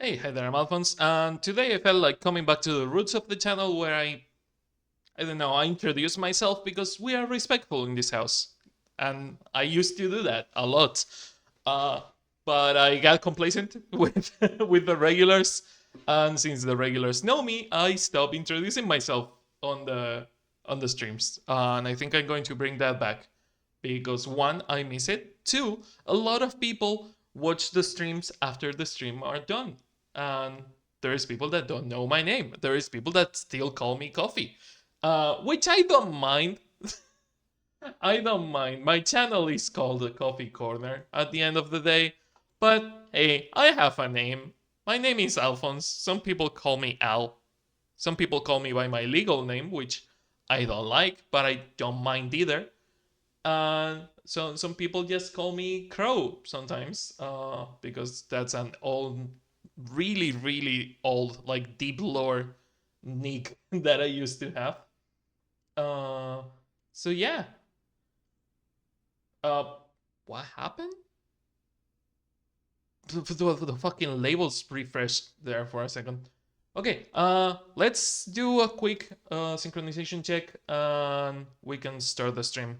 Hey, hi there, I'm Alphonse, and today I felt like coming back to the roots of the channel where I don't know, I introduce myself because we are respectful in this house. And I used to do that a lot. Uh, but I got complacent with with the regulars, and since the regulars know me, I stopped introducing myself on the streams. And I think I'm going to bring that back because one, I miss it. Two, a lot of people watch the streams after the stream are done, and there is people that don't know my name. There is people that still call me Coffee, which I don't mind. I don't mind. My channel is called the Coffee Corner at the end of the day, but hey, I have a name. My name is Alphonse. Some people call me Al. Some people call me by my legal name, which I don't like, but I don't mind either. So some people just call me Crow sometimes, because that's an old, really old, like deep lore nick that I used to have. Uh, so yeah. Uh, what happened? The fucking labels refreshed there for a second. Okay, let's do a quick synchronization check and we can start the stream.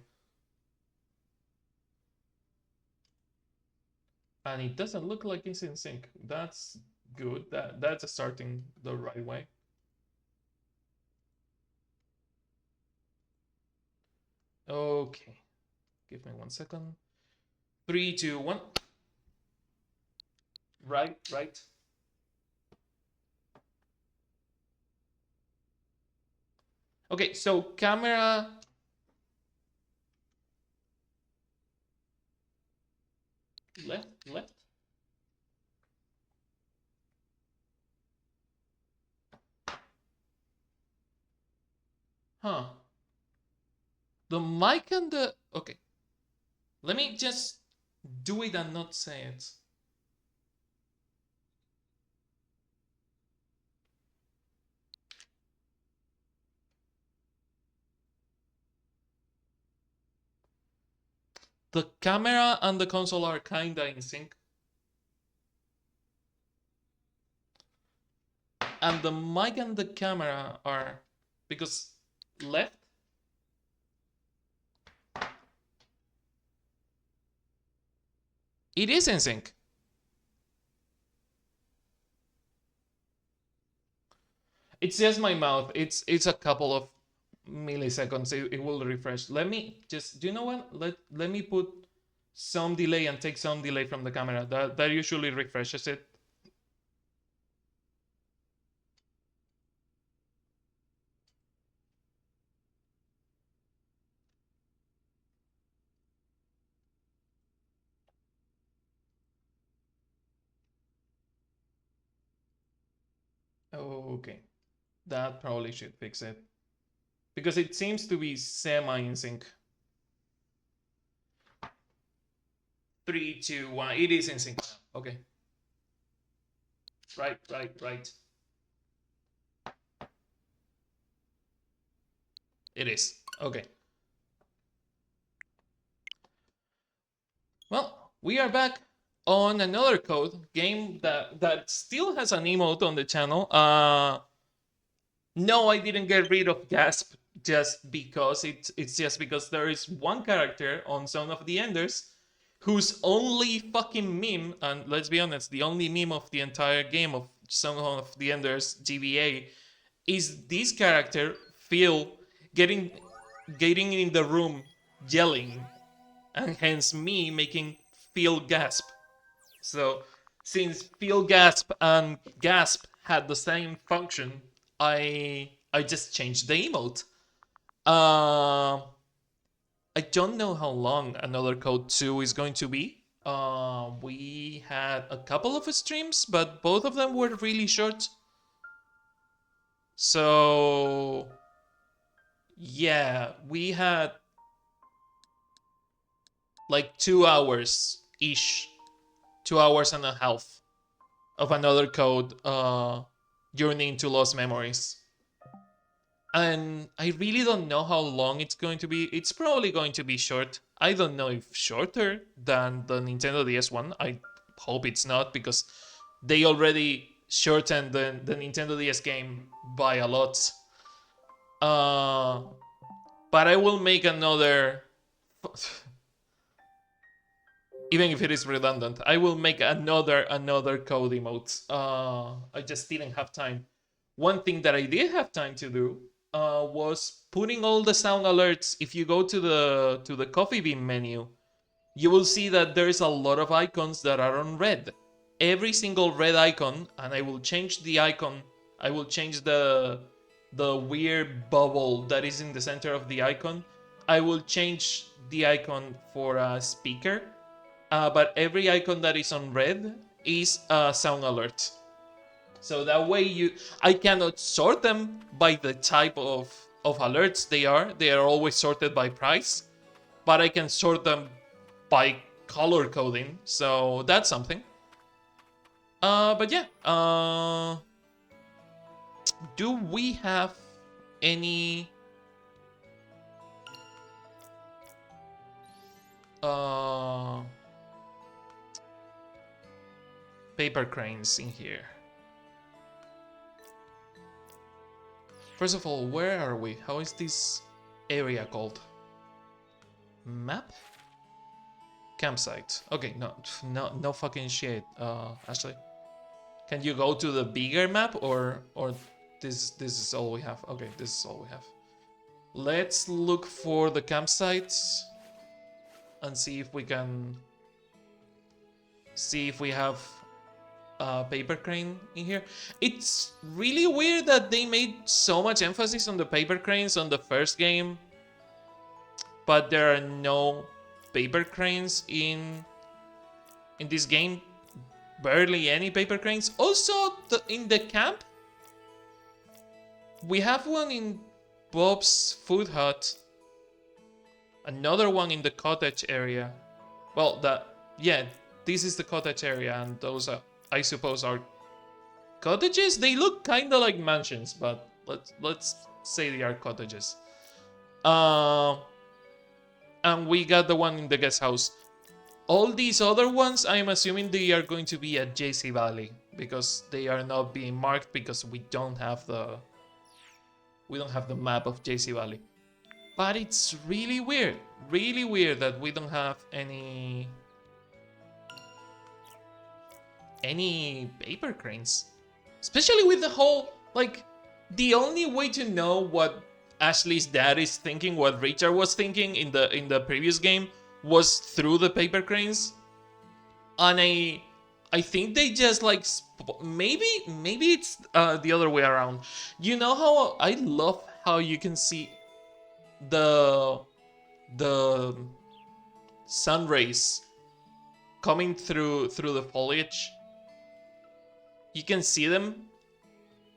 And it doesn't look like it's in sync. That's good. That's starting the right way. Okay, give me 1 second. 3, 2, 1. Right. Okay, so camera. Left. Huh. The mic and the. Okay. Let me just do it and not say it. The camera and the console are kinda in sync. And the mic and the camera are. Because left. It is in sync. It's just my mouth. It's a couple of milliseconds. It will refresh. Let me just. Do you know what? Let me put some delay and take some delay from the camera. That usually refreshes it. Okay, that probably should fix it because it seems to be semi in sync. 3, 2, 1. It is in sync now. Okay. Right. It is. Okay. Well, we are back on another code game that still has an emote on the channel. No, I didn't get rid of Gasp just because it's just because there is one character on Zone of the Enders whose only fucking meme, and let's be honest, the only meme of the entire game of Zone of the Enders GBA is this character Phil getting getting in the room yelling, and hence me making Phil gasp. So since Phil gasp and gasp had the same function, I just changed the emote. Uh, I don't know how long Another Code 2 is going to be. We had a couple of streams, but both of them were really short. So yeah, we had like 2 hours ish, 2 hours and a half of Another Code Journey into Lost Memories. And I really don't know how long it's going to be. It's probably going to be short. I don't know if shorter than the Nintendo DS one. I hope it's not because they already shorten the Nintendo DS game by a lot. Uh, but I will make another. Even if it is redundant, I will make another code emote. I just didn't have time. One thing that I did have time to do was putting all the sound alerts. If you go to the Coffee Bean menu, you will see that there's a lot of icons that are on red. Every single red icon, and I will change the icon. I will change the weird bubble that is in the center of the icon. I will change the icon for a speaker, but every icon that is on red is a sound alert. So that way I cannot sort them by the type of alerts they are. They are always sorted by price, but I can sort them by color coding. So that's something. But yeah. Do we have any paper cranes in here? First of all, where are we? How is this area called? Map? Campsite. Okay, no fucking shit. Ashley, can you go to the bigger map or this is all we have? Okay, this is all we have. Let's look for the campsites and see if we can have a paper crane in here. It's really weird that they made so much emphasis on the paper cranes on the first game, but there are no paper cranes in this game. Barely any paper cranes. Also, in the camp, we have one in Bob's Food Hut. Another one in the cottage area. Well, this is the cottage area, and those are, I suppose, are cottages. They look kind of like mansions, but let's say they are cottages. And we got the one in the guest house. All these other ones, I'm assuming they are going to be at JC Valley because they are not being marked because we don't have the map of JC Valley. But it's really weird that we don't have any paper cranes. Especially with the whole, like, the only way to know what Ashley's dad is thinking, what Richard was thinking in the previous game, was through the paper cranes. And I think they just like maybe it's the other way around. You know how I love how you can see the sun rays coming through the foliage. You can see them,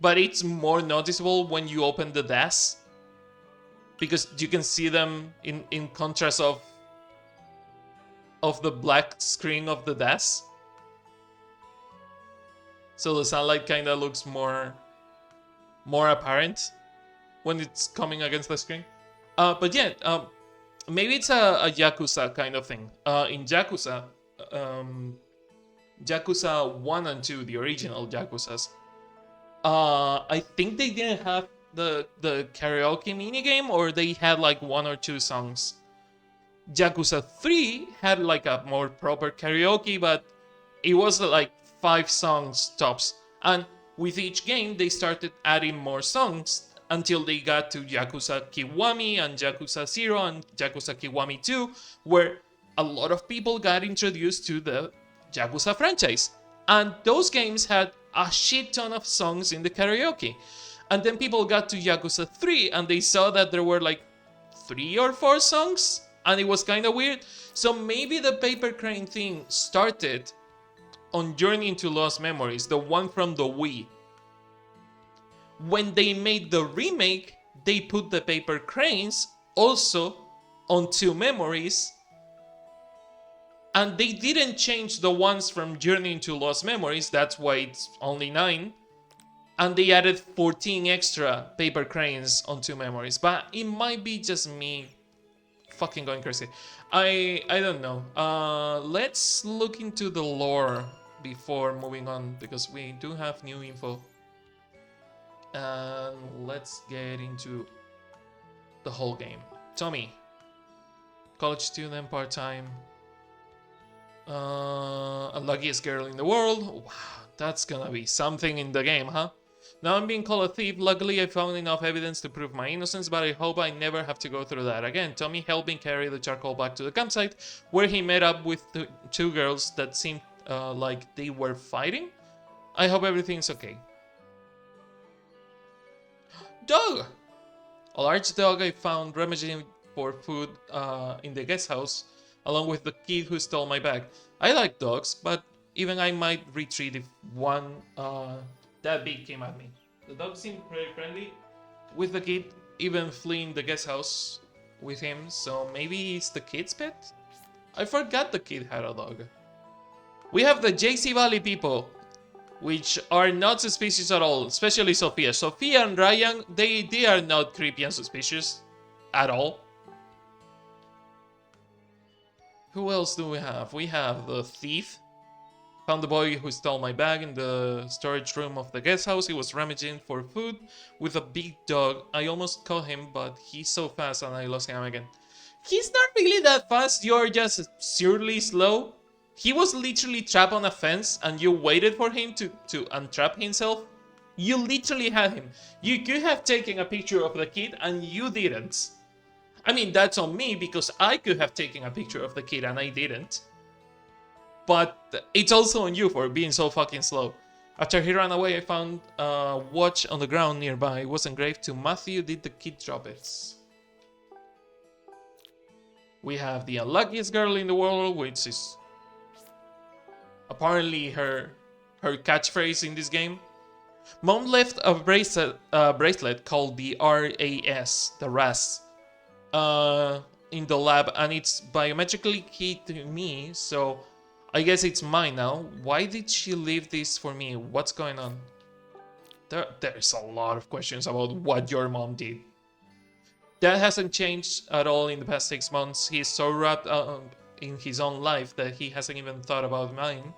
but it's more noticeable when you open the DAS because you can see them in contrast of the black screen of the DAS. So the sunlight kind of looks more apparent when it's coming against the screen. But yeah, maybe it's a Yakuza kind of thing. In Yakuza, Yakuza 1 and 2, the original Yakuzas, I think they didn't have the karaoke minigame, or they had like one or two songs. Yakuza 3 had like a more proper karaoke, but it was like 5 songs tops. And with each game, they started adding more songs until they got to Yakuza Kiwami and Yakuza 0 and Yakuza Kiwami 2, where a lot of people got introduced to the Yakuza franchise. And those games had a shit ton of songs in the karaoke. And then people got to Yakuza 3 and they saw that there were like 3 or 4 songs, and it was kind of weird. So maybe the paper crane thing started on Journey into Lost Memories, the one from the Wii. When they made the remake, they put the paper cranes also on 2 memories, and they didn't change the ones from Journey into Lost Memories, that's why it's only 9, and they added 14 extra paper cranes on 2 memories. But it might be just me fucking going crazy. I don't know. Let's look into the lore before moving on because we do have new info. And let's get into the whole game. Tommy, college student, part-time, unluckiest girl in the world. Wow, that's gonna be something in the game, huh? Now I'm being called a thief. Luckily, I found enough evidence to prove my innocence, but I hope I never have to go through that again. Tommy helped me carry the charcoal back to the campsite, where he met up with two girls that seemed like they were fighting. I hope everything's okay. Dog! A large dog I found rummaging for food in the guest house, along with the kid who stole my bag. I like dogs, but even I might retreat if one that big came at me. The dog seemed pretty friendly with the kid, even fleeing the guest house with him, so maybe it's the kid's pet? I forgot the kid had a dog. We have the JC Valley people, which are not suspicious at all, especially Sophia. Sophia and Ryan, they are not creepy and suspicious at all. Who else do we have? We have the thief. Found the boy who stole my bag in the storage room of the guest house. He was rummaging for food with a big dog. I almost caught him, but he's so fast and I lost him again. He's not really that fast, you're just absurdly slow. He was literally trapped on a fence and you waited for him to untrap himself. You literally had him. You could have taken a picture of the kid and you didn't. I mean, that's on me because I could have taken a picture of the kid and I didn't. But it's also on you for being so fucking slow. After he ran away, I found a watch on the ground nearby. It was engraved to Matthew. Did the kid drop it? We have the unluckiest girl in the world, which is apparently her catchphrase in this game. Mom left a bracelet called the RAS, the RAS, in the lab, and it's biometrically key to me, so I guess it's mine now. Why did she leave this for me? What's going on? There's a lot of questions about what your mom did. That hasn't changed at all in the past 6 months. He's so wrapped up in his own life that he hasn't even thought about mine.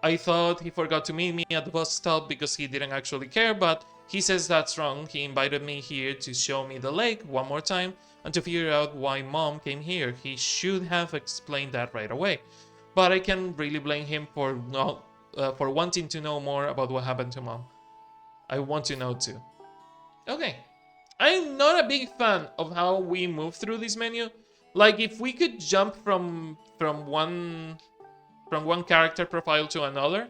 I thought he forgot to meet me at the bus stop because he didn't actually care, but he says that's wrong. He invited me here to show me the lake one more time and to figure out why mom came here. He should have explained that right away. But I can't really blame him for wanting to know more about what happened to mom. I want to know too. Okay. I'm not a big fan of how we move through this menu. Like, if we could jump from one character profile to another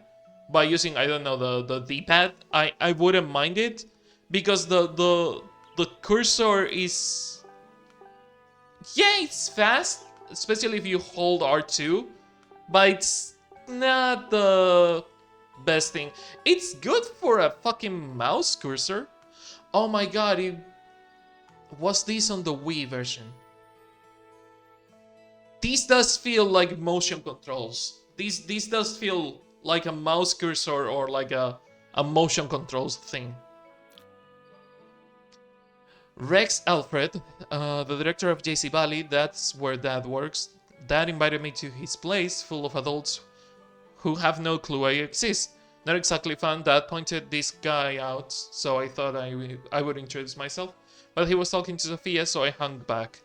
by using, I don't know, the D-pad, I wouldn't mind it, because the cursor is, yeah, it's fast, especially if you hold R2, but it's not the best thing. It's good for a fucking mouse cursor. Oh my god, was this on the Wii version? This does feel like motion controls. This does feel like a mouse cursor or like a motion controls thing. Rex Alfred, the director of JC Valley, that's where Dad works. Dad invited me to his place full of adults who have no clue I exist. Not exactly fun. Dad pointed this guy out, so I thought I would introduce myself. But he was talking to Sophia, so I hung back.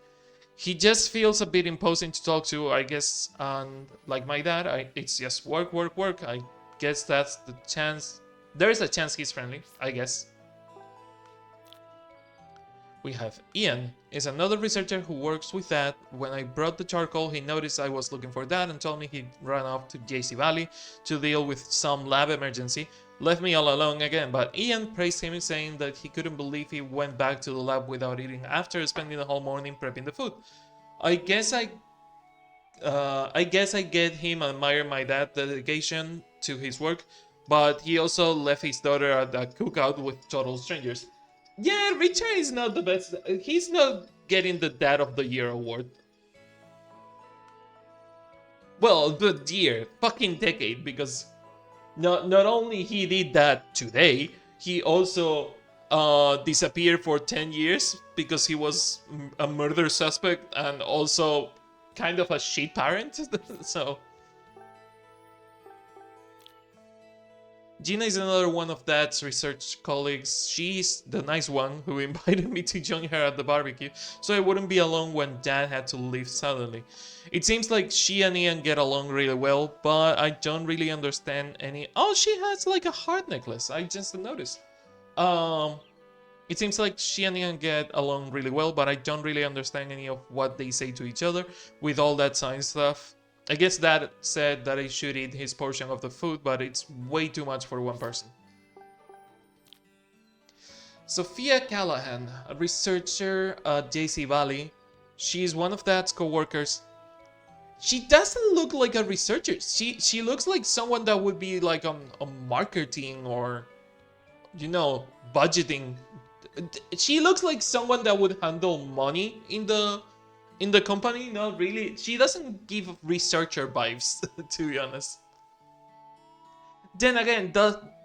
He just feels a bit imposing to talk to, I guess, and like my dad, it's just work, work, work. I guess that's the chance. There is a chance he's friendly, I guess. We have Ian, is another researcher who works with Dad. When I brought the charcoal, he noticed I was looking for Dad and told me he'd run off to JC Valley to deal with some lab emergency. Left me all alone again, but Ian praised him, saying that he couldn't believe he went back to the lab without eating after spending the whole morning prepping the food. I guess I get him admire my dad's dedication to his work, but he also left his daughter at a cookout with total strangers. Yeah, Richard is not the best. He's not getting the Dad of the Year award. Well, the year, fucking decade, because not only he did that today, he also disappeared for 10 years because he was a murder suspect and also kind of a shit parent. So Gina is another one of Dad's research colleagues. She's the nice one who invited me to join her at the barbecue, so I wouldn't be alone when Dad had to leave suddenly. It seems like she and Ian get along really well, but I don't really understand any. Oh, she has like a heart necklace. I just noticed. Um, it seems like she and Ian get along really well, but I don't really understand any of what they say to each other with all that science stuff. I guess Dad said that I should eat his portion of the food, but it's way too much for one person. Sophia Callahan, a researcher at JC Valley. She's one of Dad's co-workers. She doesn't look like a researcher. She looks like someone that would be like on marketing or, you know, budgeting. She looks like someone that would handle money in the company. Not really. She doesn't give researcher vibes, to be honest. Then again,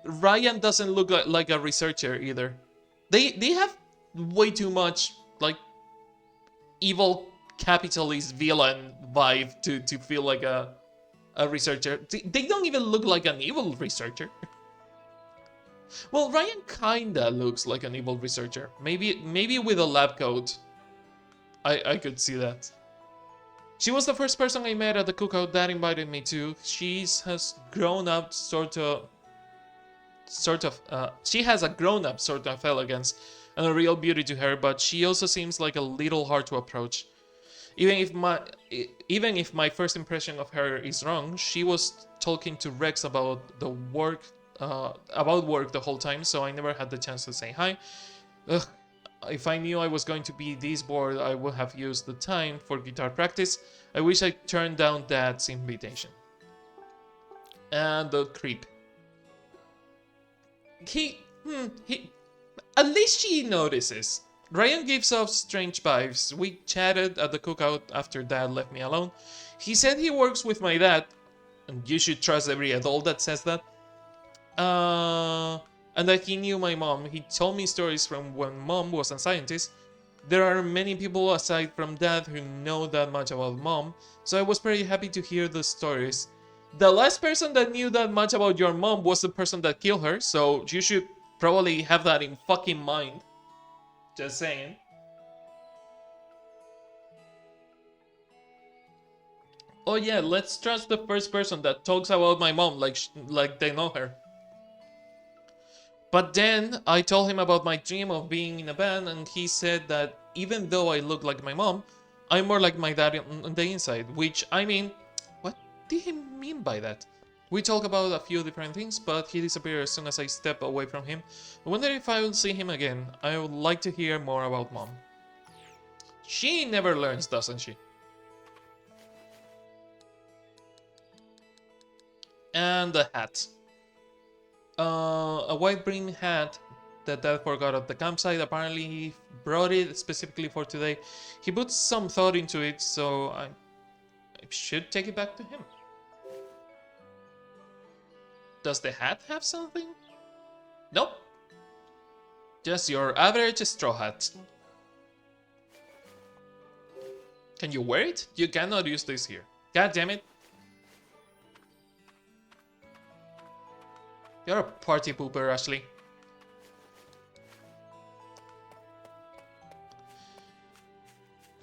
Ryan doesn't look like a researcher either. They have way too much like evil capitalist villain vibe to feel like a researcher. They don't even look like an evil researcher. Well, Ryan kinda looks like an evil researcher. Maybe with a lab coat. I could see that. She was the first person I met at the cookout Dad invited me to. She has grown up she has a grown-up sort of elegance and a real beauty to her, but she also seems like a little hard to approach. Even if my first impression of her is wrong, she was talking to Rex about the work about work the whole time, so I never had the chance to say hi. Ugh, if I knew I was going to be this bored, I would have used the time for guitar practice. I wish I turned down Dad's invitation. And the creep. He at least she notices. Ryan gives off strange vibes. We chatted at the cookout after Dad left me alone. He said he works with my dad, and you should trust every adult that says that. And that he knew my mom. He told me stories from when Mom was a scientist. There are many people aside from Dad who know that much about Mom, so I was very happy to hear the stories. The last person that knew that much about your mom was the person that killed her, so you should probably have that in fucking mind. Just saying. Oh yeah, let's trust the first person that talks about my mom like they know her. But then I told him about my dream of being in a band, and he said that even though I look like my mom, I'm more like my dad on the inside. Which, I mean, what did he mean by that? We talk about a few different things, but he disappeared as soon as I step away from him. I wonder if I will see him again. I would like to hear more about Mom. She never learns, doesn't she? And the hat. A white brim hat that Dad forgot at the campsite. Apparently he brought it specifically for today. He put some thought into it, so I should take it back to him. Does the hat have something? Nope. Just your average straw hat. Can you wear it? You cannot use this here. God damn it. You're a party pooper, Ashley.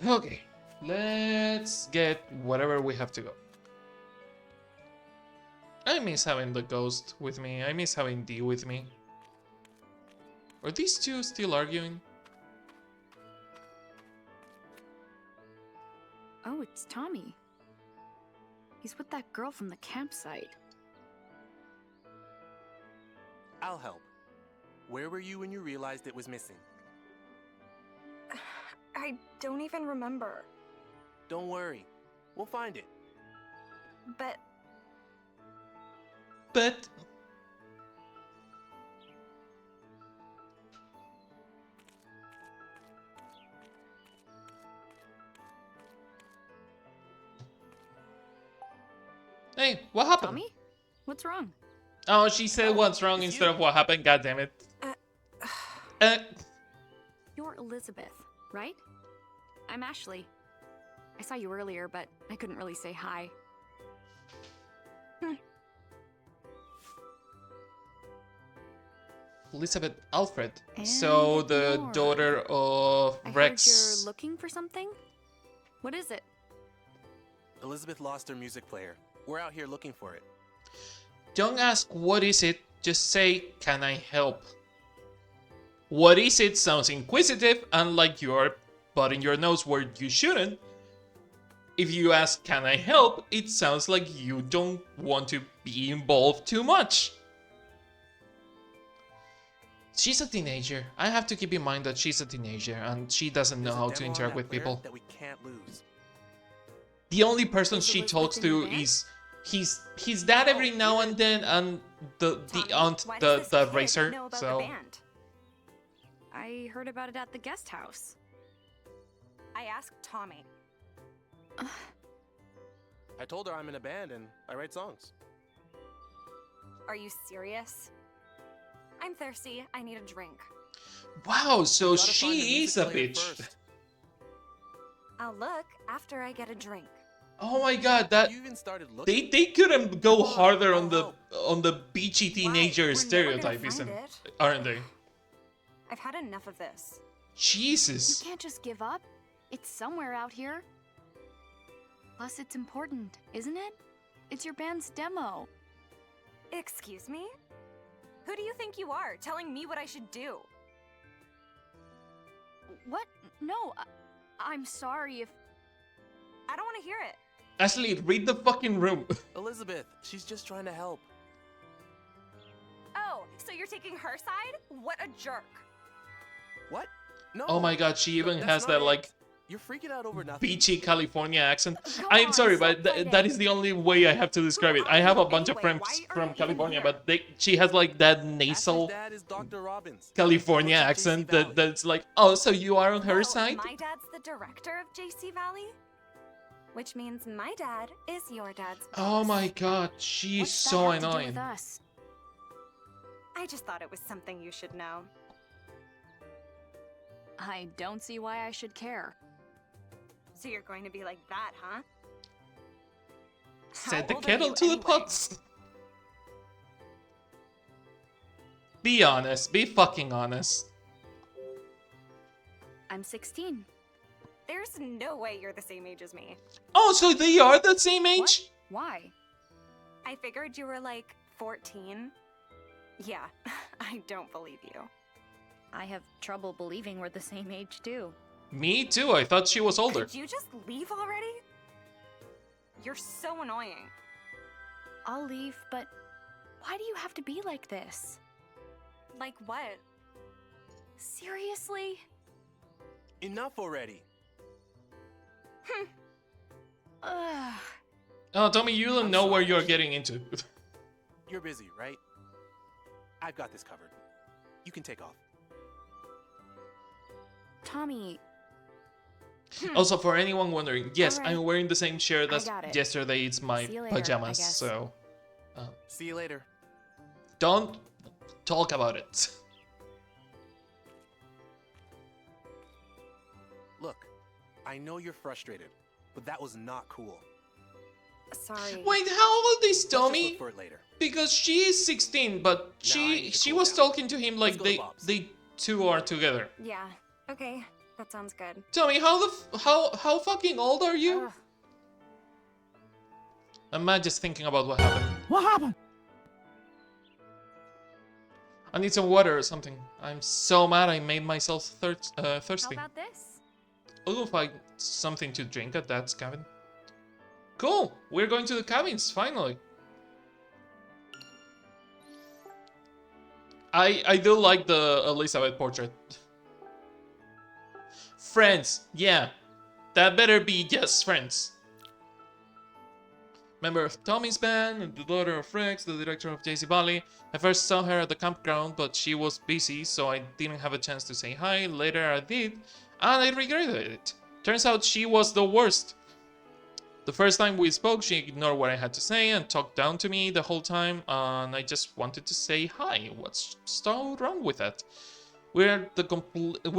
Okay, let's get whatever we have to go. I miss having the ghost with me. I miss having D with me. Are these two still arguing? Oh, it's Tommy. He's with that girl from the campsite. I'll help. Where were you when you realized it was missing? I don't even remember. Don't worry. We'll find it. But Hey, what happened? Tommy? What's wrong? Oh, she said what's wrong instead of what happened. God damn it. You're Elizabeth, right? I'm Ashley. I saw you earlier, but I couldn't really say hi. Elizabeth Alfred. And So the ignored. daughter of I heard Rex. you're looking for something? What is it? Elizabeth lost her music player. We're out here looking for it. Don't ask what is it, just say, can I help? What is it sounds inquisitive and like you're putting your nose where you shouldn't. If you ask, can I help, it sounds like you don't want to be involved too much. She's a teenager. I have to keep in mind that she's a teenager and she doesn't know There's a how to demo on interact that with player people. that we can't lose. The only person Is she Elizabeth talks in the to band? is his dad every now and then, and the Tommy, aunt, why does the this kid racer. know about So the band? I heard about it at the guest house. I asked Tommy. I told her I'm in a band and I write songs. Are you serious? I'm thirsty. I need a drink. wow, so Gotta find the she is music a player bitch. first. I'll look after I get a drink. Oh my god, that You even started looking. they couldn't go Come on, harder I'll on the help. beachy Why? teenager We're never stereotype, gonna isn't find it. aren't they? I've had enough of this. You Jesus. can't just give up. It's somewhere out here. Plus, it's important, isn't it? It's your band's demo. Excuse me? Who do you think you are, telling me what I should do? What? No, I'm sorry if... I don't want to hear it. Ashley, read the fucking room. Elizabeth, she's just trying to help. Oh, so you're taking her side? What a jerk. What? No. Oh my god, she even that's has not that it. like You're freaking out over nothing. beachy California accent. Go I'm on, sorry, stop but that fighting. is the only way I have to describe it. Who I are have a you bunch of anyway? friends Why are from you even California, here? but she has like that Ashley's nasal dad is Dr. Robbins. California Works at JC accent Valley. that's like, oh, so you are on her Well, side? my dad's the director of JC Valley, which means my dad is your dad's boss. Oh my god, she's What's that so have to do annoying. with us? I just thought it was something you should know. I don't see why I should care. So you're going to be like that, huh? How Set the old are kettle you to the anyway? pots. Be honest, be fucking honest. I'm 16. There's no way you're the same age as me. Oh, so they are the same age? Why? I figured you were like 14. Yeah, I don't believe you. I have trouble believing we're the same age, too. Me too, I thought she was older. Could you just leave already? You're so annoying. I'll leave, but why do you have to be like this? Like what? Seriously? Enough already. Ugh. Oh, Tommy, you don't I'm know where sorry. you're getting into. You're busy, right? I've got this covered. You can take off. Tommy, Also, for anyone wondering, yes, Alright. I'm wearing the same shirt I as got it. yesterday. It's my See you later, I pajamas, guess. so See you later. don't talk about it. Look, I know you're frustrated, but that was not cool. Sorry. Wait, how old is Let's just Tommy? look for it later. Because she is 16, but Now I she need to she cool was down. talking to him Let's like go to Bob's. they two are together. Yeah, okay. That sounds good. Tommy, how fucking old are you? Ugh. I'm mad just thinking about what happened. What happened? I need some water or something. I'm so mad I made myself how thirsty. about this? I'll go find something to drink at Dad's cabin. Cool! We're going to the cabins, finally. I do like the Elizabeth portrait. Friends, yeah. That better be just friends. Member of Tommy's band and the daughter of Rex, the director of JC Valley. I first saw her at the campground, but she was busy, so I didn't have a chance to say hi. Later I did, and I regretted it. Turns out she was the worst. The first time we spoke, she ignored what I had to say and talked down to me the whole time, and I just wanted to say hi. What's so wrong with that? We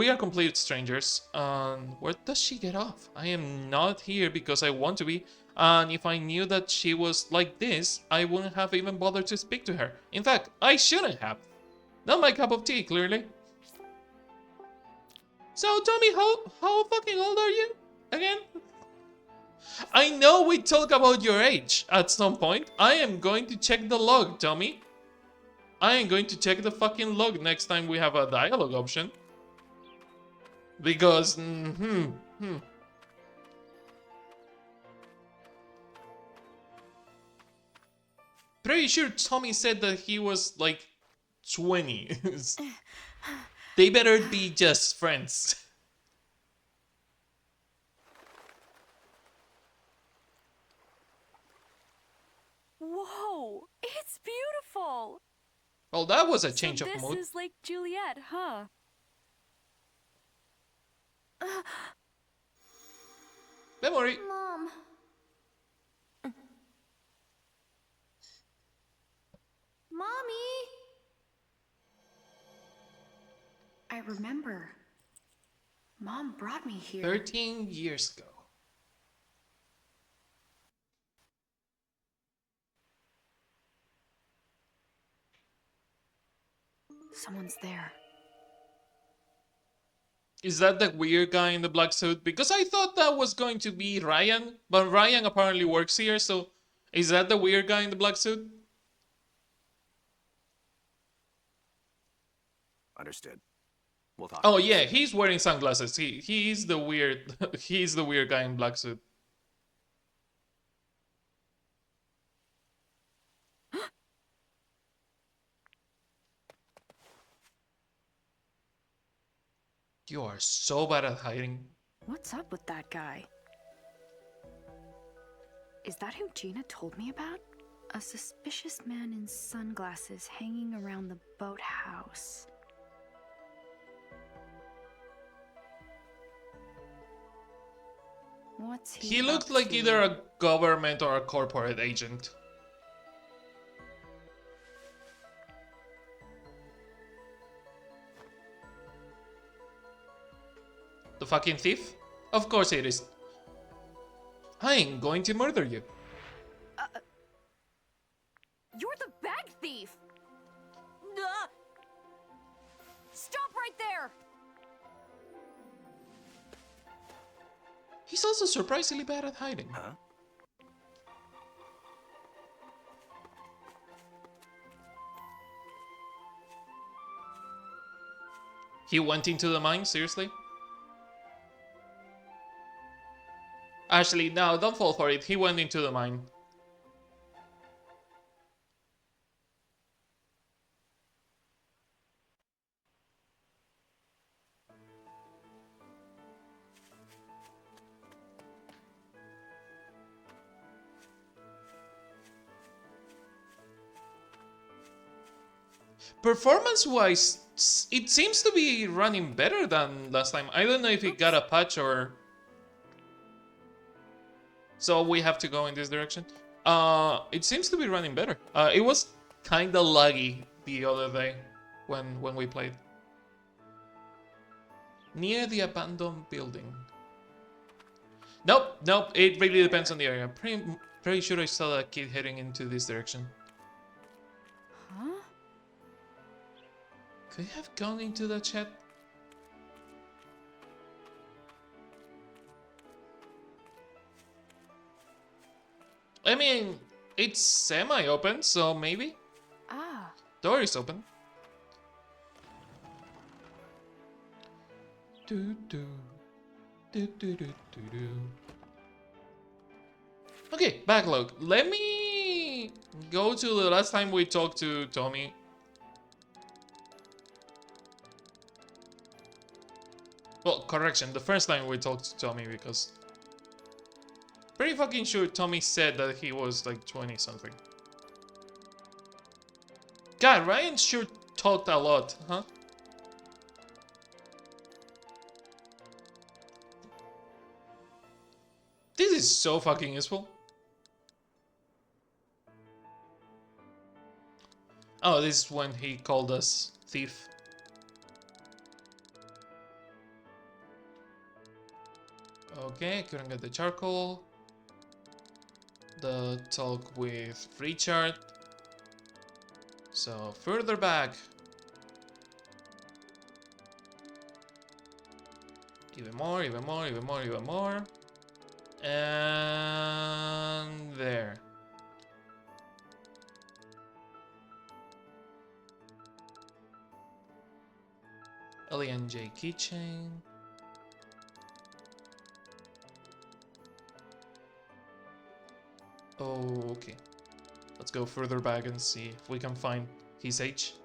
are complete strangers, and where does she get off? I am not here because I want to be, and if I knew that she was like this, I wouldn't have even bothered to speak to her. In fact, I shouldn't have. Not my cup of tea, clearly. So, Tommy, how fucking old are you? Again? I know we talk about your age at some point. I am going to check the log, Tommy. I am going to check the fucking log next time we have a dialogue option. Because, Pretty sure Tommy said that he was like 20. They better be just friends. Whoa, it's beautiful. Well, that was a change So of this mood. is Lake Juliet, huh? Memory. Mom. Mommy! I remember. Mom brought me here. 13 years ago. Someone's there. Is that the weird guy in the black suit? Because I thought that was going to be Ryan, but Ryan apparently works here, so is that the weird guy in the black suit? Understood. We'll talk. Oh yeah, he's wearing sunglasses. He's the weird he's the weird guy in black suit. You are so bad at hiding. What's up with that guy? Is that who Gina told me about? A suspicious man in sunglasses hanging around the boathouse. What's He up looked like to? either a government or a corporate agent. The fucking thief? Of course it is. I ain't going to murder you. You're the bag thief! Ugh. Stop right there! He's also surprisingly bad at hiding. Huh? He went into the mine, seriously? Actually, no, don't fall for it. He went into the mine. Performance-wise, it seems to be running better than last time. I don't know if it got a patch or... So we have to go in this direction. It seems to be running better. It was kinda laggy the other day when we played. Near the abandoned building. Nope, nope, it really depends on the area. Pretty sure I saw a kid heading into this direction. Huh? Could he have gone into that chat? I mean, it's semi-open, so maybe? Ah. Door is open. Do do. Do do do do do. Okay, backlog. Let me go to the last time we talked to Tommy. Well, correction, the first time we talked to Tommy, because pretty fucking sure Tommy said that he was like 20 something. God, Ryan sure talked a lot, huh? This is so fucking useful. Oh, this is when he called us thief. Okay, couldn't get the charcoal. The talk with Richard. So further back. Even more, even more, even more, even more. And there. LNJ keychain. Oh, okay. Let's go further back and see if we can find his age.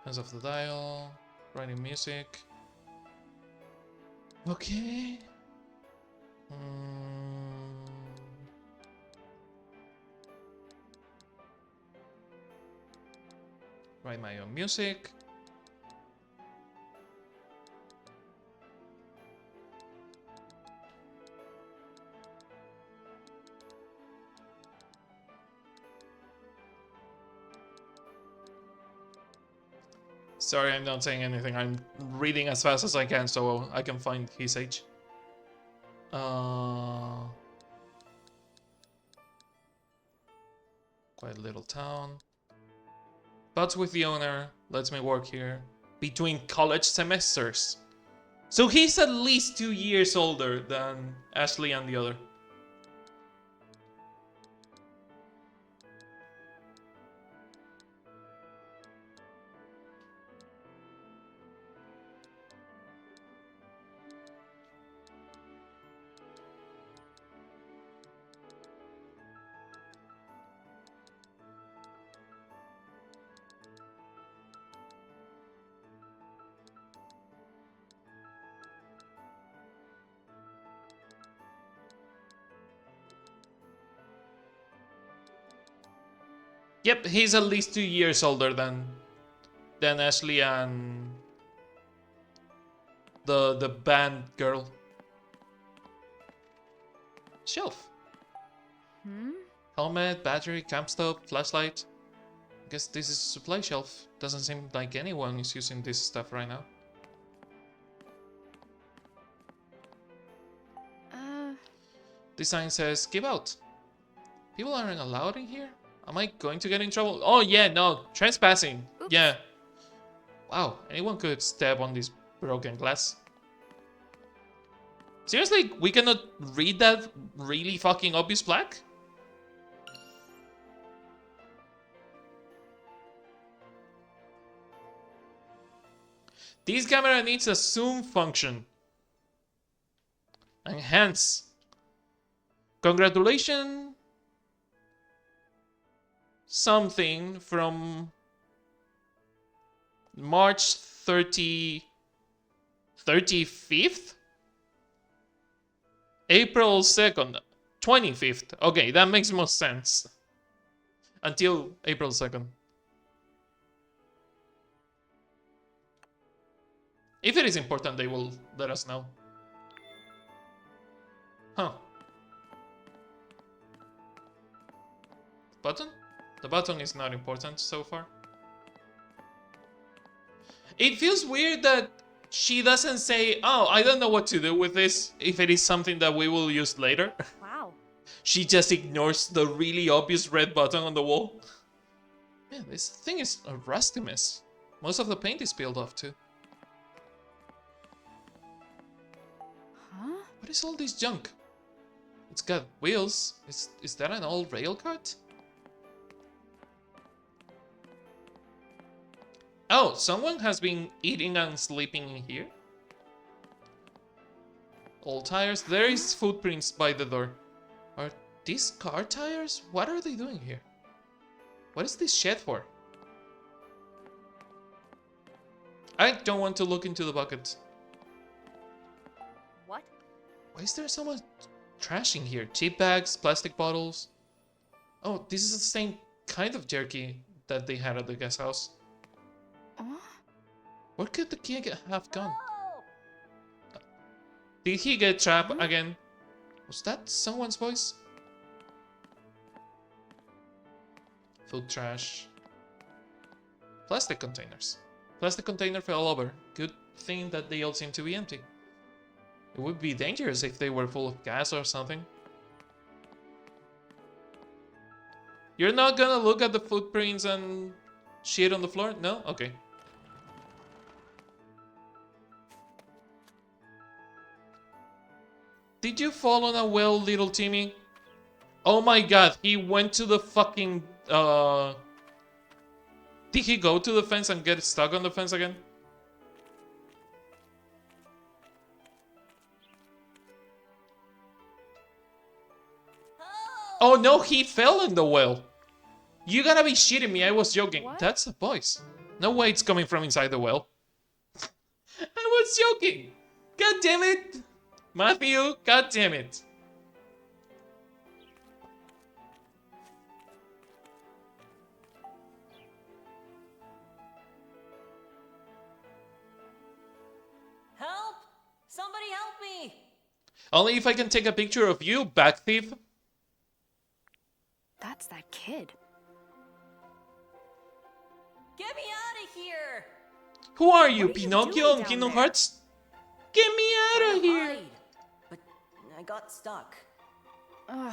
Hands off the dial. Writing music. Okay. Write my own music. Sorry, I'm not saying anything. I'm reading as fast as I can so I can find his age. Quite a little town. But with the owner, lets me work here between college semesters. So he's at least 2 years older than Ashley and the other. Yep, he's at least 2 years older than Ashley and the band girl. Shelf. Helmet, battery, camp stove, flashlight. I guess this is a supply shelf. Doesn't seem like anyone is using this stuff right now. This sign says, "Give out." People aren't allowed in here? Am I going to get in trouble? Oh yeah, no, trespassing. Oops. Yeah. Wow, anyone could step on this broken glass. Seriously, we cannot read that really fucking obvious plaque? This camera needs a zoom function. Enhance. Congratulations. Something from March 35th? April 2nd, 25th. Okay, that makes more sense. Until April 2nd. If it is important, they will let us know. Huh. Button? The button is not important so far. It feels weird that she doesn't say, "Oh, I don't know what to do with this," if it is something that we will use later. Wow. She just ignores the really obvious red button on the wall. Yeah, this thing is a rusty mess. Most of the paint is peeled off too. Huh? What is all this junk? It's got wheels. Is that an old rail cart? Oh, someone has been eating and sleeping in here. Old tires. There is footprints by the door. Are these car tires? What are they doing here? What is this shed for? I don't want to look into the bucket. What? Why is there so much trash in here? Cheap bags, plastic bottles. Oh, this is the same kind of jerky that they had at the guest house. Where could the kid have gone? Did he get trapped again? Was that someone's voice? Food trash. Plastic containers. Plastic container fell over. Good thing that they all seem to be empty. It would be dangerous if they were full of gas or something. You're not gonna look at the footprints and Shit on the floor? No? Okay. Did you fall on a well, little Timmy? Oh my god, he went to the fucking... Did he go to the fence and get stuck on the fence again? Oh no, he fell in the well. You gotta be shitting me, I was joking. What? That's a voice. No way it's coming from inside the well. I was joking. God damn it. Matthew, god damn it. Help! Somebody help me! Only if I can take a picture of you, back thief. That's that kid. Get me out of here! Who are you, What are you Pinocchio doing on down Kingdom there? Hearts? Get me out Trying of to here. hide, but I got stuck. Ugh.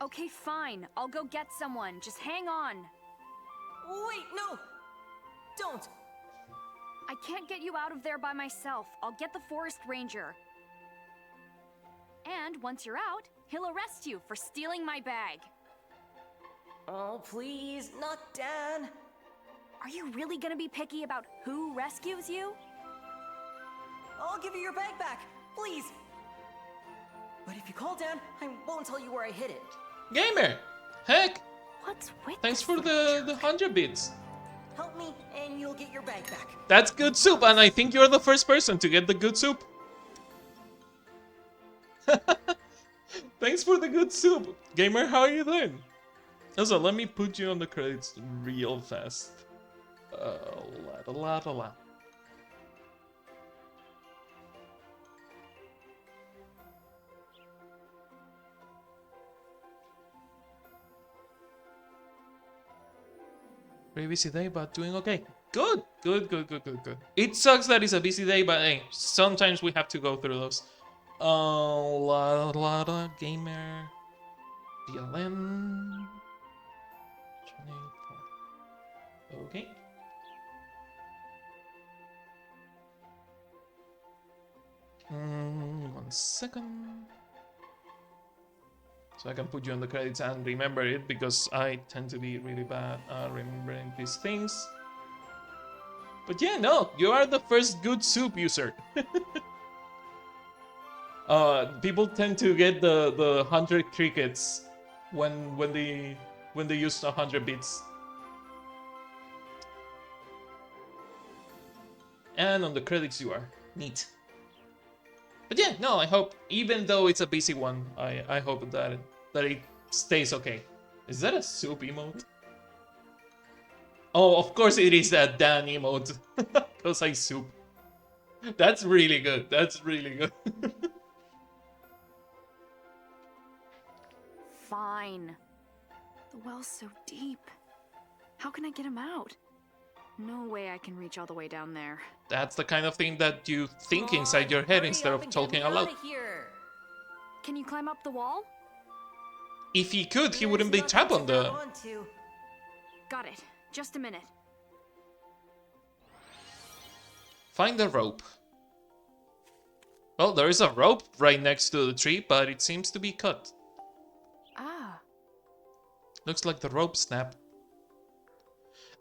Okay, fine. I'll go get someone. Just hang on. Wait, no! Don't! I can't get you out of there by myself. I'll get the forest ranger. And once you're out, he'll arrest you for stealing my bag. Oh, please, not Dan. Are you really gonna be picky about who rescues you? I'll give you your bag back, please. But if you call Dan, I won't tell you where I hid it. Gamer! Heck! What's with Thanks this for little the jerk? 100 bits. Help me, and you'll get your bag back. That's good soup, and I think you're the first person to get the good soup. Thanks for the good soup. Gamer, how are you doing? Also, let me put you on the credits real fast. La. Very busy day, but doing okay. Good. It sucks that it's a busy day, but hey, sometimes we have to go through those. La gamer. BLM. 24. Okay. One second. So I can put you on the credits and remember it because I tend to be really bad at remembering these things. But yeah, no, you are the first good soup user. People tend to get the 100 crickets when they use 100 bits. And on the credits you are. Neat. But yeah, no, I hope, even though it's a busy one, I hope that it stays okay. Is that a soup emote? Oh, of course it is that Dan emote. Because I soup. That's really good. That's really good. Fine. The well's so deep. How can I get him out? No way I can reach all the way down there. That's the kind of thing that you think Come inside on, your head hurry instead up of and get talking me aloud. outta here. Can you climb up the wall? If he could, he There's wouldn't be nothing trapped to on the... grab onto. Got it. Just a minute. Find the rope. Well, there is a rope right next to the tree, but it seems to be cut. Ah. Looks like the rope snapped.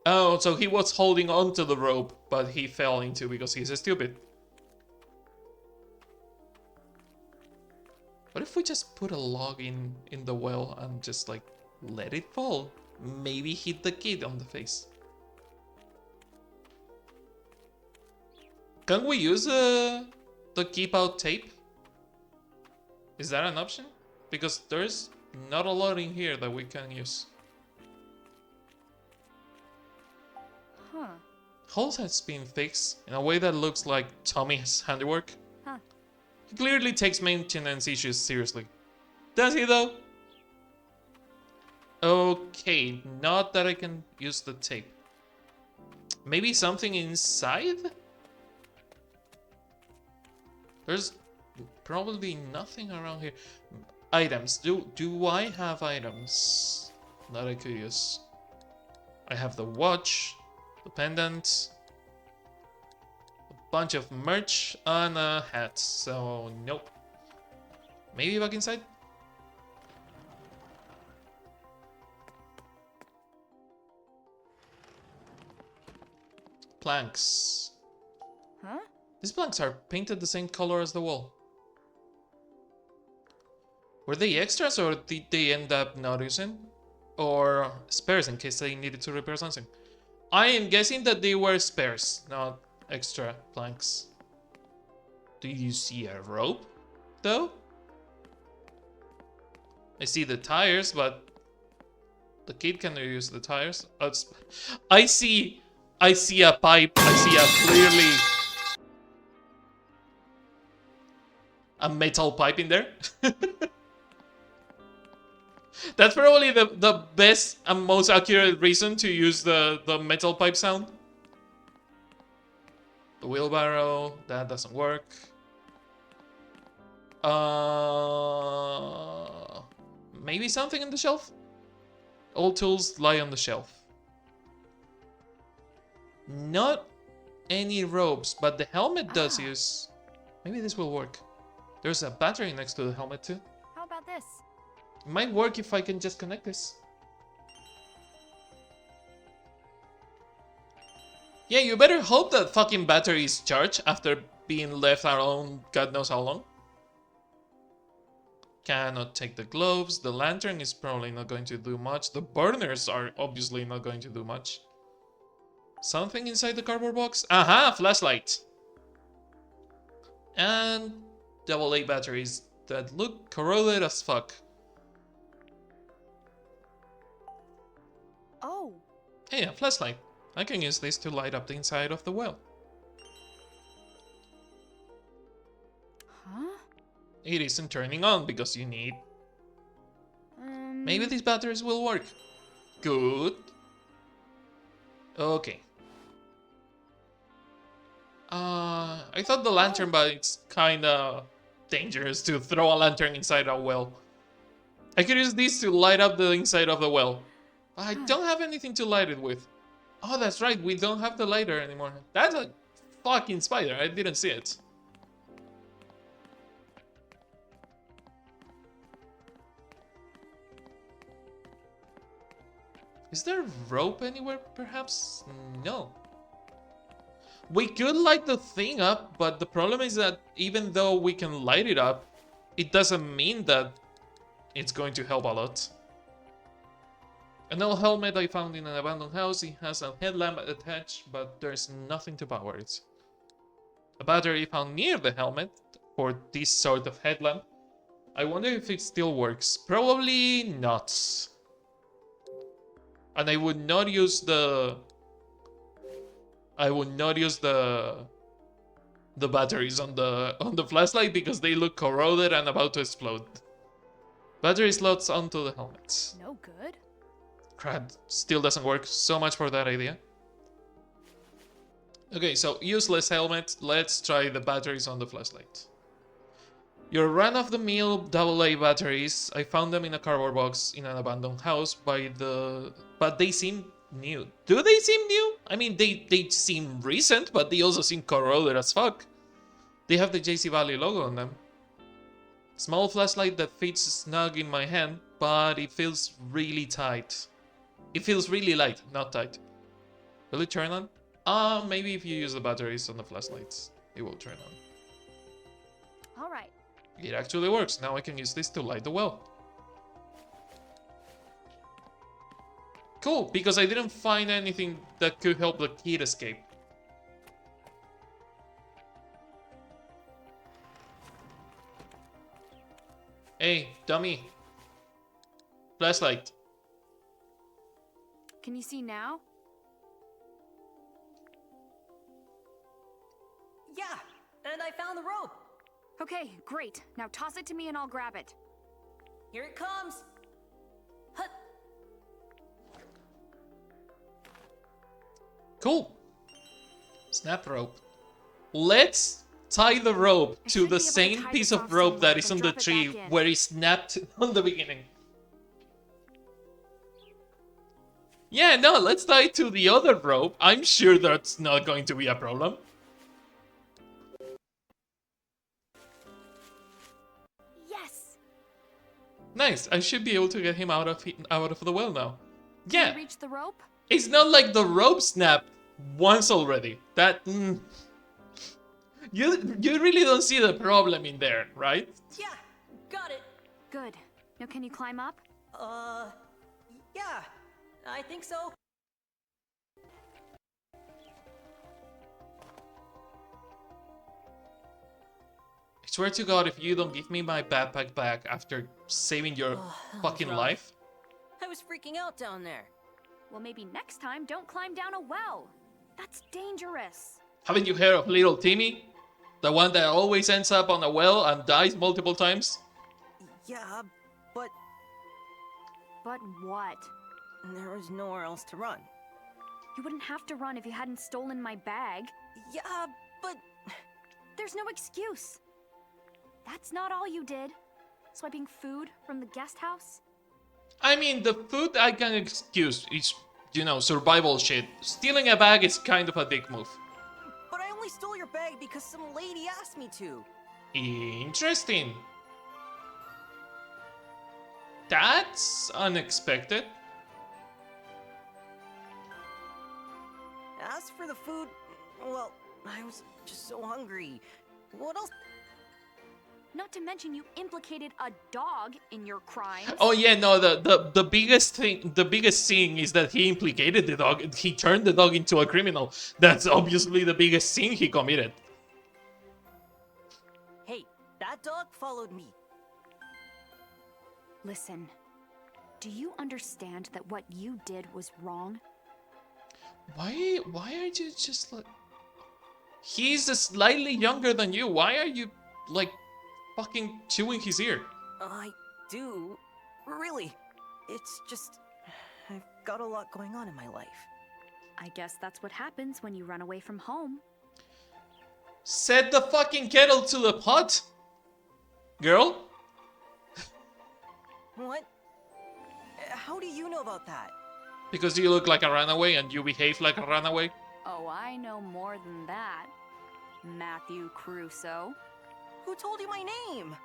Oh, so he was holding on to the rope, but he fell into because he's stupid. What if we just put a log in the well and just like let it fall? Maybe hit the kid on the face. Can we use the keep out tape? Is that an option? Because there's not a lot in here that we can use. Huh. Holes has been fixed in a way that looks like Tommy's handiwork. Huh. He clearly takes maintenance issues seriously. Does he though? Okay, not that I can use the tape. Maybe something inside? There's probably nothing around here. Items. Do I have items that I could use? I have the watch, the pendant, a bunch of merch, and a hat. So, nope. Maybe back inside? Planks. Huh? These planks are painted the same color as the wall. Were they extras or did they end up not using? Or spares in case they needed to repair something? I am guessing that they were spares, not extra planks. Do you see a rope, though? I see the tires, but the kid can use the tires. I see a pipe. I see a clearly a metal pipe in there. That's probably the best and most accurate reason to use the metal pipe sound. The wheelbarrow, that doesn't work. Maybe something in the shelf? All tools lie on the shelf. Not any ropes, but the helmet does use... Maybe this will work. There's a battery next to the helmet too. How about this? It might work if I can just connect this. Yeah, you better hope that fucking battery is charged after being left alone God knows how long. Cannot take the gloves. The lantern is probably not going to do much. The burners are obviously not going to do much. Something inside the cardboard box? Aha! Flashlight! And AA batteries that look corroded as fuck. Oh, Hey, a flashlight. I can use this to light up the inside of the well. huh? It isn't turning on because you need... Maybe these batteries will work. Good. Okay. I thought the lantern, but it's kinda dangerous to throw a lantern inside a well. I could use this to light up the inside of the well. I don't have anything to light it with. Oh, that's right, we don't have the lighter anymore. That's a fucking spider, I didn't see it. Is there rope anywhere, perhaps? No. We could light the thing up, but the problem is that even though we can light it up, it doesn't mean that it's going to help a lot. An old helmet I found in an abandoned house. It has a headlamp attached, but there's nothing to power it. A battery found near the helmet for this sort of headlamp. I wonder if it still works. Probably not. And I would not use the... the batteries on the flashlight because they look corroded and about to explode. Battery slots onto the helmets. No good. Crap, still doesn't work. So much for that idea. Okay, so useless helmet. Let's try the batteries on the flashlight. Your run-of-the-mill AA batteries. I found them in a cardboard box in an abandoned house but they seem new. Do they seem new? I mean, they seem recent, but they also seem corroded as fuck. They have the JC Valley logo on them. Small flashlight that fits snug in my hand, but it feels really tight. It feels really light, not tight. Will it turn on? Maybe if you use the batteries on the flashlights, it will turn on. All right. It actually works. Now I can use this to light the well. Cool, because I didn't find anything that could help the kid escape. Hey, dummy. Flashlight. Can you see now? Yeah, and I found the rope. Okay, great. Now toss it to me and I'll grab it. Here it comes. Hut. Cool. Snap rope. Let's tie the rope I to should the be able to same tie piece this of off rope that somewhere, is then on the drop it tree back in. where it snapped on the beginning. Yeah, no, let's tie it to the other rope. I'm sure that's not going to be a problem. Yes! Nice, I should be able to get him out of the well now. Can Yeah, you reach the rope? it's not like the rope snapped once already. That you really don't see the problem in there, right? Yeah, got it. Good. Now can you climb up? Yeah, I think so. I swear to God, if you don't give me my backpack back after saving your that was fucking rough. life. I was freaking out down there. Well, maybe next time don't climb down a well. That's dangerous. Haven't you heard of little Timmy? The one that always ends up on a well and dies multiple times? Yeah, but But what? there was nowhere else to run. You wouldn't have to run if you hadn't stolen my bag. Yeah, but There's no excuse. That's not all you did. Swiping food from the guest house? I mean, the food I can excuse. It's, you know, survival shit. Stealing a bag is kind of a dick move. I only stole your bag because some lady asked me to. Interesting. That's unexpected. As for the food, well, I was just so hungry. What else? Not to mention you implicated a dog in your crimes. Oh yeah, no, the biggest thing is that he implicated the dog. He turned the dog into a criminal. That's obviously the biggest sin he committed. Hey, that dog followed me. Listen, do you understand that what you did was wrong? Why are you just like... He's slightly younger than you. Why are you, like, fucking chewing his ear? I do. Really. It's just... I've got a lot going on in my life. I guess that's what happens when you run away from home. Set the fucking kettle to the pot, girl. What? How do you know about that? Because you look like a runaway and you behave like a runaway. Oh, I know more than that. Matthew Crusoe. Who told you my name?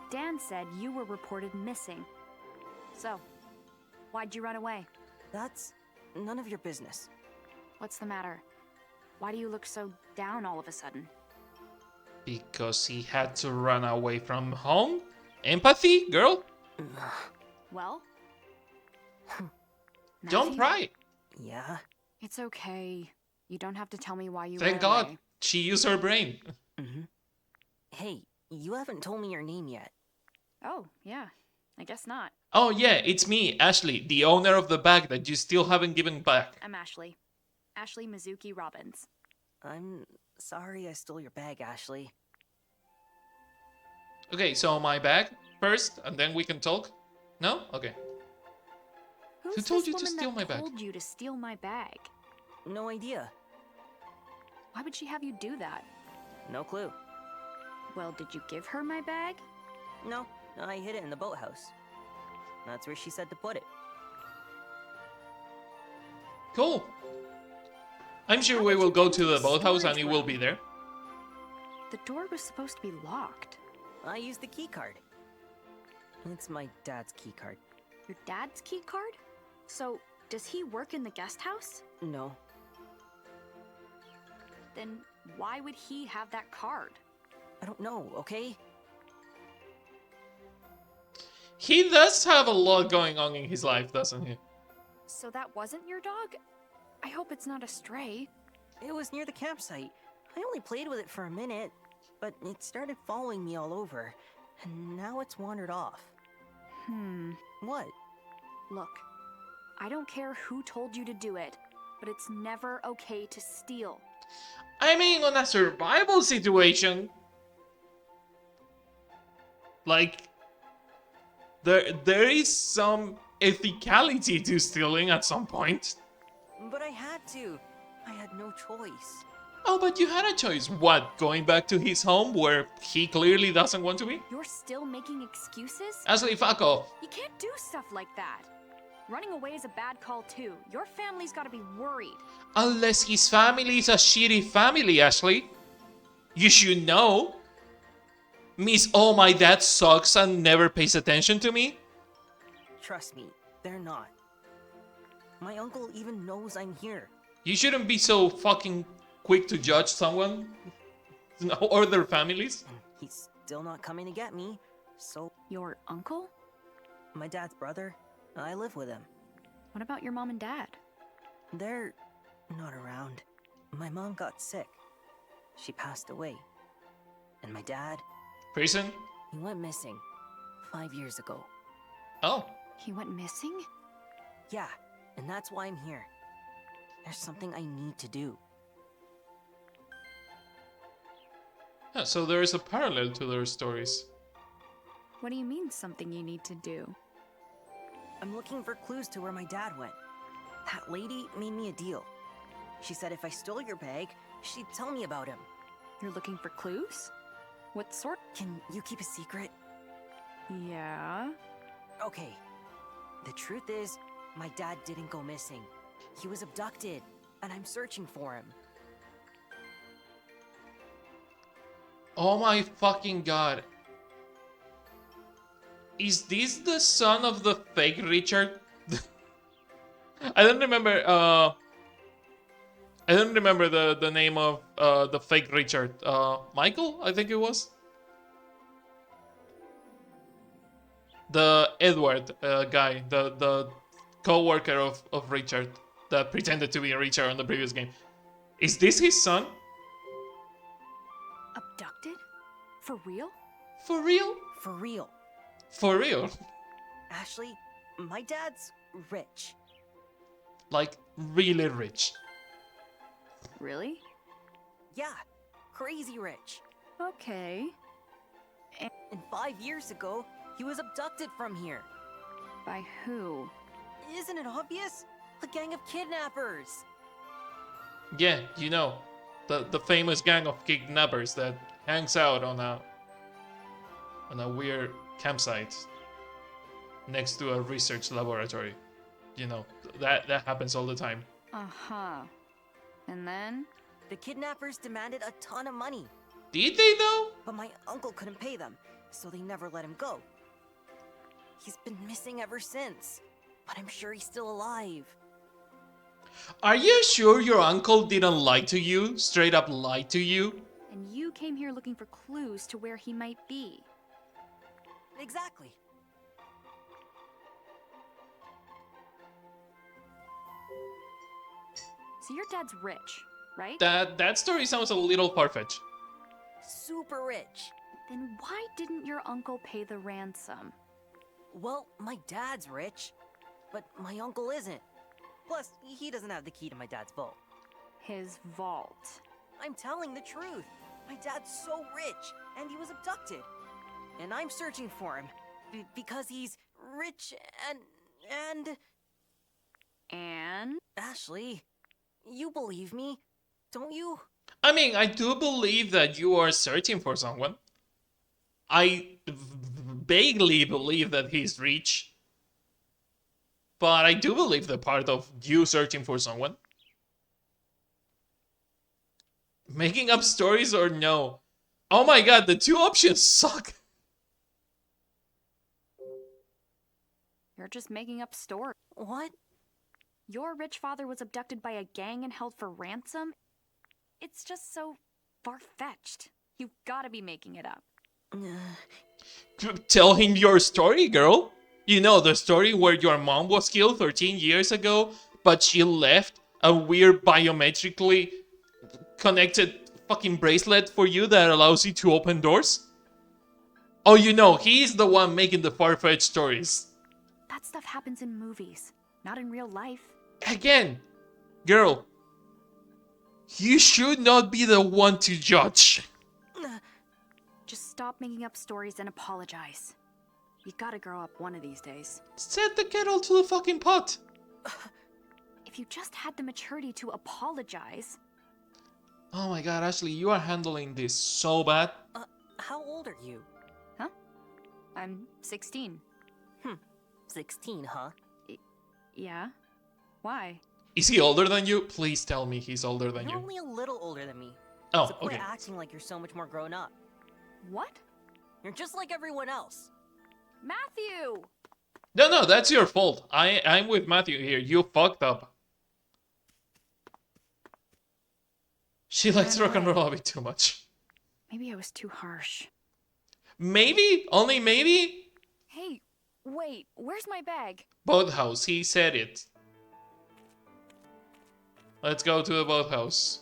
Dan said you were reported missing. So, why'd you run away? That's none of your business. What's the matter? Why do you look so down all of a sudden? Because he had to run away from home? Empathy, girl? Well? Don't Matthew? cry. Yeah? It's okay. You don't have to tell me why you Thank ran God. away. She used her brain. Hey, you haven't told me your name yet. Oh, yeah. I guess not. Oh yeah, it's me, Ashley, the owner of the bag that you still haven't given back. I'm Ashley. Ashley Mizuki Robbins. I'm sorry I stole your bag, Ashley. Okay, so my bag first, and then we can talk? No? Okay. Who's Who told this you to woman steal that my bag? told you to steal my bag? No idea. Why would she have you do that? No clue. Well, did you give her my bag? No, I hid it in the boathouse. That's where she said to put it. Cool. I'm sure How we did will you go get to into the the boathouse and storage it will room? be there. The door was supposed to be locked. I used the key card. It's my dad's key card. Your dad's key card? So, does he work in the guest house? No, Then why would he have that card? I don't know, okay? He does have a lot going on in his life, doesn't he? So that wasn't your dog? I hope it's not a stray. It was near the campsite. I only played with it for a minute, but it started following me all over, and now it's wandered off. What? Look, I don't care who told you to do it, but it's never okay to steal. I mean, on a survival situation, like, there is some ethicality to stealing at some point. But I had to. I had no choice. Oh, but you had a choice. What, going back to his home where he clearly doesn't want to be? You're still making excuses? Ashley, fuck off. You can't do stuff like that. Running away is a bad call too. Your family's gotta be worried. Unless his family is a shitty family, Ashley. You should know. Miss, oh, my dad sucks and never pays attention to me. Trust me, they're not. My uncle even knows I'm here. You shouldn't be so fucking quick to judge someone or their families. He's still not coming to get me, so Your uncle? my dad's brother, I live with him. What about your mom and dad? They're not around. My mom got sick. She passed away. And my dad, Prison? he went missing 5 years ago. Oh. He went missing? Yeah, and that's why I'm here. There's something I need to do. Yeah, so there is a parallel to their stories. What do you mean, something you need to do? I'm looking for clues to where my dad went. That lady made me a deal. She said if I stole your bag, she'd tell me about him. You're looking for clues? What sort? Can you keep a secret? Yeah. Okay. The truth is, my dad didn't go missing. He was abducted, and I'm searching for him. Oh my fucking god. Is this the son of the fake Richard? I don't remember the name of the fake Richard. Michael, I think it was. The Edward guy, the co-worker of Richard that pretended to be Richard on the previous game. Is this his son? Abducted? For real? For real? For real. For real? Ashley, my dad's rich. Like, really rich. Really? Yeah, crazy rich. Okay. And 5 years ago, he was abducted from here. By who? Isn't it obvious? A gang of kidnappers. Yeah, you know, the famous gang of kidnappers that hangs out on a weird campsite next to a research laboratory. You know, that happens all the time. Uh-huh. And then? The kidnappers demanded a ton of money, Did they though? but my uncle couldn't pay them, so they never let him go. He's been missing ever since, but I'm sure he's still alive. Are you sure your uncle didn't lie to you? Straight up lie to you? And you came here looking for clues to where he might be. Exactly. So your dad's rich, right? That story sounds a little far-fetched. Super rich. Then why didn't your uncle pay the ransom? Well, my dad's rich, but my uncle isn't. Plus, he doesn't have the key to my dad's vault. His vault. I'm telling the truth. My dad's so rich, and he was abducted. And I'm searching for him because he's rich and And? Ashley, you believe me, don't you? I mean, I do believe that you are searching for someone. I vaguely believe that he's rich. But I do believe the part of you searching for someone. Making up stories or no? Oh my god, the two options suck. You're just making up stories. What? Your rich father was abducted by a gang and held for ransom? It's just so far-fetched. You've gotta be making it up. Tell him your story, girl. You know, the story where your mom was killed 13 years ago, but she left a weird biometrically connected fucking bracelet for you that allows you to open doors? Oh, you know, he's the one making the far-fetched stories. That stuff happens in movies, not in real life. Again, girl, you should not be the one to judge. Just stop making up stories and apologize. You gotta grow up one of these days. Set the kettle to the fucking pot. If you just had the maturity to apologize. Oh my god, Ashley, you are handling this so bad. How old are you? Huh? I'm 16. 16, huh? Yeah? Why? Is he older than you? Please tell me he's older than You're you. only a little older than me. Oh, So quit okay. acting like you're so much more grown up. What? You're just like everyone else. Matthew! No, that's your fault. I'm with Matthew here. You fucked up. She likes rock and roll a bit too much. Maybe I was too harsh. Maybe? Only maybe? Hey, wait, where's my bag? Boathouse, he said it. Let's go to the boathouse.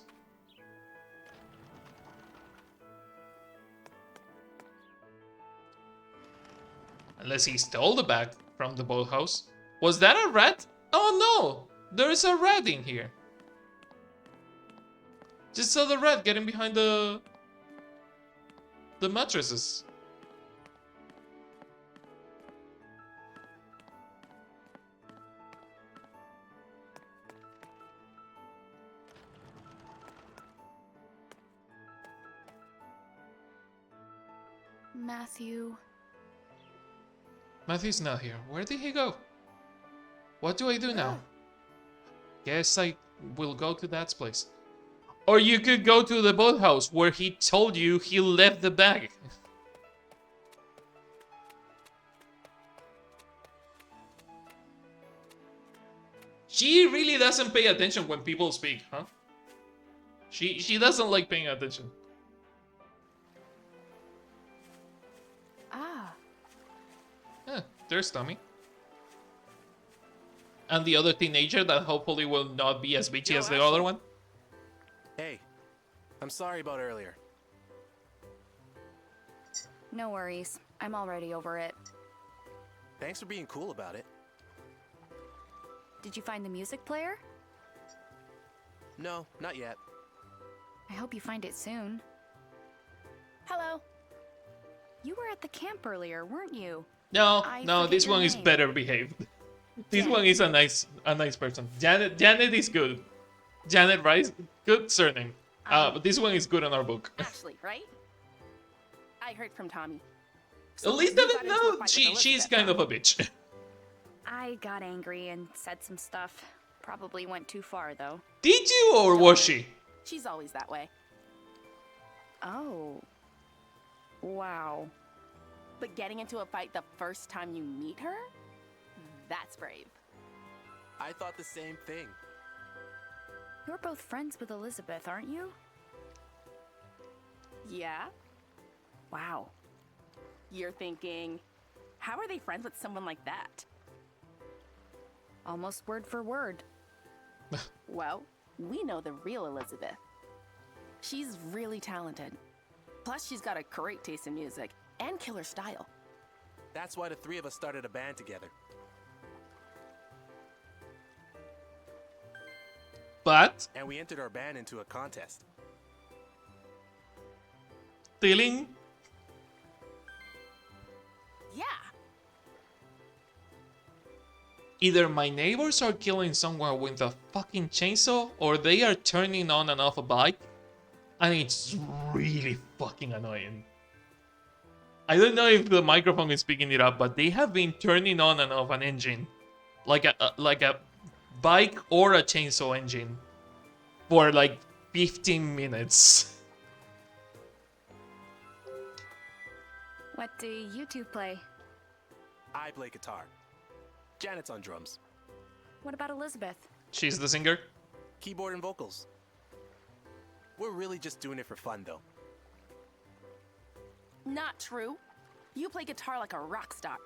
Unless he stole the bag from the boathouse. Was that a rat? Oh no! There is a rat in here. Just saw the rat getting behind the mattresses. Matthew. Matthew's not here. Where did he go? What do I do now? Guess I will go to Dad's place. Or you could go to the boathouse where he told you he left the bag. She really doesn't pay attention when people speak, huh? She doesn't like paying attention. Ah. There's Tommy. And the other teenager that hopefully will not be as bitchy as the other one. Hey, I'm sorry about earlier. No worries. I'm already over it. Thanks for being cool about it. Did you find the music player? No, not yet. I hope you find it soon. Hello. You were at the camp earlier, weren't you? No, I no, forget this your one is name. better behaved. This one is a nice person. Janet is good. Janet Rice, good surname. But this one is good on our book. Ashley, right? I heard from Tommy. At least you I got don't into a know. fight with She's Elizabeth, kind huh? of a bitch. I got angry and said some stuff. Probably went too far, though. Did you or was she? She's always that way. Oh. Wow. But getting into a fight the first time you meet her? That's brave. I thought the same thing. You're both friends with Elizabeth, aren't you? Yeah? Wow. You're thinking, how are they friends with someone like that? Almost word for word. Well, we know the real Elizabeth. She's really talented. Plus, she's got a great taste in music and killer style. That's why the three of us started a band together. But And we entered our band into a contest. stealing. Yeah, Either my neighbors are killing someone with a fucking chainsaw, or they are turning on and off a bike, and it's really fucking annoying. I don't know if the microphone is picking it up, but they have been turning on and off an engine, like a bike or a chainsaw engine, for like 15 minutes. What do you two play? I play guitar. Janet's on drums. What about Elizabeth? She's the singer. Keyboard and vocals. We're really just doing it for fun, though. not true. You play guitar like a rock star.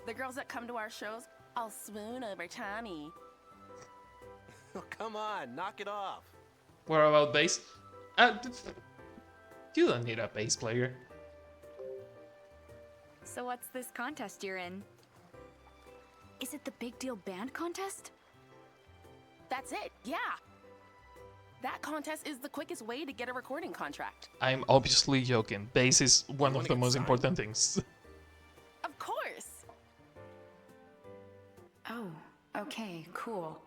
The girls that come to our shows all swoon over Tommy. Oh, come on, knock it off. What about bass? You don't need a bass player. So what's this contest you're in? Is it the Big Deal Band Contest? That's it, yeah. That contest is the quickest way to get a recording contract. I'm obviously joking. Bass is one wanna of the get most signed? important things. Of course. Oh, okay, cool.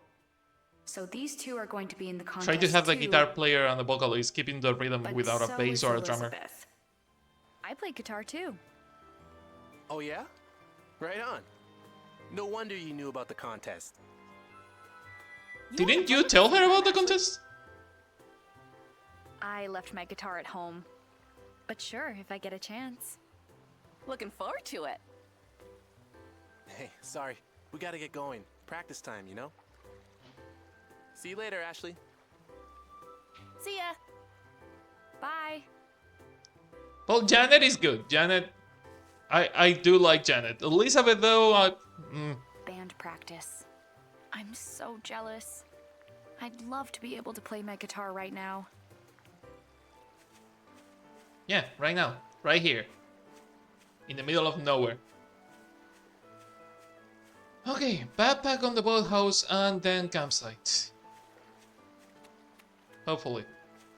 So these two are going to be in the contest Try to have the too, guitar player and the vocalist keeping the rhythm but without a so bass is or a drummer. Elizabeth. I played guitar too. Oh, yeah? Right on. No wonder you knew about the contest. Didn't you tell her about the contest? I left my guitar at home. But sure, if I get a chance. Looking forward to it. Hey, sorry. We gotta get going. Practice time, you know? See you later, Ashley. See ya. Bye. Well, Janet is good. Janet, I do like Janet. Elizabeth, though, Band practice. I'm so jealous. I'd love to be able to play my guitar right now. yeah, right now, right here, in the middle of nowhere. Okay, backpack on the boathouse and then campsite. Hopefully.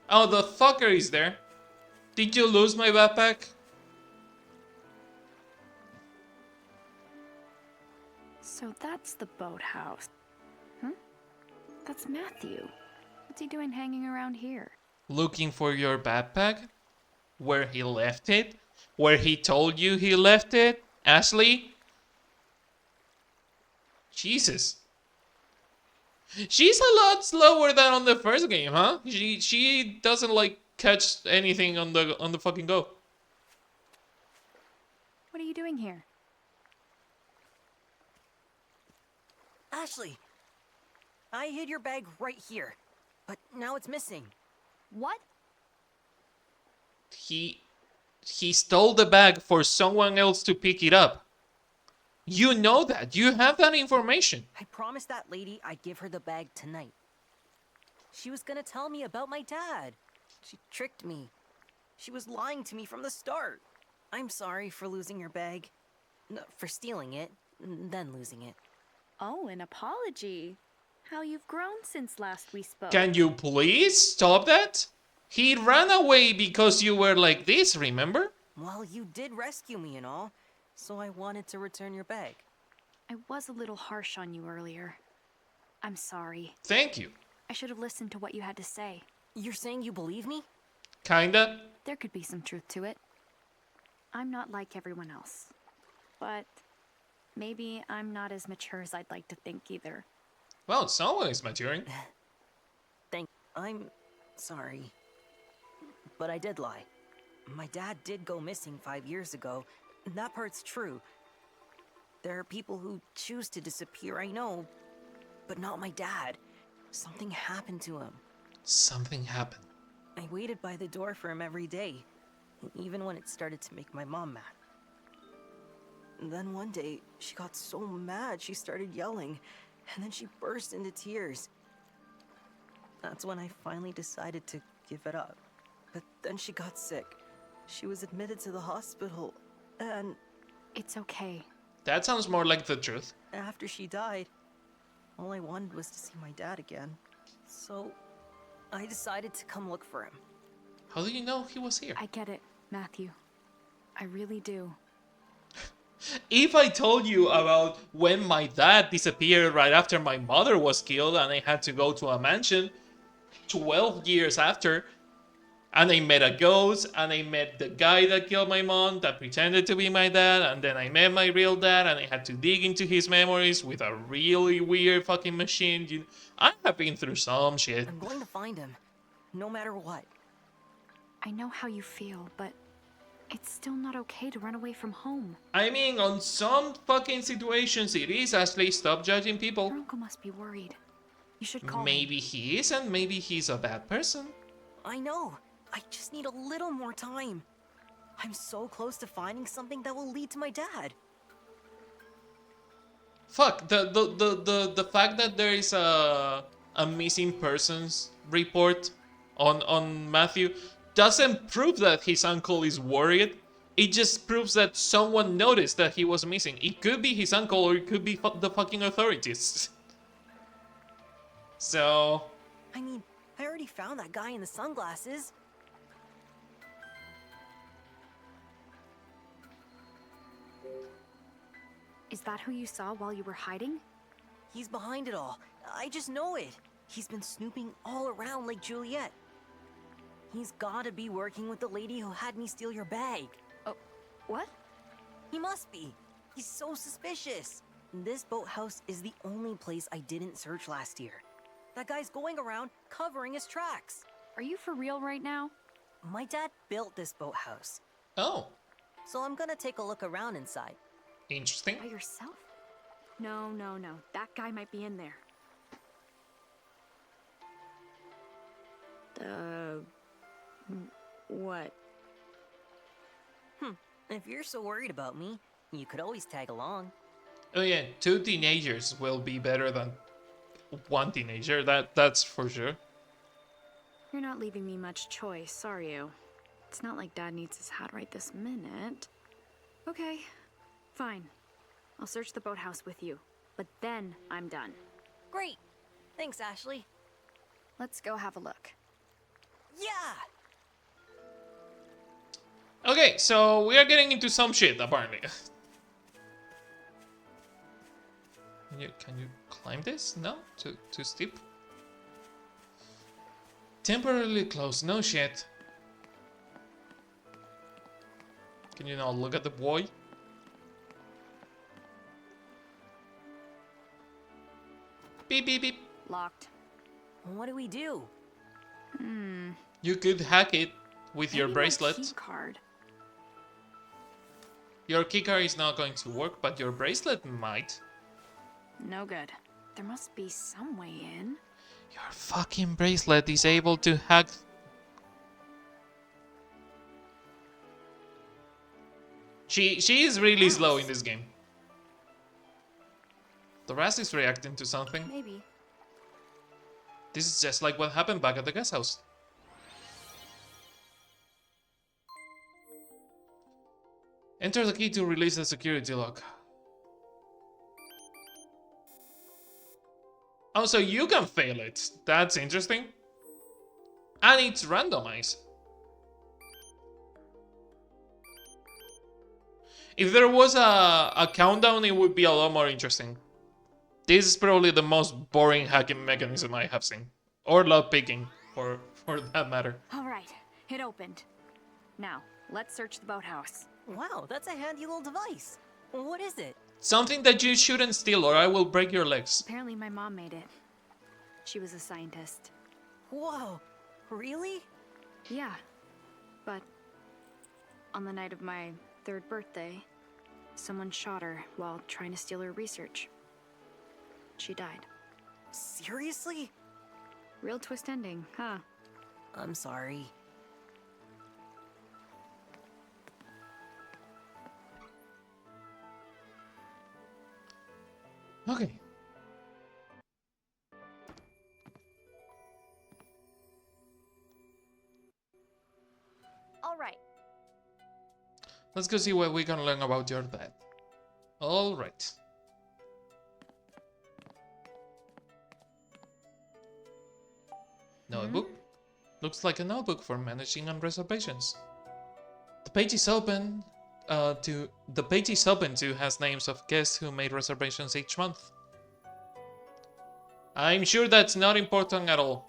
Oh, the fucker is there. Did you lose my backpack? So that's the boathouse. That's Matthew. What's he doing hanging around here? Looking for your backpack? Where he left it? Where he told you he left it? Ashley? Jesus. She's a lot slower than on the first game, huh? She doesn't like catch anything on the fucking go. What are you doing here? Ashley, I hid your bag right here, but now it's missing. What? He stole the bag for someone else to pick it up. You know that. You have that information. I promised that lady I'd give her the bag tonight. She was gonna tell me about my dad. She tricked me. She was lying to me from the start. I'm sorry for losing your bag. No, for stealing it, then losing it. Oh, an apology. How you've grown since last we spoke. Can you please stop that? He ran away because you were like this, remember? Well, you did rescue me and all, so I wanted to return your bag. I was a little harsh on you earlier. I'm sorry. Thank you. I should have listened to what you had to say. You're saying you believe me? Kinda. There could be some truth to it. I'm not like everyone else. But maybe I'm not as mature as I'd like to think either. Well, someone is maturing. I'm sorry. But I did lie. My dad did go missing 5 years ago. That part's true. There are people who choose to disappear, I know. But not my dad. Something happened to him. Something happened. I waited by the door for him every day, even when it started to make my mom mad. Then one day, she got so mad she started yelling, and then she burst into tears. That's when I finally decided to give it up. But then she got sick. She was admitted to the hospital, and It's okay. That sounds more like the truth. after she died, all I wanted was to see my dad again. So, I decided to come look for him. How do you know he was here? I get it, Matthew. I really do. If I told you about when my dad disappeared right after my mother was killed and I had to go to a mansion 12 years after, and I met a ghost, and I met the guy that killed my mom that pretended to be my dad, and then I met my real dad and I had to dig into his memories with a really weird fucking machine. I have been through some shit. I'm going to find him, no matter what. I know how you feel, but it's still not okay to run away from home. I mean, on some fucking situations it is, Ashley. Stop judging people. Your uncle must be worried. You should call him. Maybe he is, and maybe he's a bad person. I know. I just need a little more time. I'm so close to finding something that will lead to my dad. Fuck, the fact that there is a missing persons report on Matthew doesn't prove that his uncle is worried. It just proves that someone noticed that he was missing. It could be his uncle or it could be the fucking authorities. So, I mean, I already found that guy in the sunglasses. Is that who you saw while you were hiding? He's behind it all. I just know it. He's been snooping all around Lake Juliet. He's gotta be working with the lady who had me steal your bag. Oh, what? He must be. He's so suspicious. This boathouse is the only place I didn't search last year. That guy's going around covering his tracks. Are you for real right now? My dad built this boathouse, Oh, so I'm gonna take a look around inside. interesting. By yourself? No, no, no. That guy might be in there. What? If you're so worried about me, you could always tag along. Oh yeah, 2 teenagers will be better than 1 teenager. That's for sure. You're not leaving me much choice, are you? It's not like Dad needs his hat right this minute. Okay, fine. I'll search the boathouse with you, but then I'm done. Great. Thanks, Ashley. Let's go have a look. Yeah! Okay, so we are getting into some shit apparently. Can you climb this? No? Too steep? Temporarily closed, no shit. Can you not look at the boy? Beep beep beep. Locked. What do we do? You could hack it with your Maybe my bracelet. key card. Your keycard is not going to work, but your bracelet might. No good. There must be some way in. Your fucking bracelet is able to hack. She is really slow in this game. The rest is reacting to something. Maybe. This is just like what happened back at the guest house. Enter the key to release the security lock. Oh, so you can fail it. That's interesting. And it's randomized. If there was a countdown, it would be a lot more interesting. This is probably the most boring hacking mechanism I have seen. Or lock picking, for that matter. All right, it opened. Now, let's search the boathouse. Wow, that's a handy little device. What is it? Something that you shouldn't steal or I will break your legs. Apparently my mom made it. She was a scientist. Whoa, really? Yeah, but on the night of my 3rd birthday, someone shot her while trying to steal her research. She died. Seriously? Real twist ending, huh? I'm sorry. Okay. All right. Let's go see what we can learn about your dad. Alright. Notebook? Looks like a notebook for managing on reservations. The page is open to has names of guests who made reservations each month. I'm sure that's not important at all.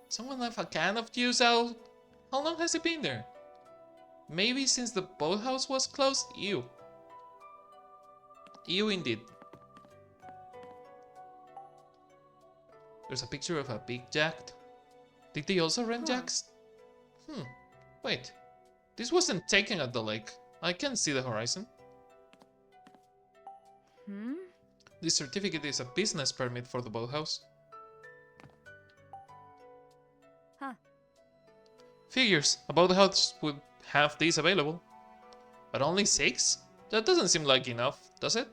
Someone left a can of juice out? How long has it been there? Maybe since the boathouse was closed? Ew. Ew indeed. There's a picture of a big jack. Did they also rent jacks? Wait. This wasn't taken at the lake. I can see the horizon. This certificate is a business permit for the boathouse. Huh. Figures. A boathouse would have these available. But only 6? That doesn't seem like enough, does it?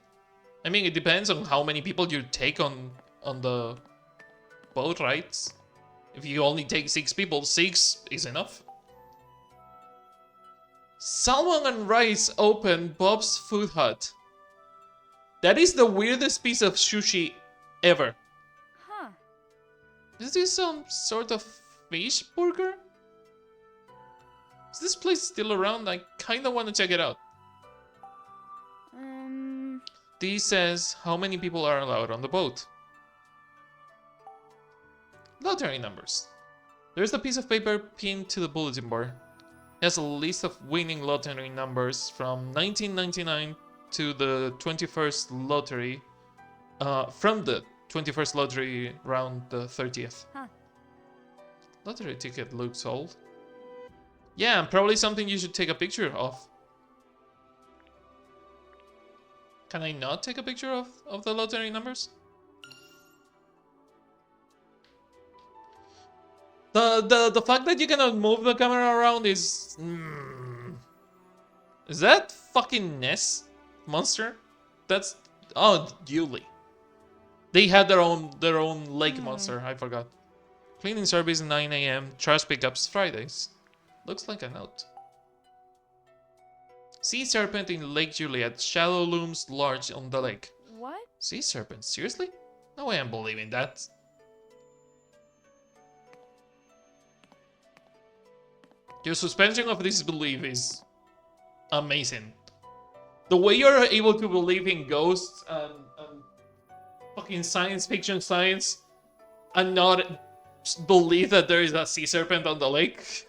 I mean, it depends on how many people you take on the boat rides. If you only take 6 people, 6 is enough. Salmon and rice open Bob's Food Hut. That is the weirdest piece of sushi ever. Huh. Is this some sort of fish burger? Is this place still around? I kinda wanna check it out. This says how many people are allowed on the boat. Lottery numbers. There's a piece of paper pinned to the bulletin board. It has a list of winning lottery numbers from 1999 to the 21st lottery, from the 21st lottery round the 30th. Huh. Lottery ticket looks old. Yeah, and probably something you should take a picture of. Can I not take a picture of the lottery numbers? The fact that you cannot move the camera around is... Is that fucking Ness monster? That's... Oh, Yuli. They had their own lake monster, I forgot. Cleaning service 9 AM, trash pickups Fridays. Looks like a note. Sea serpent in Lake Juliet. Shadow looms large on the lake. What? Sea serpent? Seriously? No way I'm believing that. Your suspension of disbelief is amazing. The way you're able to believe in ghosts and fucking science fiction science and not believe that there is a sea serpent on the lake.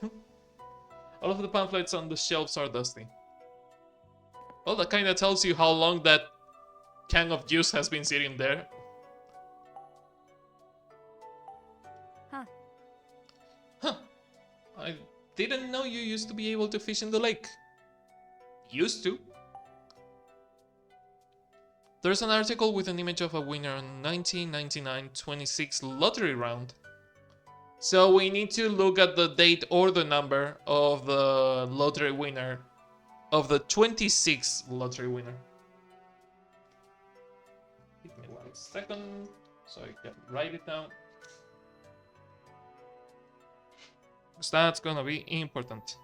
All of the pamphlets on the shelves are dusty. Well, that kind of tells you how long that can of juice has been sitting there. Huh. Huh. I didn't know you used to be able to fish in the lake. Used to. There's an article with an image of a winner on 1999-26 lottery round. So we need to look at the date or the number of the lottery winner, of the 26th lottery winner. Give me 1 second so I can write it down. Because that's gonna be important.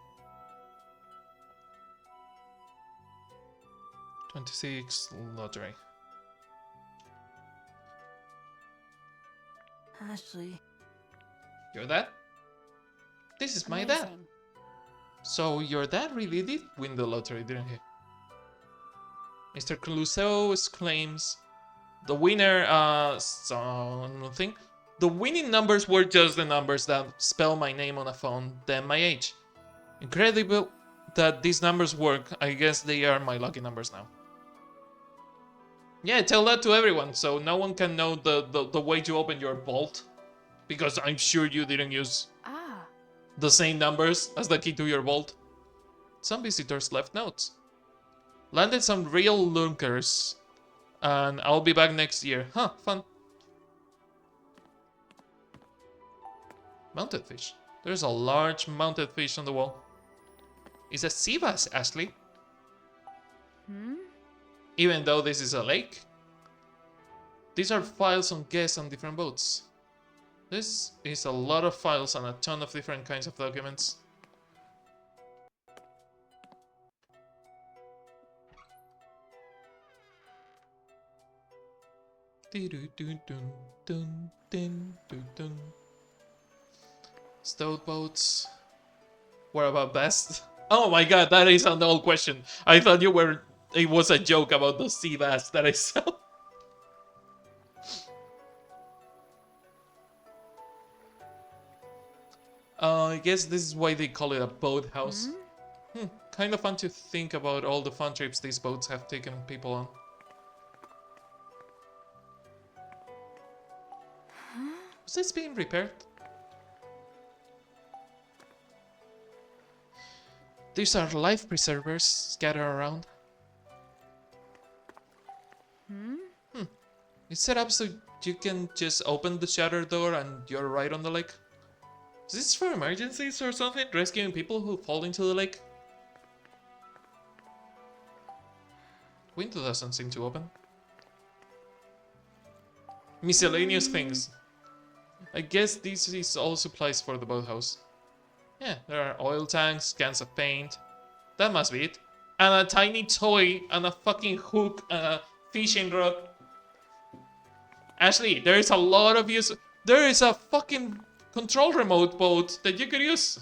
26 lottery. Ashley. Your dad? This is my dad. Amazing. So your dad really did win the lottery, didn't he? Mr. Clouseau exclaims, the winner, something. The winning numbers were just the numbers that spell my name on a phone, then my age. Incredible that these numbers work. I guess they are my lucky numbers now. Yeah, tell that to everyone, so no one can know the way to open your vault. Because I'm sure you didn't use the same numbers as the key to your vault. Some visitors left notes. Landed some real lunkers. And I'll be back next year. Huh, fun. Mounted fish. There's a large mounted fish on the wall. It's a sea bass, Ashley. Even though this is a lake. These are files on guests on different boats. This is a lot of files and a ton of different kinds of documents. Stowed boats. What about best? Oh my god, that is an old question. I thought you were... It was a joke about the sea bass that I saw. I guess this is why they call it a boathouse. Kind of fun to think about all the fun trips these boats have taken people on. Was this being repaired? These are life preservers scattered around. It's set up so you can just open the shutter door and you're right on the lake. Is this for emergencies or something? Rescuing people who fall into the lake? Window doesn't seem to open. Miscellaneous things. I guess this is all supplies for the boathouse. Yeah, there are oil tanks, cans of paint. That must be it. And a tiny toy and a fucking hook and a fishing rod. Ashley, there is a lot of use. There is a fucking control remote boat that you could use.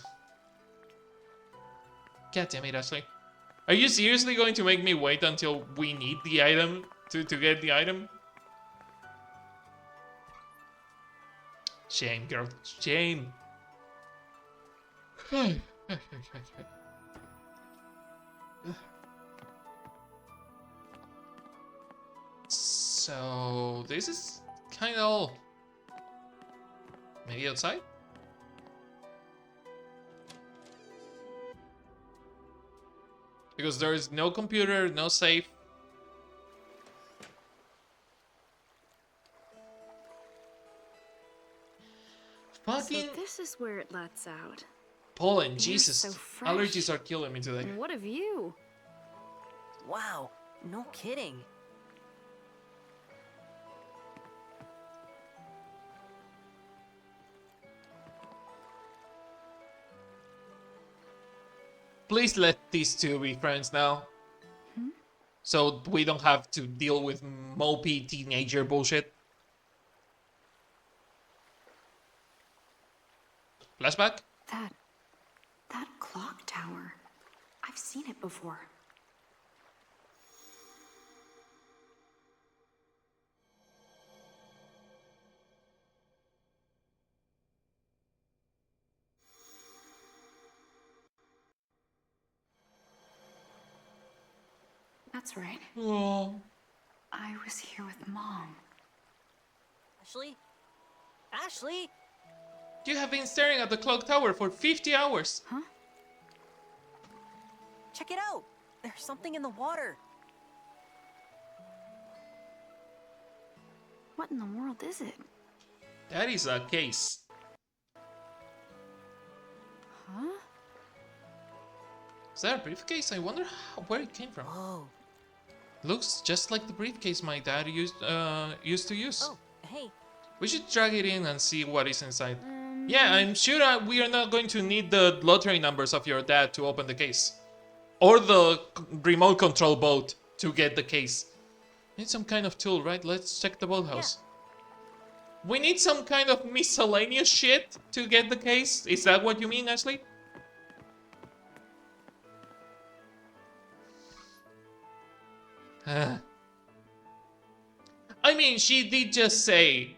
God damn it, Ashley. Are you seriously going to make me wait until we need the item to get the item? Shame, girl. Shame. So this is kind of maybe outside. Because there is no computer, no safe. Fucking So this is where it lets out. pollen, You're Jesus. so fresh. Allergies are killing me today. And what of you? Wow, no kidding. Please let these two be friends now. So we don't have to deal with mopey teenager bullshit. Flashback? That clock tower. I've seen it before. That's right. Oh. I was here with Mom. Ashley? Ashley? You have been staring at the clock tower for 50 hours. Huh? Check it out! There's something in the water. What in the world is it? That is a case. Huh? Is that a briefcase? I wonder where it came from. Whoa. Looks just like the briefcase my dad used to use. Oh, hey. We should drag it in and see what is inside. Yeah, I'm sure we are not going to need the lottery numbers of your dad to open the case. Or the remote control boat to get the case. Need some kind of tool, right? Let's check the boathouse. Yeah. We need some kind of miscellaneous shit to get the case? Is that what you mean, Ashley? I mean, she did just say,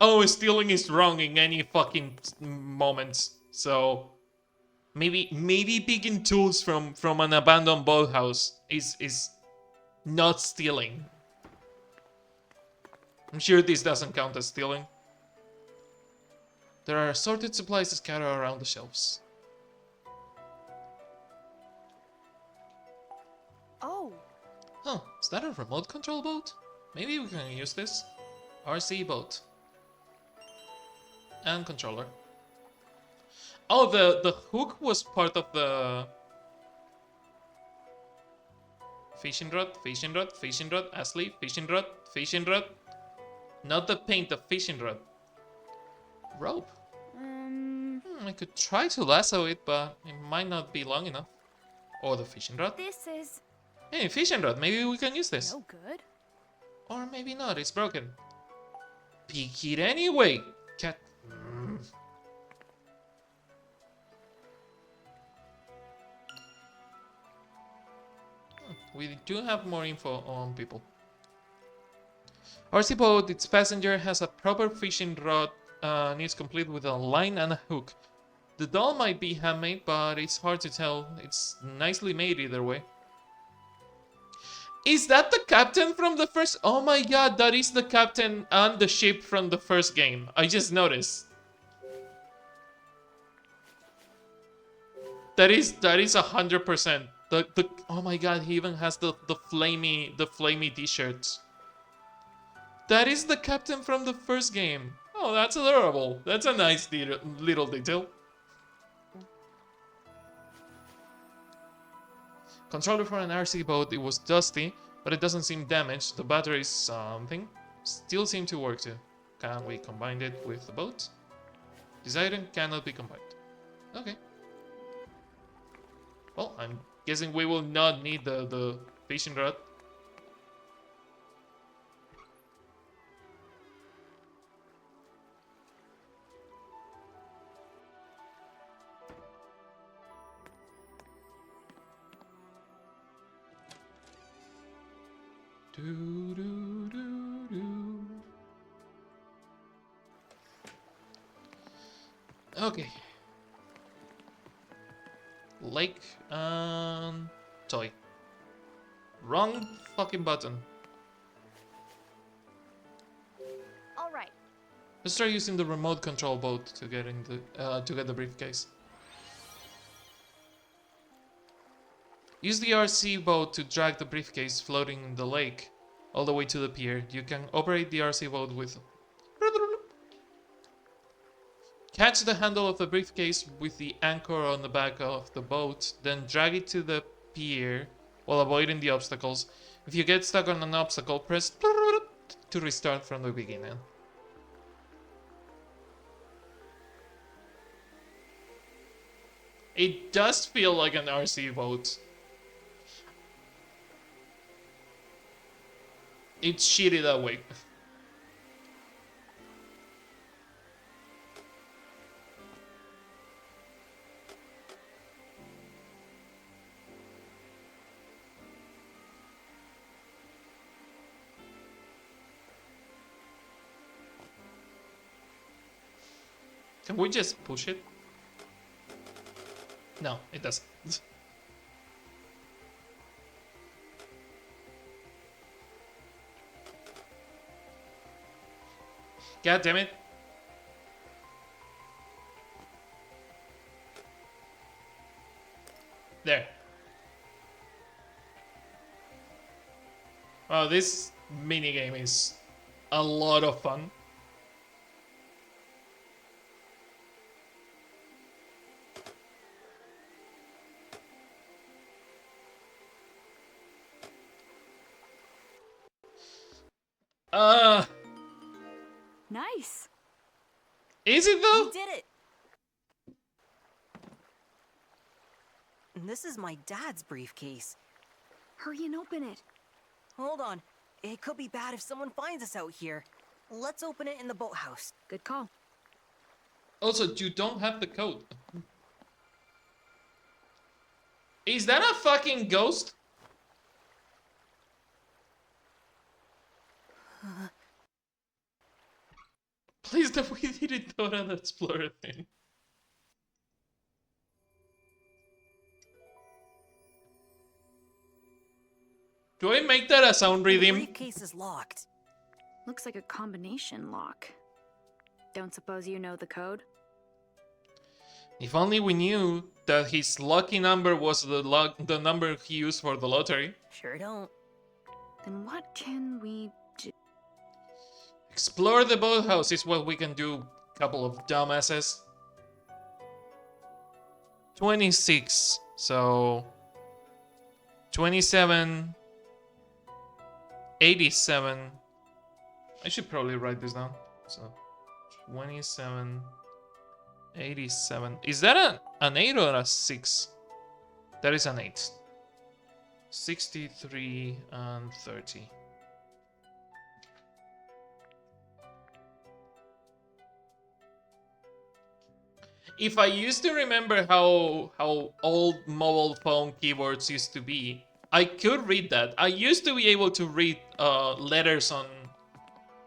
oh, stealing is wrong in any fucking moments. So maybe picking tools from an abandoned boathouse is not stealing. I'm sure this doesn't count as stealing. There are assorted supplies scattered around the shelves. Oh, Huh, is that a remote control boat? Maybe we can use this. RC boat. And controller. Oh, the hook was part of the... Fishing rod, fishing rod, fishing rod, Ashley, fishing rod, fishing rod. Not the paint, the fishing rod. Rope. I could try to lasso it, but it might not be long enough. Or the fishing rod. This is Hey, fishing rod, maybe we can use this. no good. Or maybe not, it's broken. Pick it anyway, cat. We do have more info on people. RC boat, its passenger has a proper fishing rod and it's complete with a line and a hook. The doll might be handmade, but it's hard to tell. It's nicely made either way. Is that the captain from the first? Oh my god, that is the captain and the ship from the first game. I just noticed. That is 100%. The oh my god, he even has the flamey t-shirts. That is the captain from the first game. Oh, that's adorable. That's a nice little detail. Controller for an RC boat, it was dusty, but it doesn't seem damaged. The batteries something still seem to work too. Can we combine it with the boat? This item cannot be combined. Okay. Well, I'm guessing we will not need the fishing rod. Okay. Lake and toy. Wrong fucking button. All right. Let's try using the remote control boat to get the briefcase. Use the RC boat to drag the briefcase floating in the lake all the way to the pier. You can operate the RC boat with... Catch the handle of the briefcase with the anchor on the back of the boat, then drag it to the pier while avoiding the obstacles. If you get stuck on an obstacle, press to restart from the beginning. It does feel like an RC boat. It's shitty that way. Can we just push it? No, it doesn't. God damn it. There. Wow, this minigame is a lot of fun. Nice. Is it though? We did it! And this is my dad's briefcase. Hurry and open it. Hold on. It could be bad if someone finds us out here. Let's open it in the boathouse. Good call. Also, you don't have the code. Is that a fucking ghost? Please don't we didn't throw that explorer thing. Do I make that a sound The redeem? briefcase is locked. Looks like a combination lock. Don't suppose you know the code? If only we knew that his lucky number was the number he used for the lottery. Sure don't. Then what can we do? Explore the boathouse is what we can do, couple of dumbasses. 26, so 27, 87. I should probably write this down. So 27, 87. Is that an 8 or a 6? That is an 8. 63 and 30. If I used to remember how old mobile phone keyboards used to be, I could read that. I used to be able to read letters on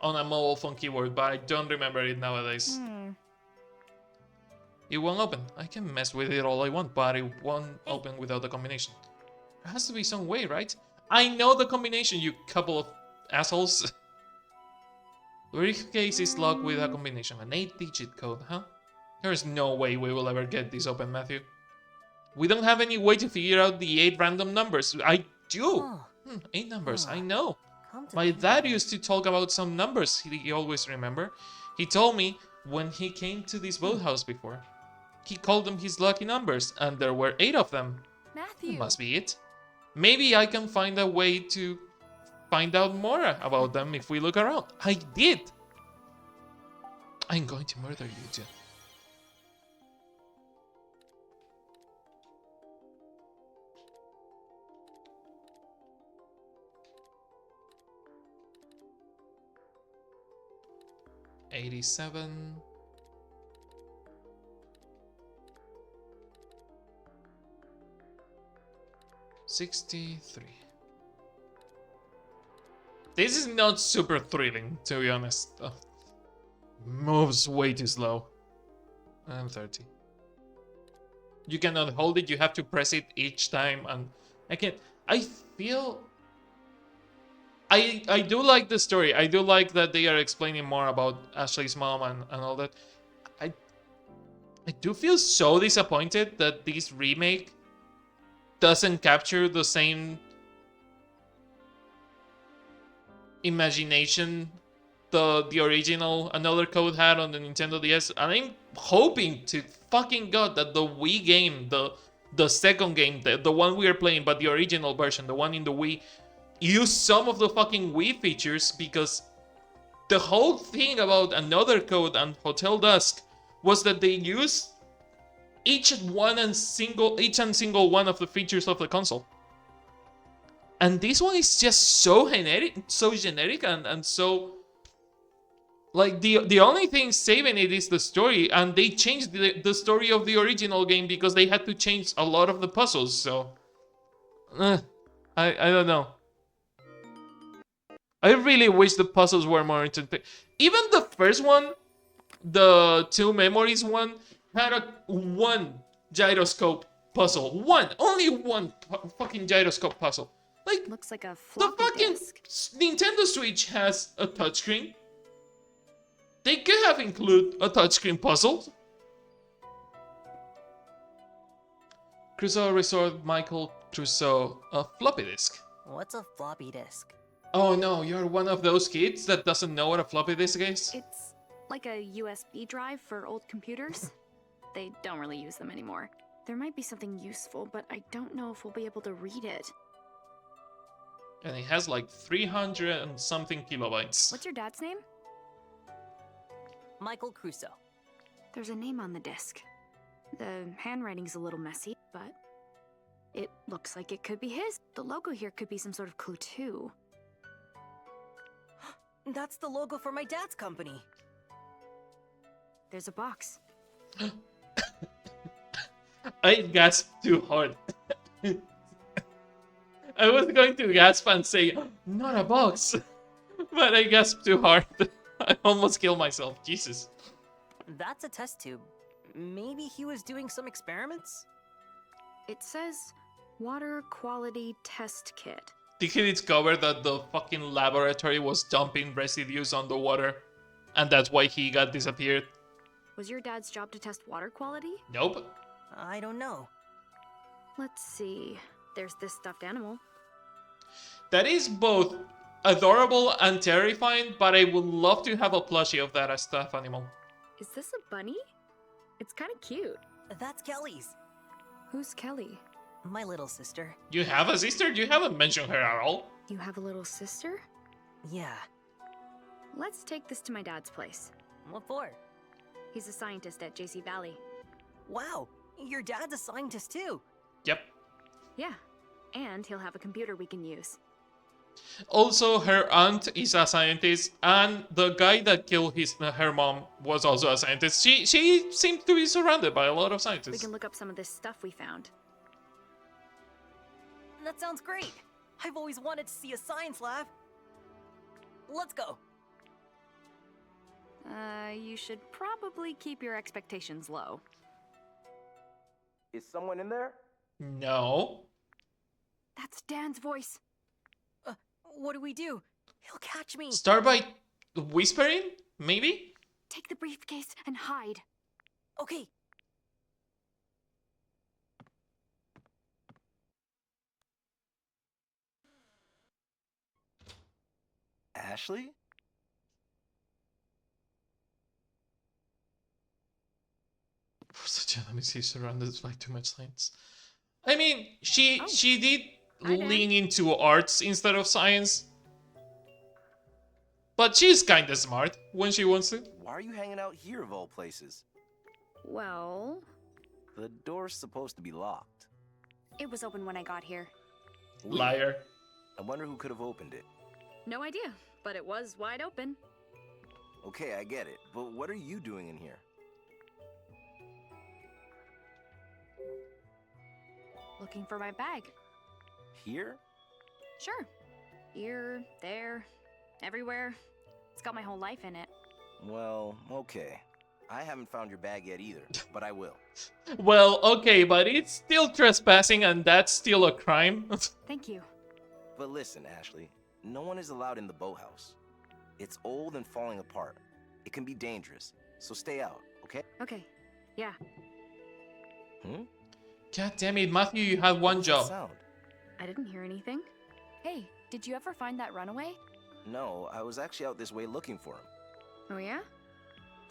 a mobile phone keyboard, but I don't remember it nowadays. It won't open. I can mess with it all I want, but it won't open without the combination. There has to be some way, right? I know the combination, you couple of assholes. The briefcase is locked with a combination, an 8-digit code, huh? There's no way we will ever get this open, Matthew. We don't have any way to figure out the 8 random numbers. I do! 8 numbers, I know. My dad used to talk about some numbers he always remember. He told me when he came to this boathouse before. He called them his lucky numbers, and there were 8 of them. Matthew. That must be it. Maybe I can find a way to find out more about them if we look around. I did! I'm going to murder you too. $87. $63. This is not super thrilling, to be honest. Moves way too slow. I'm 30. You cannot hold it, you have to press it each time, and I can't. I feel. I do like the story. I do like that they are explaining more about Ashley's mom and all that. I I do feel so disappointed that this remake doesn't capture the same imagination the original Another Code had on the Nintendo DS, and I'm hoping to fucking god that the Wii game, the second game, the one we are playing, but the original version, the one in the Wii, use some of the fucking Wii features, because the whole thing about Another Code and Hotel Dusk was that they used each and single one of the features of the console. And this one is just so generic and so like the only thing saving it is the story, and they changed the story of the original game because they had to change a lot of the puzzles. So I don't know. I really wish the puzzles were more entertaining. Even the first one, the Two Memories one, had one gyroscope puzzle. Only one fucking gyroscope puzzle. Like, Looks like a the floppy fucking disk. Nintendo Switch has a touchscreen. They could have included a touchscreen puzzle. Crusoe Resort Michael Crusoe, a floppy disk. What's a floppy disk? Oh no, you're one of those kids that doesn't know what a floppy disk is? It's like a USB drive for old computers. They don't really use them anymore. There might be something useful, but I don't know if we'll be able to read it. And it has like 300 and something kilobytes. What's your dad's name? Michael Crusoe. There's a name on the disc. The handwriting's a little messy, but it looks like it could be his. The logo here could be some sort of clue too. That's the logo for my dad's company. There's a box. I gasped too hard. I was going to gasp and say, not a box. But I gasped too hard. I almost killed myself. Jesus. That's a test tube. Maybe he was doing some experiments? It says water quality test kit. Did he discover that the fucking laboratory was dumping residues on the water? And that's why he got disappeared? Was your dad's job to test water quality? Nope. I don't know. Let's see. There's this stuffed animal. That is both adorable and terrifying, but I would love to have a plushie of that as stuffed animal. Is this a bunny? It's kind of cute. That's Kelly's. Who's Kelly? My little sister. You have a sister? You haven't mentioned her at all. You have a little sister? Yeah. Let's take this to my dad's place. What for? He's a scientist at JC Valley. Wow, your dad's a scientist too. Yep. Yeah, and he'll have a computer we can use. Also, her aunt is a scientist, and the guy that killed her mom was also a scientist. She seemed to be surrounded by a lot of We scientists. can look up some of this stuff we found. That sounds great. I've always wanted to see a science lab. Let's go. You should probably keep your expectations low. Is someone in there? No. That's Dan's voice. What do we do? He'll catch me. Start by whispering, maybe? Take the briefcase and hide. Okay. Ashley? For such an MC surrounded by too much science. I mean, she did Hi, Dad. lean into arts instead of science. But she's kinda smart when she wants to. Why are you hanging out here of all places? Well, The door's supposed to be locked. it was open when I got here. Weird. Liar. I wonder who could have opened it. No idea, but it was wide open. Okay, I get it, but what are you doing in here? Looking for my bag. Here? Sure. Here, there, everywhere. It's got my whole life in it. Well, okay. I haven't found your bag yet either, but I will. Well, okay, but it's still trespassing and that's still a crime. Thank you. But listen, Ashley, no one is allowed in the boathouse. It's old and falling apart. It can be dangerous, so stay out, okay? Okay. Yeah. God damn it, Matthew, you had one What's that job. sound? I didn't hear anything. Hey, did you ever find that runaway? No, I was actually out this way looking for him. Oh, yeah?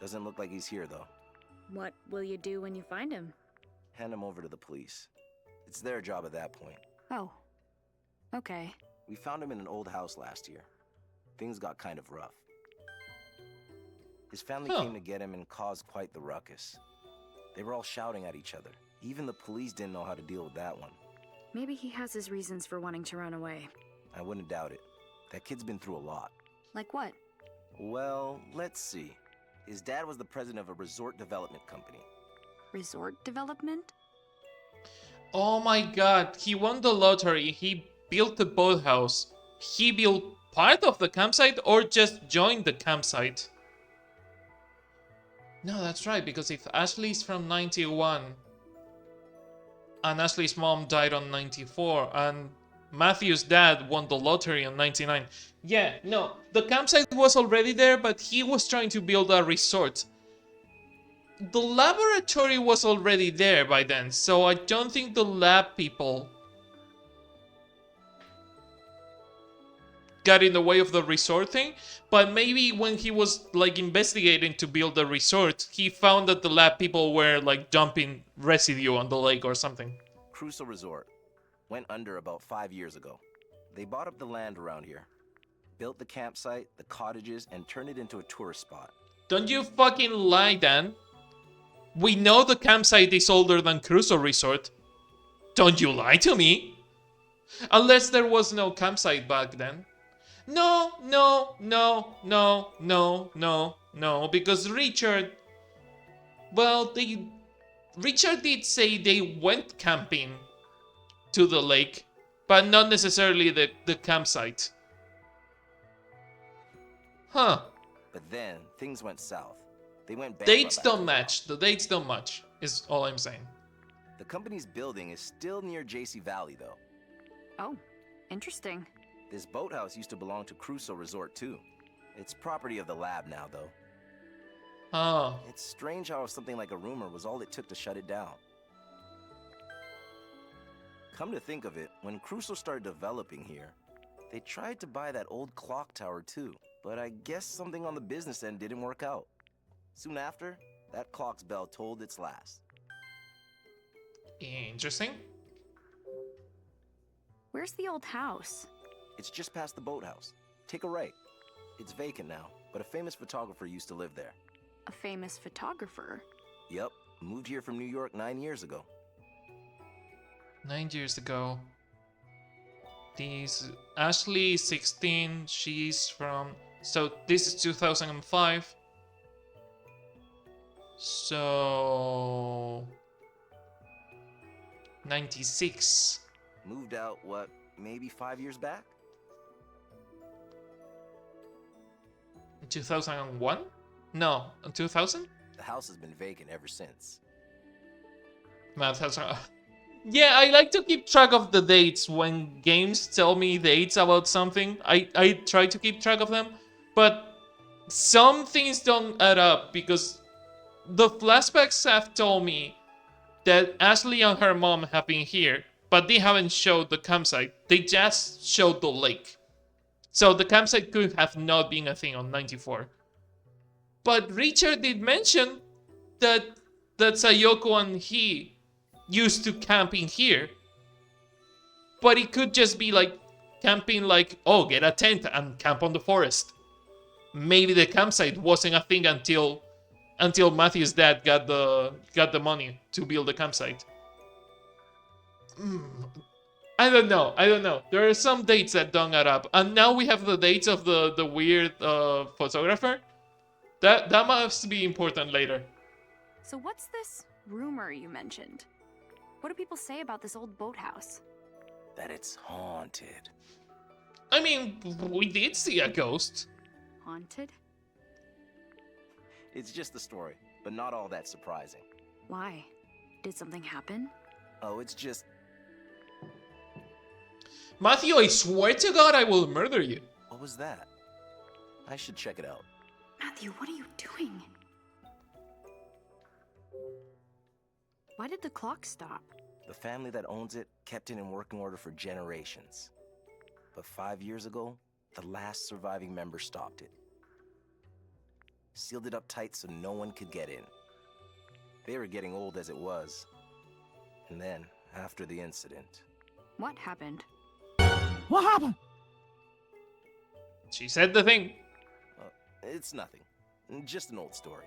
Doesn't look like he's here, though. What will you do when you find him? Hand him over to the police. It's their job at that point. Oh. Okay. We found him in an old house last year. Things got kind of rough. His family Huh. came to get him and caused quite the ruckus. They were all shouting at each other. Even the police didn't know how to deal with that one. Maybe he has his reasons for wanting to run away. I wouldn't doubt it. That kid's been through a lot. Like what? Well, let's see. His dad was the president of a resort development company. Resort development? Oh my god, he won the lottery, he built the boathouse. He built part of the campsite or just joined the campsite? No, that's right, because if Ashley's from 91 and Ashley's mom died on 94 and Matthew's dad won the lottery on 99. Yeah, no, the campsite was already there, but he was trying to build a resort. The laboratory was already there by then, so I don't think the lab people got in the way of the resort thing, but maybe when he was like investigating to build the resort, he found that the lab people were like dumping residue on the lake or something. Crusoe Resort. Went under about 5 years ago. They bought up the land around here, built the campsite, the cottages, and turned it into a tourist spot. Don't you fucking lie, Dan. We know the campsite is older than Crusoe Resort. Don't you lie to me. Unless there was no campsite back then. No, because Richard... Well, Richard did say they went camping to the lake, but not necessarily the campsite. Huh. But then, things went south. They went bankrupt. Dates after a don't while. match. The dates don't match, is all I'm saying. The company's building is still near JC Valley, though. Oh, interesting. This boathouse used to belong to Crusoe Resort, too. It's property of the lab now, though. Oh. It's strange how something like a rumor was all it took to shut it down. Come to think of it, when Crusoe started developing here, they tried to buy that old clock tower, too. But I guess something on the business end didn't work out. Soon after, that clock's bell tolled its last. Interesting. Where's the old house? It's just past the boathouse. Take a right. It's vacant now, but a famous photographer used to live there. A famous photographer? Yep, moved here from New York 9 years ago. 9 years ago. This Ashley is 16. She's from... So this is 2005. So... 96. Moved out, what, maybe 5 years back? 2001? No, 2000? The house has been vacant ever since. Math has... Yeah, I like to keep track of the dates when games tell me dates about something. I try to keep track of them, but some things don't add up because the flashbacks have told me that Ashley and her mom have been here, but they haven't showed the campsite. They just showed the lake. So the campsite could have not been a thing on 94. But Richard did mention that Sayoko and he used to camp in here. But it could just be like camping like, oh, get a tent and camp on the forest. Maybe the campsite wasn't a thing until Matthew's dad got the money to build the campsite. I don't know. There are some dates that don't add up. And now we have the dates of the weird photographer. That must be important later. So what's this rumor you mentioned? What do people say about this old boathouse? That it's haunted. I mean, we did see a ghost. Haunted? It's just a story, but but not all that surprising. Why? Did something happen? Oh, it's just... Matthew, I swear to God I will murder you. What was that? I should check it out. Matthew, what are you doing? Why did the clock stop? The family that owns it kept it in working order for generations. But 5 years ago, the last surviving member stopped it. Sealed it up tight so no one could get in. They were getting old as it was. And then, after the incident... What happened? What happened? She said the thing. It's nothing. Just an old story.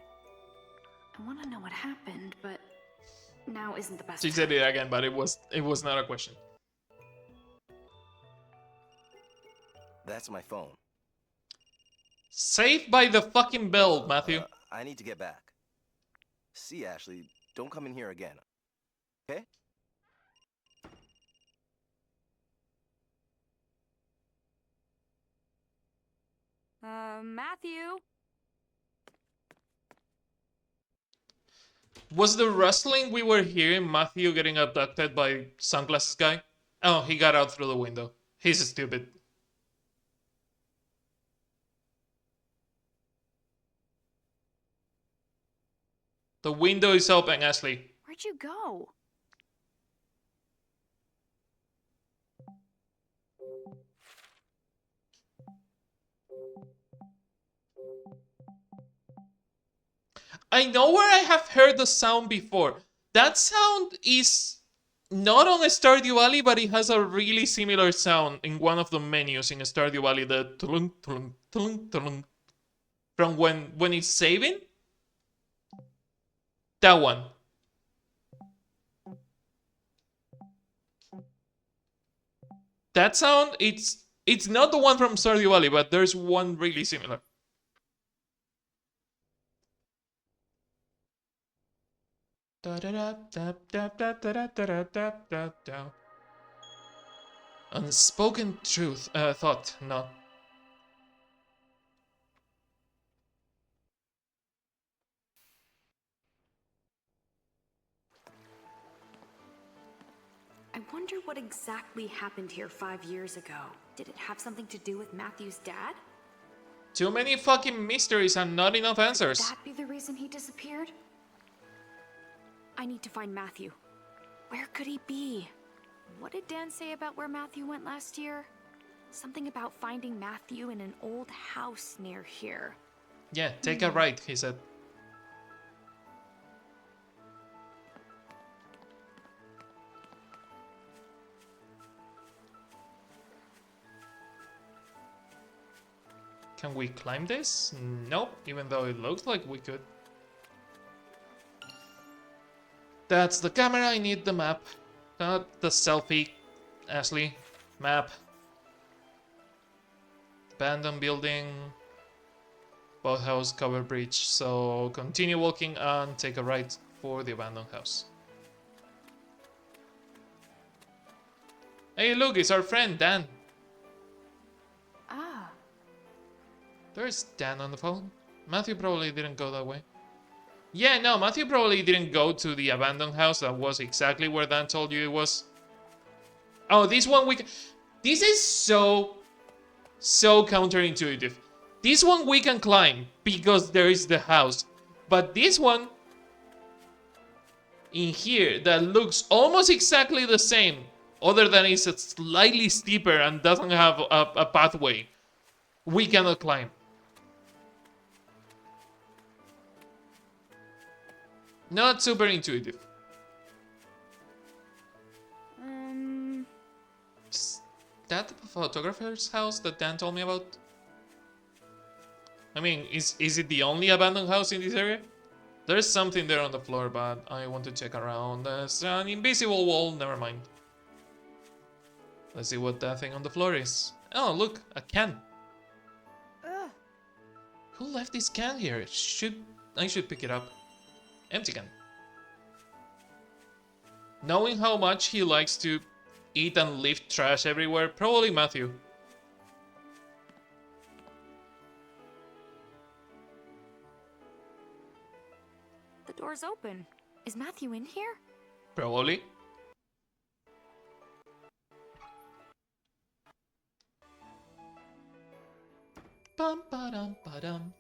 I want to know what happened, but now isn't the best She time. said it again, but it was not a question. That's my phone. Saved by the fucking bell, Matthew. I need to get back. See, Ashley, don't come in here again. Okay? Matthew? Was the rustling we were hearing Matthew getting abducted by sunglasses guy? Oh, he got out through the window. He's stupid. The window is open, Ashley. Where'd you go? I know where I have heard the sound before. That sound is not on Stardew Valley, but it has a really similar sound in one of the menus in Stardew Valley. The tulung, tulung, tulung, tulung. From when it's saving. That one. That sound, it's not the one from Stardew Valley, but there's one really similar. Unspoken truth, thought, no. I wonder what exactly happened here 5 years ago. Did it have something to do with Matthew's dad? Too many fucking mysteries and not enough answers. Could that be the reason he disappeared? I need to find Matthew. Where could he be? What did Dan say about where Matthew went last year? Something about finding Matthew in an old house near here. Yeah, take a ride, he said. Can we climb this? Nope, even though it looks like we could. That's the camera, I need the map. Not the selfie, Ashley. Map. Abandoned building. Boathouse, covered bridge. So continue walking and take a right for the abandoned house. Hey look, it's our friend Dan. Ah, There's Dan on the phone. Matthew probably didn't go that way. Yeah, no, Matthew probably didn't go to the abandoned house. That was exactly where Dan told you it was. Oh, this one we can... This is so counterintuitive. This one we can climb because there is the house. But this one in here that looks almost exactly the same, other than it's slightly steeper and doesn't have a pathway, we cannot climb. Not super intuitive. Is that the photographer's house that Dan told me about? I mean, is it the only abandoned house in this area? There's something there on the floor, but I want to check around. There's an invisible wall, never mind. Let's see what that thing on the floor is. Oh, look, a can. Who left this can here? I should pick it up. Empty can. Knowing how much he likes to eat and leave trash everywhere, probably Matthew. door's open. Is Matthew in here? Probably. Bum, ba-dum, ba-dum.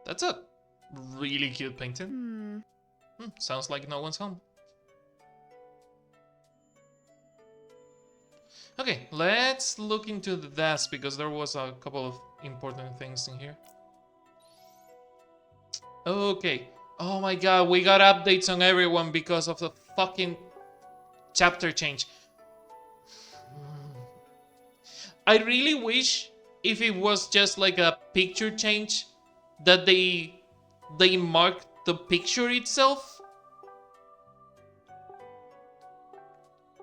That's a really cute painting. Sounds like no one's home. Okay, let's look into the desk because there was a couple of important things in here. Okay. Oh my god, we got updates on everyone because of the fucking chapter change. I really wish if it was just like a picture change that they marked the picture itself.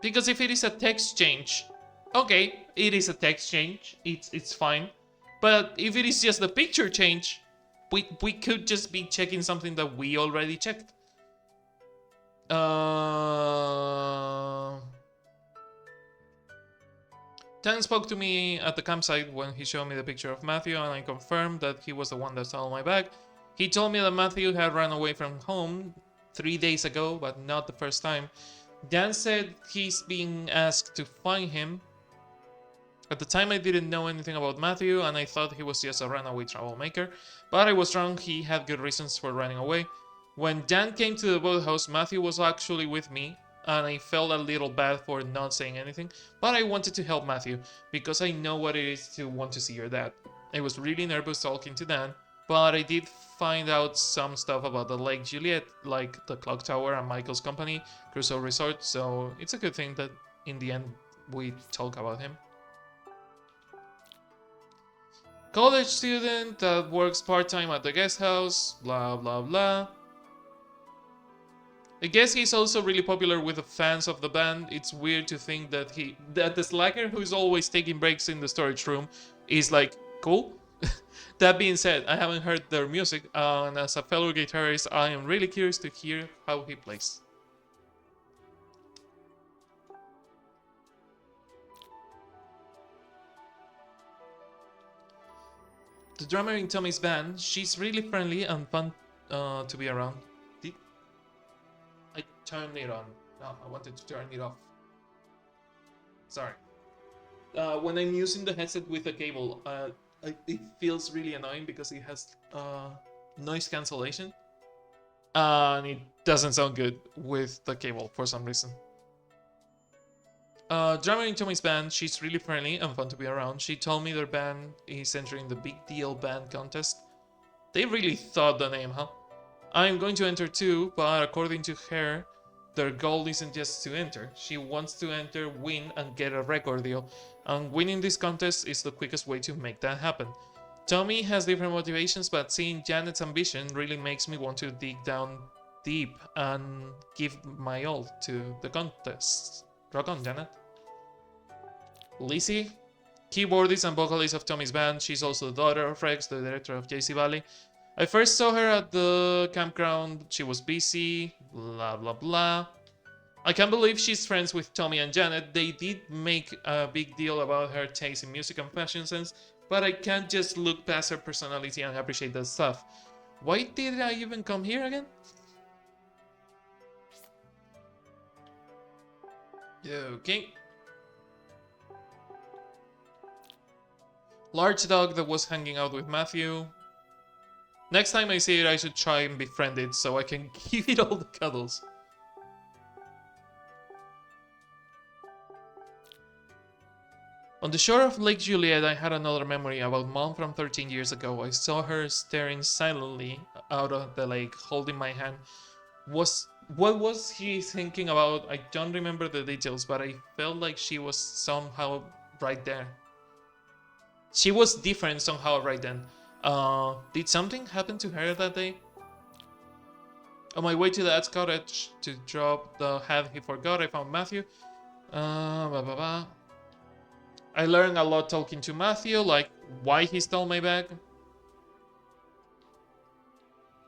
Because if it is a text change, okay, it is a text change. It's fine. But if it is just a picture change, we could just be checking something that we already checked. Dan spoke to me at the campsite when he showed me the picture of Matthew, and I confirmed that he was the one that stole my bag. He told me that Matthew had run away from home 3 days ago, but not the first time. Dan said he's being asked to find him. At the time I didn't know anything about Matthew, and I thought he was just a runaway troublemaker, but I was wrong, he had good reasons for running away. When Dan came to the boathouse, Matthew was actually with me, and I felt a little bad for not saying anything, but I wanted to help Matthew, because I know what it is to want to see your dad. I was really nervous talking to Dan, but I did find out some stuff about the Lake Juliet, like the clock tower and Michael's company, Crusoe Resort, so it's a good thing that in the end we talk about him. College student that works part-time at the guest house, blah blah blah. I guess he's also really popular with the fans of the band. It's weird to think that the slacker who's always taking breaks in the storage room is like, cool. That being said, I haven't heard their music, and as a fellow guitarist, I am really curious to hear how he plays. The drummer in Tommy's band, she's really friendly and fun to be around. I turned it on. No, I wanted to turn it off. Sorry. When I'm using the headset with a cable, it feels really annoying because it has noise cancellation. And it doesn't sound good with the cable for some reason. Drummer in Tommy's band, she's really friendly and fun to be around. She told me their band is entering the Big Deal Band Contest. They really thought the name, huh? I'm going to enter too, but according to her, their goal isn't just to enter. She wants to enter, win, and get a record deal. And winning this contest is the quickest way to make that happen. Tommy has different motivations, but seeing Janet's ambition really makes me want to dig down deep and give my all to the contest. Rock on, Janet. Lizzie, keyboardist and vocalist of Tommy's band. She's also the daughter of Rex, the director of JC Valley. I first saw her at the campground. She was busy, blah blah blah. I can't believe she's friends with Tommy and Janet. They did make a big deal about her taste in music and fashion sense, but I can't just look past her personality and appreciate that stuff. Why did I even come here again? Okay. Large dog that was hanging out with Matthew. Next time I see it, I should try and befriend it so I can give it all the cuddles. On the shore of Lake Juliet, I had another memory about Mom from 13 years ago. I saw her staring silently out of the lake, holding my hand. What was she thinking about? I don't remember the details, but I felt like she was somehow right there. She was different somehow right then. Did something happen to her that day? On my way to Dad's cottage to drop the hat he forgot, I found Matthew. I learned a lot talking to Matthew, like why he stole my bag.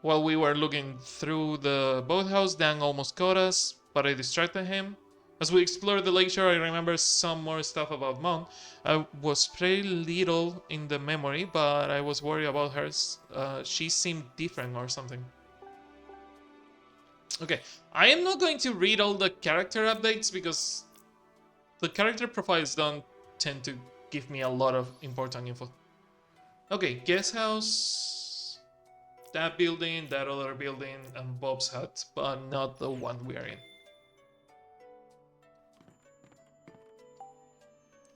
While we were looking through the boathouse, Dan almost caught us, but I distracted him. As we explored the lakeshore, I remember some more stuff about Mom. I was pretty little in the memory, but I was worried about her. She seemed different or something. Okay, I am not going to read all the character updates because the character profiles don't tend to give me a lot of important info. Okay, guest house, that building, that other building, and Bob's hut, but not the one we are in.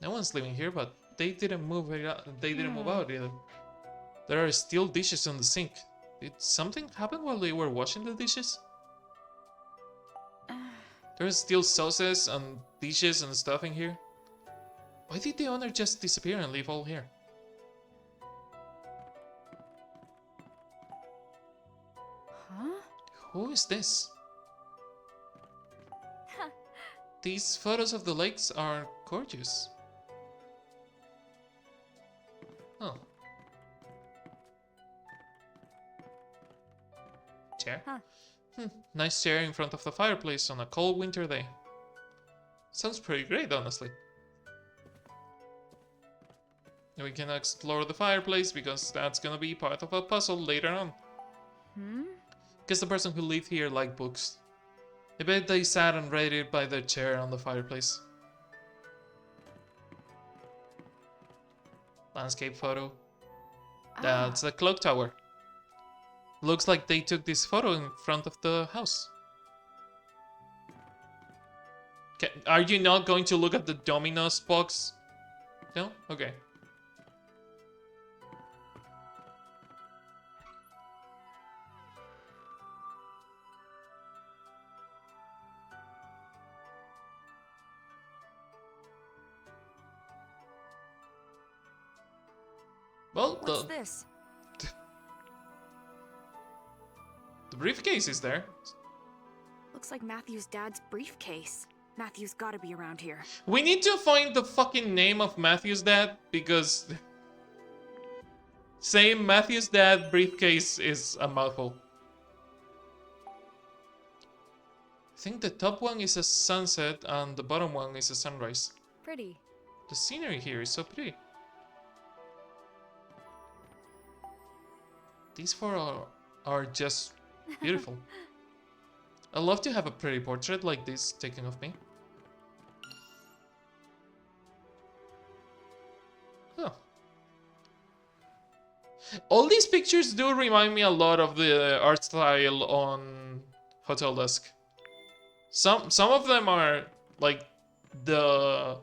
No one's living here, but they didn't move it out. They didn't move out either. There are still dishes on the sink. Did something happen while they were washing the dishes? There's still sauces and dishes and stuff in here. Why did the owner just disappear and leave all here? Huh? Who is this? These photos of the lakes are gorgeous. Oh. Chair? Huh. Nice chair in front of the fireplace on a cold winter day. Sounds pretty great, honestly. We can explore the fireplace because that's gonna be part of a puzzle later on. Guess the person who lived here liked books. I bet they sat and read it by their chair on the fireplace. Landscape photo. That's the clock tower. Looks like they took this photo in front of the house. Are you not going to look at the Domino's box? No? Okay. Well, What's this? the briefcase is there. Looks like Matthew's dad's briefcase. Matthew's gotta be around here. We need to find the fucking name of Matthew's dad because saying Matthew's dad briefcase is a mouthful. I think the top one is a sunset and the bottom one is a sunrise. Pretty. The scenery here is so pretty. These four are just beautiful. I'd love to have a pretty portrait like this taken of me. Huh. All these pictures do remind me a lot of the art style on Hotel Dusk. Some of them are like the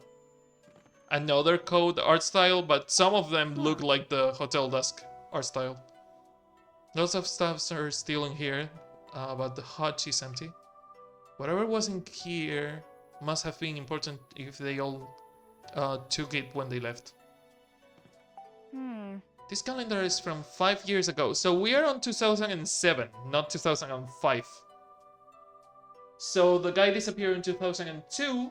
another code art style, but some of them look like the Hotel Dusk art style. Lots of stuffs are still in here, but the hutch is empty. Whatever was in here must have been important if they all took it when they left. This calendar is from 5 years ago, so we are on 2007, not 2005. So the guy disappeared in 2002.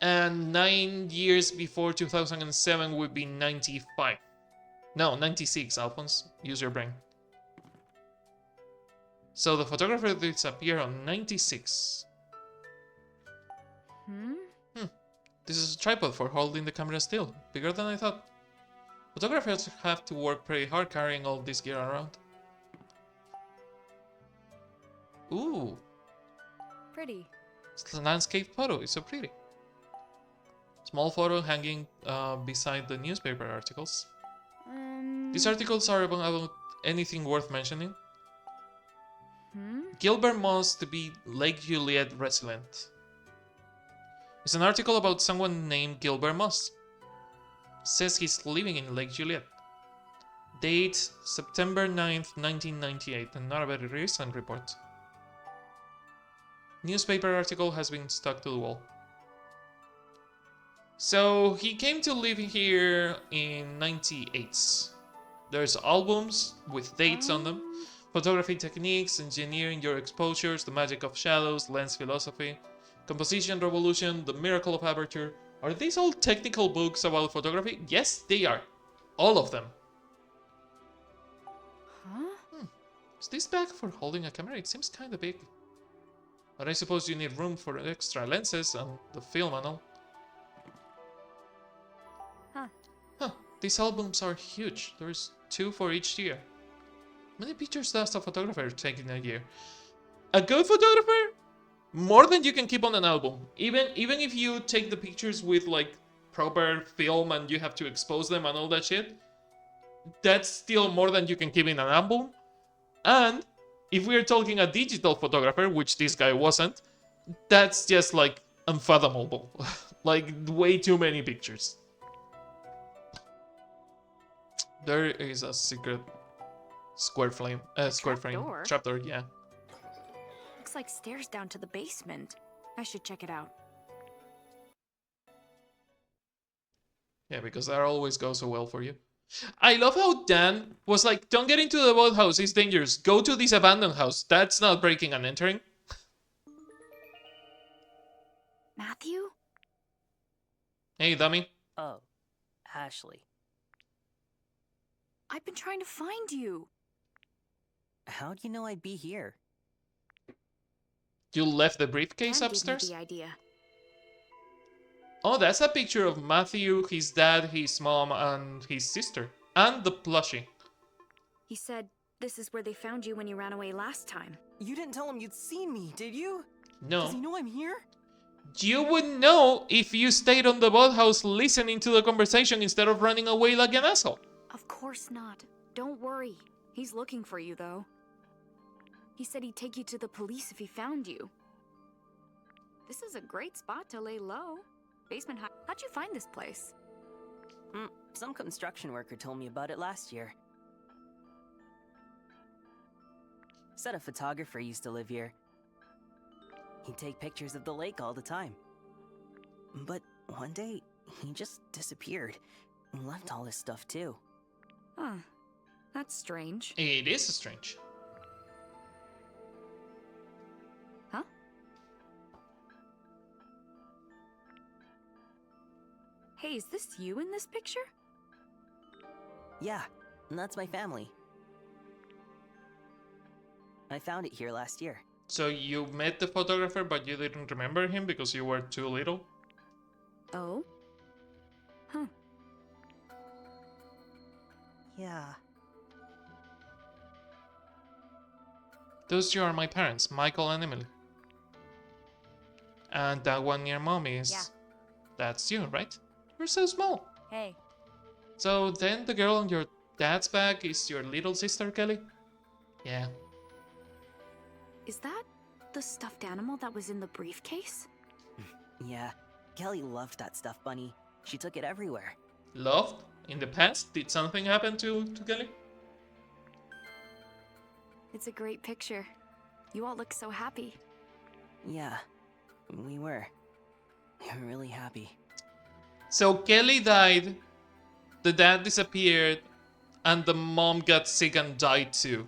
And 9 years before 2007 would be 95. No, 96, Alphonse. Use your brain. So the photographer disappeared on 96. This is a tripod for holding the camera still. Bigger than I thought. Photographers have to work pretty hard carrying all this gear around. Ooh. Pretty. It's a landscape photo. It's so pretty. Small photo hanging beside the newspaper articles. These articles are about anything worth mentioning. Gilbert Moss to be Lake Juliet resident. It's an article about someone named Gilbert Moss. Says he's living in Lake Juliet. Date September 9th, 1998, and not a very recent report. Newspaper article has been stuck to the wall. So he came to live here in 98. There's albums with dates on them, photography techniques, engineering your exposures, the magic of shadows, lens philosophy, composition revolution, the miracle of aperture. Are these all technical books about photography? Yes, they are. All of them. Is this bag for holding a camera? It seems kind of big. But I suppose you need room for extra lenses and the film and all. Huh, these albums are huge. There's 2 for each year. How many pictures does a photographer take in a year? A good photographer? More than you can keep on an album. Even if you take the pictures with like proper film and you have to expose them and all that shit, that's still more than you can keep in an album. And if we're talking a digital photographer, which this guy wasn't, that's just like unfathomable. Like way too many pictures. There is a secret square frame trapdoor, yeah. Looks like stairs down to the basement. I should check it out. Yeah, because that always goes so well for you. I love how Dan was like, don't get into the boathouse, it's dangerous. Go to this abandoned house. That's not breaking and entering. Matthew? Hey, dummy. Oh, Ashley. I've been trying to find you. How'd you know I'd be here? You left the briefcase Dan gave me upstairs? the idea. Oh, that's a picture of Matthew, his dad, his mom, and his sister. And the plushie. He said this is where they found you when you ran away last time. You didn't tell him you'd seen me, did you? No. Does he know I'm here? You would know if you stayed on the boathouse listening to the conversation instead of running away like an asshole. Of course not. Don't worry. He's looking for you, though. He said he'd take you to the police if he found you. This is a great spot to lay low. Basement high. How'd you find this place? Some construction worker told me about it last year. Said a photographer used to live here. He'd take pictures of the lake all the time. But one day, he just disappeared and left all his stuff too. Huh. That's strange. It is strange. Huh? Hey, is this you in this picture? Yeah, and that's my family. I found it here last year. So you met the photographer, but you didn't remember him because you were too little? Oh? Huh. Yeah. Those two are my parents, Michael and Emily. And that one near mommy is... Yeah. That's you, right? You're so small. Hey. So then the girl on your dad's back is your little sister, Kelly? Yeah. Is that the stuffed animal that was in the briefcase? Yeah, Kelly loved that stuff bunny. She took it everywhere. Loved? In the past? Did something happen to Kelly? It's a great picture. You all look so happy. Yeah, we were. We were really happy. So Kelly died, the dad disappeared, and the mom got sick and died too.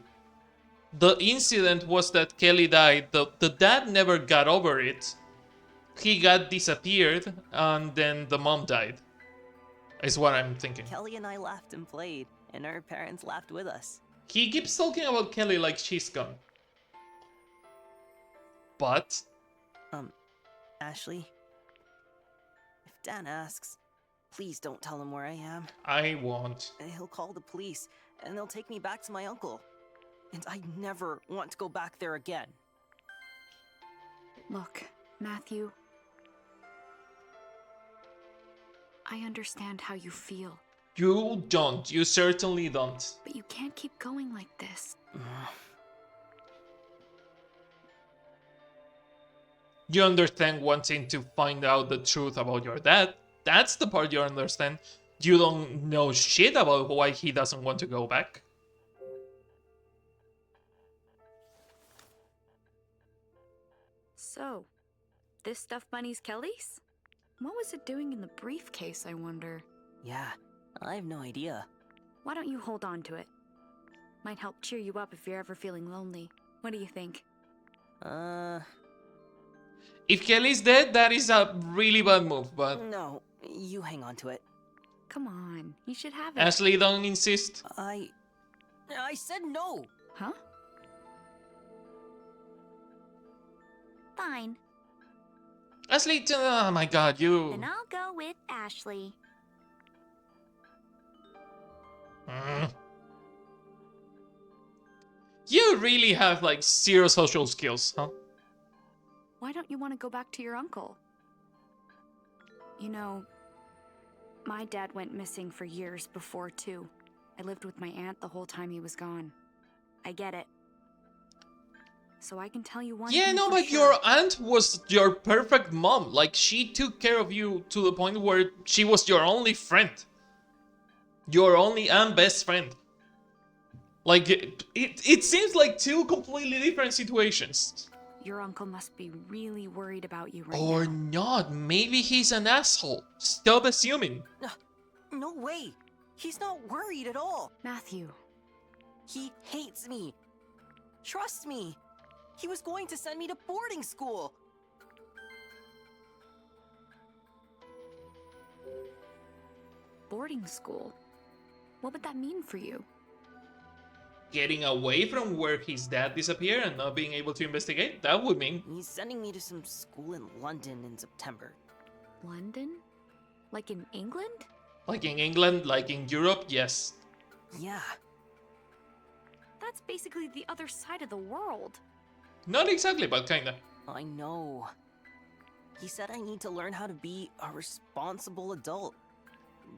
The incident was that Kelly died. The dad never got over it. He got disappeared, and then the mom died. Is what I'm thinking. Kelly and I laughed and played, and our parents laughed with us. He keeps talking about Kelly like she's gone. But... Ashley, if Dan asks, please don't tell him where I am. I won't. He'll call the police, and they'll take me back to my uncle. And I never want to go back there again. Look, Matthew. I understand how you feel, You don't. You certainly don't. but you can't keep going like this. You understand wanting to find out the truth about your dad. That's the part you understand. You don't know shit about why he doesn't want to go back. So, this stuffed bunny's Kelly's? What was it doing in the briefcase, I wonder? Yeah, I have no idea. Why don't you hold on to it? Might help cheer you up if you're ever feeling lonely. What do you think? If Kelly's dead, that is a really bad move, but... No, you hang on to it. Come on, you should have it. Ashley, don't insist. I said no! Huh? Fine. Ashley, oh my god, you... Then I'll go with Ashley. Mm. You really have, like, zero social skills, huh? Why don't you want to go back to your uncle? You know, my dad went missing for years before, too. I lived with my aunt the whole time he was gone. I get it. So I can tell you one Yeah, thing no, for but sure. your aunt was your perfect mom. Like, she took care of you to the point where she was your only friend. Your only and best friend. Like, it seems like two completely different situations. Your uncle must be really worried about you right Or now. not. Maybe he's an asshole. Stop assuming. No way. He's not worried at all. Matthew. He hates me. Trust me. He was going to send me to boarding school. Boarding school? What would that mean for you? Getting away from where his dad disappeared and not being able to investigate? That would mean... He's sending me to some school in London in September. London? Like in England? Like in England, like in Europe, yes. Yeah. That's basically the other side of the world. Not exactly, but kinda. I know. He said I need to learn how to be a responsible adult.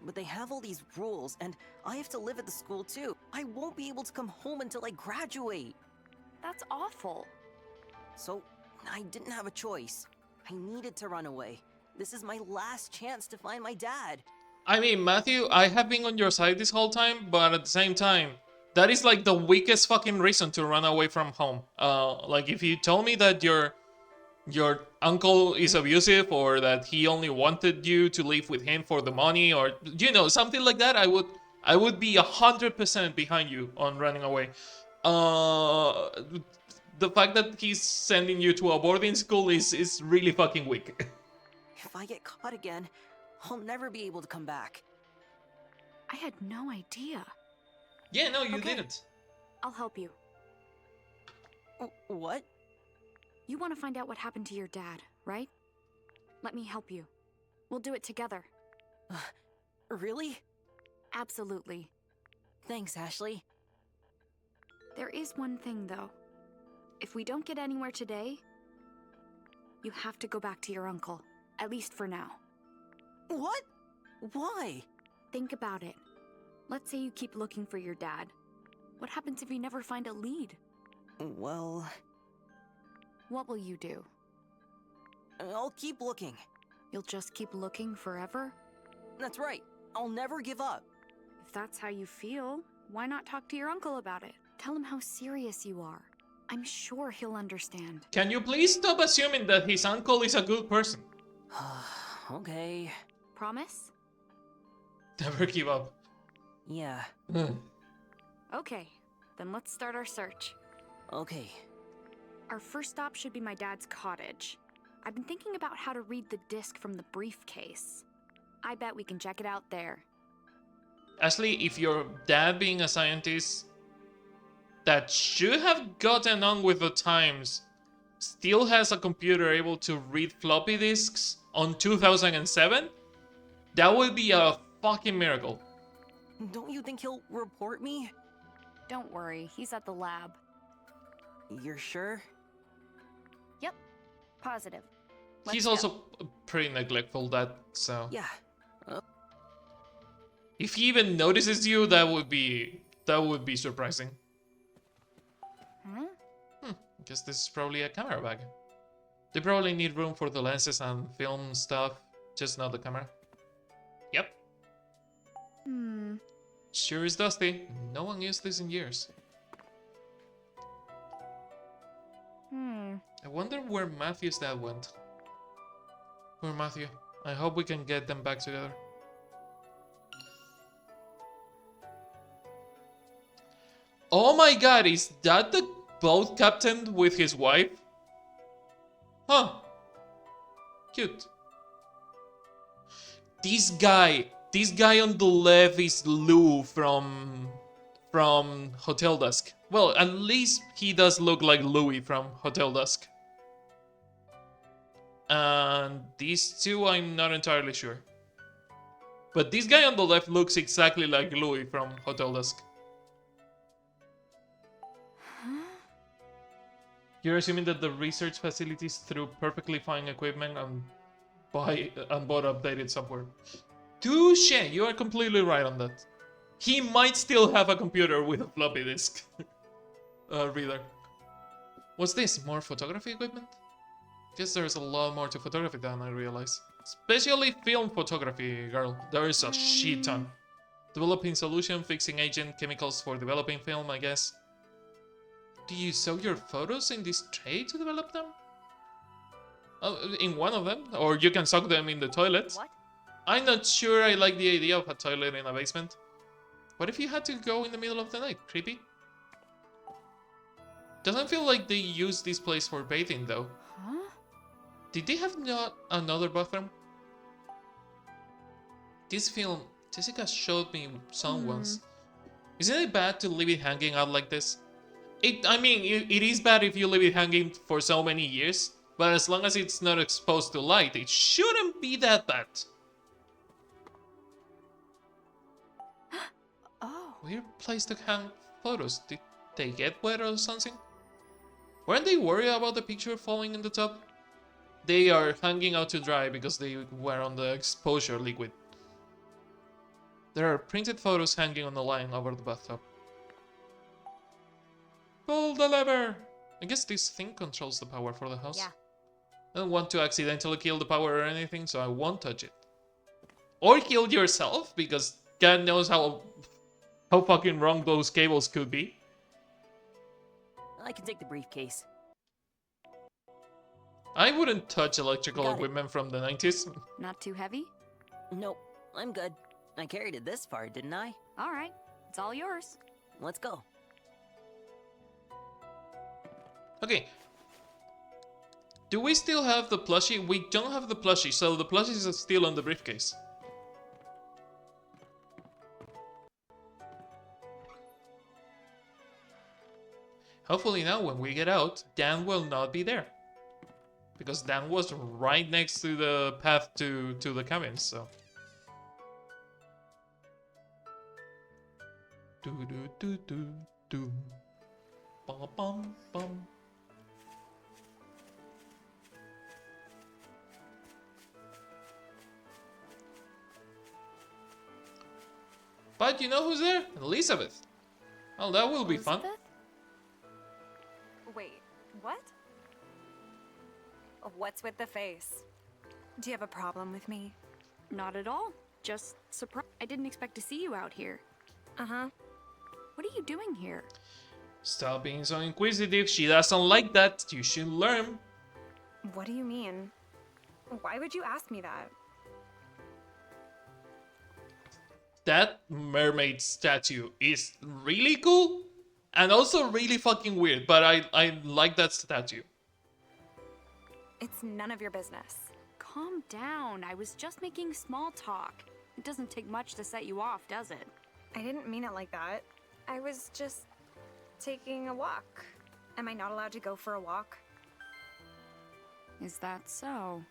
But they have all these rules, and I have to live at the school too. I won't be able to come home until I graduate. That's awful. So, I didn't have a choice. I needed to run away. This is my last chance to find my dad. I mean, Matthew, I have been on your side this whole time, but at the same time, that is like the weakest fucking reason to run away from home. Like if you told me that your uncle is abusive or that he only wanted you to live with him for the money or you know something like that, I would be 100% behind you on running away. The fact that he's sending you to a boarding school is really fucking weak. If I get caught again, I'll never be able to come back. I had no idea. Yeah, no, you Okay. didn't. I'll help you. What? You want to find out what happened to your dad, right? Let me help you. We'll do it together. Really? Absolutely. Thanks, Ashley. There is one thing, though. If we don't get anywhere today, you have to go back to your uncle. At least for now. What? Why? Think about it. Let's say you keep looking for your dad. What happens if you never find a lead? Well, What will you do? I'll keep looking. You'll just keep looking forever? That's right. I'll never give up. If that's how you feel, why not talk to your uncle about it? Tell him how serious you are. I'm sure he'll understand. Can you please stop assuming that his uncle is a good person? Okay. Promise? Never give up. Yeah. Okay, then let's start our search. Okay. Our first stop should be my dad's cottage. I've been thinking about how to read the disc from the briefcase. I bet we can check it out there. Ashley, if your dad being a scientist that should have gotten on with the times still has a computer able to read floppy disks on 2007, that would be a fucking miracle. Don't you think he'll report me? Don't worry, he's at the lab. You're sure? Yep. Positive. He's Let's also pretty neglectful, that, so... Yeah. If he even notices you, that would be surprising. Huh? Guess this is probably a camera bag. They probably need room for the lenses and film stuff, just not the camera. Yep. Sure is dusty. No one used this in years. I wonder where Matthew's dad went. Poor Matthew. I hope we can get them back together. Oh my god, is that the boat captain with his wife? Huh. Cute. This guy on the left is Lou from Hotel Dusk. Well, at least he does look like Louis from Hotel Dusk. And these two, I'm not entirely sure. But this guy on the left looks exactly like Louis from Hotel Dusk. You're assuming that the research facilities threw perfectly fine equipment and bought updated software. Touche! You are completely right on that. He might still have a computer with a floppy disk reader. What's this? More photography equipment? Guess there's a lot more to photography than I realize. Especially film photography, girl. There is a shit ton. Developing solution, fixing agent, chemicals for developing film, I guess. Do you soak your photos in this tray to develop them? In one of them? Or you can soak them in the toilet. What? I'm not sure I like the idea of a toilet in a basement. What if you had to go in the middle of the night? Creepy? Doesn't feel like they use this place for bathing though. Huh? Did they have not another bathroom? This film, Jessica showed me some once. Isn't it bad to leave it hanging out like this? I mean, it is bad if you leave it hanging for so many years, but as long as it's not exposed to light, it shouldn't be that bad. Oh. Weird place to hang photos. Did they get wet or something? Weren't they worried about the picture falling in the tub? They are hanging out to dry because they were on the exposure liquid. There are printed photos hanging on the line over the bathtub. Pull the lever! I guess this thing controls the power for the house. Yeah. I don't want to accidentally kill the power or anything, so I won't touch it. Or kill yourself, because God knows how fucking wrong those cables could be. I can take the briefcase. I wouldn't touch electrical Got it. equipment from the 90s. Not too heavy? Nope, I'm good. I carried it this far, didn't I? All right, it's all yours. Let's go. Okay. Do we still have the plushie? We don't have the plushie, so the plushie is still on the briefcase. Hopefully now when we get out, Dan will not be there. Because Dan was right next to the path to the cabins, so. Do do do do do. Bum bum bum. But you know who's there? Elizabeth. Well, that will be fun. Elizabeth? Wait, what? What's with the face? Do you have a problem with me? Not at all. Just surprised. I didn't expect to see you out here. Uh-huh. What are you doing here? Stop being so inquisitive. She doesn't like that. You should learn. What do you mean? Why would you ask me that? That mermaid statue is really cool and also really fucking weird, but I like that statue. It's none of your business. Calm down. I was just making small talk. It doesn't take much to set you off, does it? I didn't mean it like that. I was just taking a walk. Am I not allowed to go for a walk? Is that so?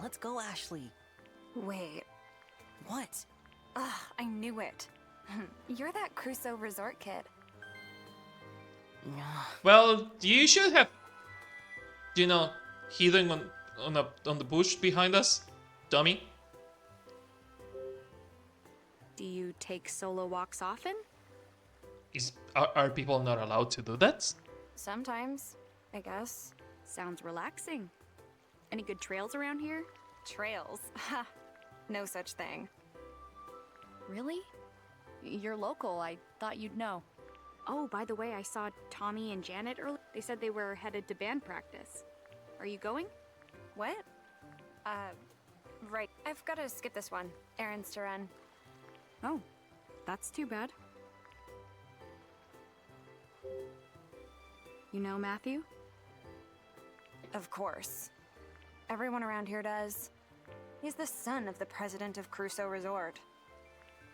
Let's go, Ashley. Wait. What? Ugh, I knew it. You're that Crusoe resort kid. Well, you should have, you know, hidden on the bush behind us, dummy. Do you take solo walks often? Are people not allowed to do that? Sometimes, I guess. Sounds relaxing. Any good trails around here? Trails. Ha. No such thing. Really? You're local. I thought you'd know. Oh, by the way, I saw Tommy and Janet earlier. They said they were headed to band practice. Are you going? What? Right. I've got to skip this one. Errands to run. Oh, that's too bad. You know Matthew? Of course. Everyone around here does. He's the son of the president of Crusoe Resort.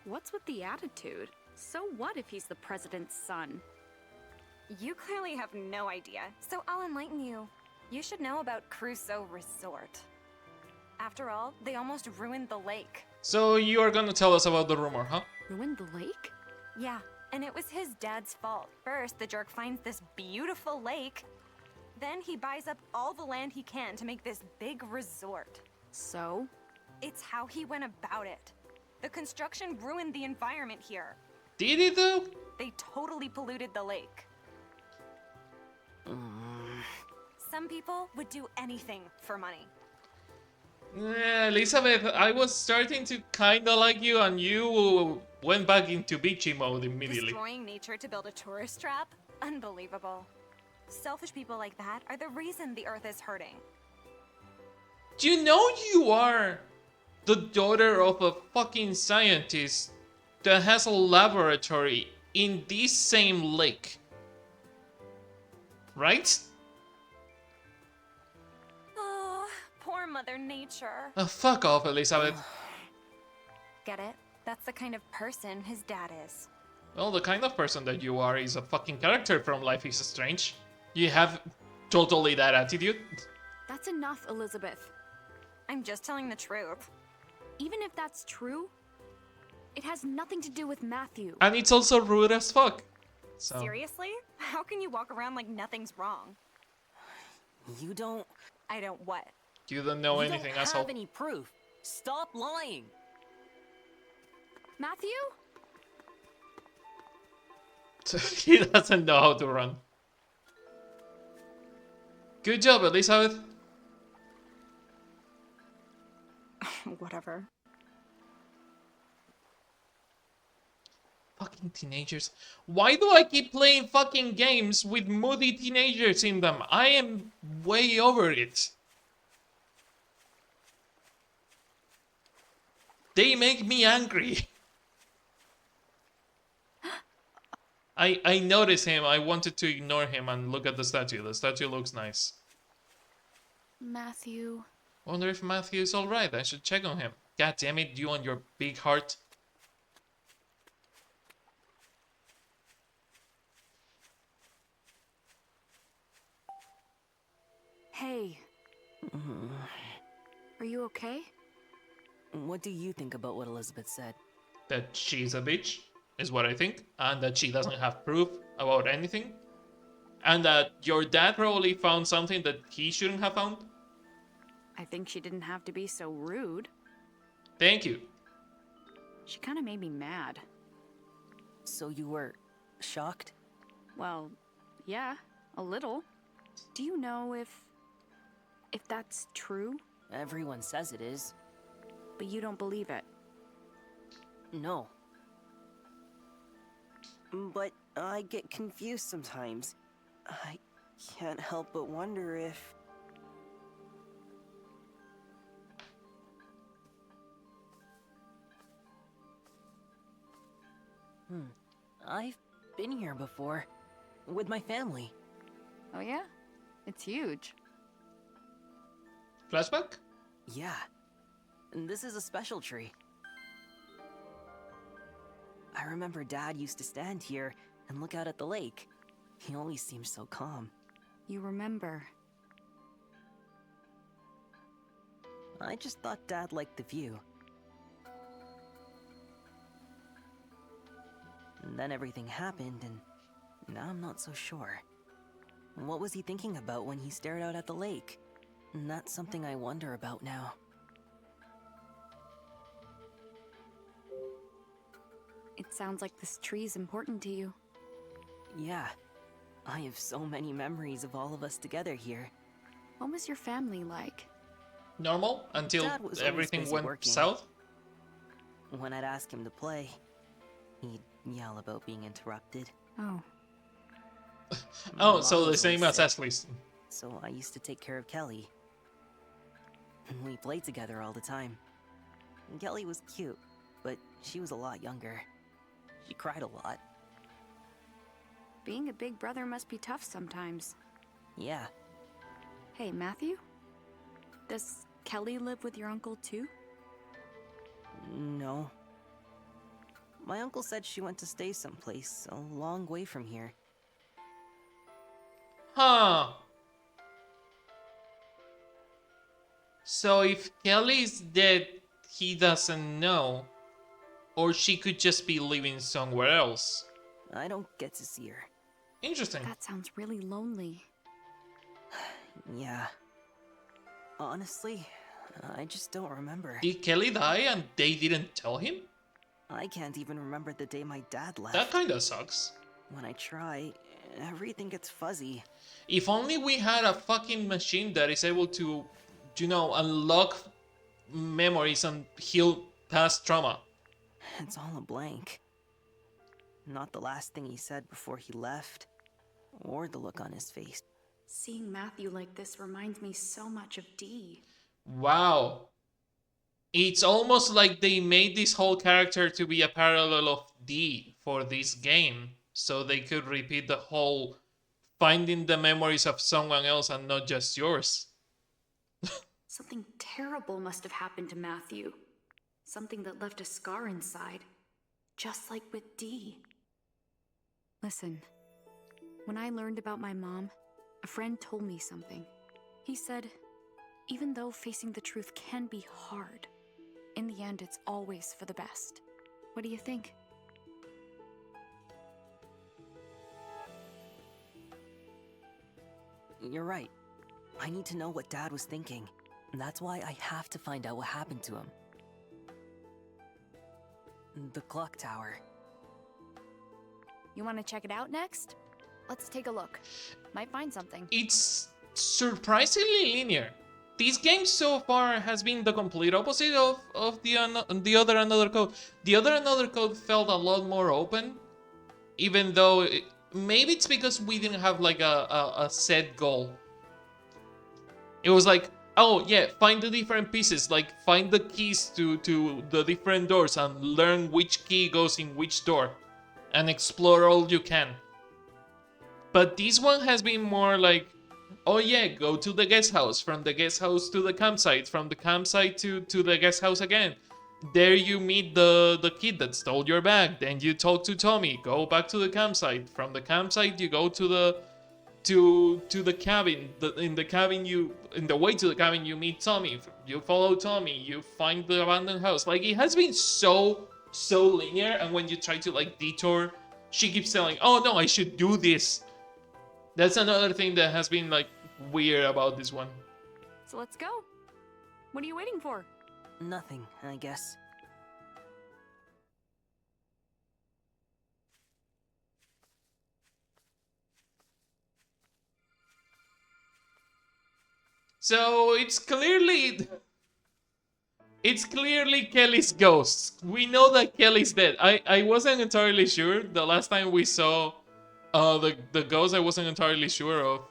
What's with the attitude? So what if he's the president's son? You clearly have no idea, so I'll enlighten you. You should know about Crusoe Resort. After all, they almost ruined the lake. So you are gonna tell us about the rumor, huh? Ruined the lake? Yeah, and it was his dad's fault. First, the jerk finds this beautiful lake. Then he buys up all the land he can to make this big resort. So? It's how he went about it. The construction ruined the environment here. Did it though? They totally polluted the lake. Some people would do anything for money. Elizabeth, I was starting to kinda like you, and you went back into bitchy mode immediately. Destroying nature to build a tourist trap? Unbelievable. Selfish people like that are the reason the Earth is hurting. Do you know you are the daughter of a fucking scientist that has a laboratory in this same lake? Right? Oh, poor Mother Nature. Fuck off, Elizabeth. Get it? That's the kind of person his dad is. Well, the kind of person that you are is a fucking character from Life is Strange. You have totally that attitude. That's enough, Elizabeth. I'm just telling the truth. Even if that's true, it has nothing to do with Matthew. And it's also rude as fuck. So. Seriously? How can you walk around like nothing's wrong? You don't... I don't what? You don't know you anything, don't asshole. have any proof. Stop lying. Matthew? He doesn't know how to run. Good job, Elizabeth. Whatever. Fucking teenagers. Why do I keep playing fucking games with moody teenagers in them? I am way over it. They make me angry. I noticed him. I wanted to ignore him and look at the statue. The statue looks nice. Matthew. Wonder if Matthew is alright. I should check on him. God damn it, you and your big heart. Hey. Are you okay? What do you think about what Elizabeth said? That she's a bitch, is what I think. And that she doesn't have proof about anything. And that your dad probably found something that he shouldn't have found. I think she didn't have to be so rude. Thank you. She kind of made me mad. So you were shocked? Well, yeah, a little. Do you know if that's true? Everyone says it is. But you don't believe it. No. But I get confused sometimes. I can't help but wonder if... I've been here before. With my family. Oh yeah? It's huge. Flashback? Yeah. And this is a special tree. I remember Dad used to stand here and look out at the lake. He always seemed so calm. You remember. I just thought Dad liked the view. And then everything happened, and now I'm not so sure. What was he thinking about when he stared out at the lake? And that's something I wonder about now. It sounds like this tree's important to you. Yeah. I have so many memories of all of us together here. What was your family like? Normal until Dad was always everything busy went working. south? When I'd ask him to play, he'd yell about being interrupted. Oh. Oh, so Mom the was same always as sick, Ashley's. So I used to take care of Kelly. We played together all the time. Kelly was cute, but she was a lot younger. She cried a lot. Being a big brother must be tough sometimes. Yeah, Hey, Matthew? Does Kelly live with your uncle too? no. My uncle said she went to stay someplace a long way from here. Huh. So if Kelly's dead, he doesn't know. Or she could just be living somewhere else. I don't get to see her. Interesting. That sounds really lonely. Yeah. Honestly, I just don't remember. Did Kelly die and they didn't tell him? I can't even remember the day my dad left. That kinda sucks. When I try, everything gets fuzzy. If only we had a fucking machine that is able to, unlock memories and heal past trauma. It's all a blank. Not the last thing he said before he left, or the look on his face. Seeing Matthew like this reminds me so much of Dee. Wow. It's almost like they made this whole character to be a parallel of D for this game, so they could repeat the whole finding the memories of someone else and not just yours. Something terrible must have happened to Matthew. Something that left a scar inside. Just like with Dee. Listen, when I learned about my mom, a friend told me something. He said, even though facing the truth can be hard, in the end it's always for the best. What do you think? You're right. I need to know what Dad was thinking. That's why I have to find out what happened to him. The clock tower. You want to check it out next? Let's take a look. Might find something. It's surprisingly linear. This game so far has been the complete opposite of the other Another Code. The other Another Code felt a lot more open, even though maybe it's because we didn't have like a set goal. It was like, oh yeah, find the different pieces, like find the keys to the different doors and learn which key goes in which door, and explore all you can. But this one has been more like, oh yeah, go to the guest house, from the guest house to the campsite, from the campsite to the guest house again. There you meet the kid that stole your bag, then you talk to Tommy, go back to the campsite. From the campsite you go to the cabin. In the way to the cabin you meet Tommy. You follow Tommy, you find the abandoned house. Like, it has been so linear, and when you try to like detour, she keeps telling, oh no, I should do this. That's another thing that has been like weird about this one. So let's go. What are you waiting for? Nothing, I guess. So it's clearly Kelly's ghost. We know that Kelly's dead. I wasn't entirely sure the last time we saw the ghost. I wasn't entirely sure of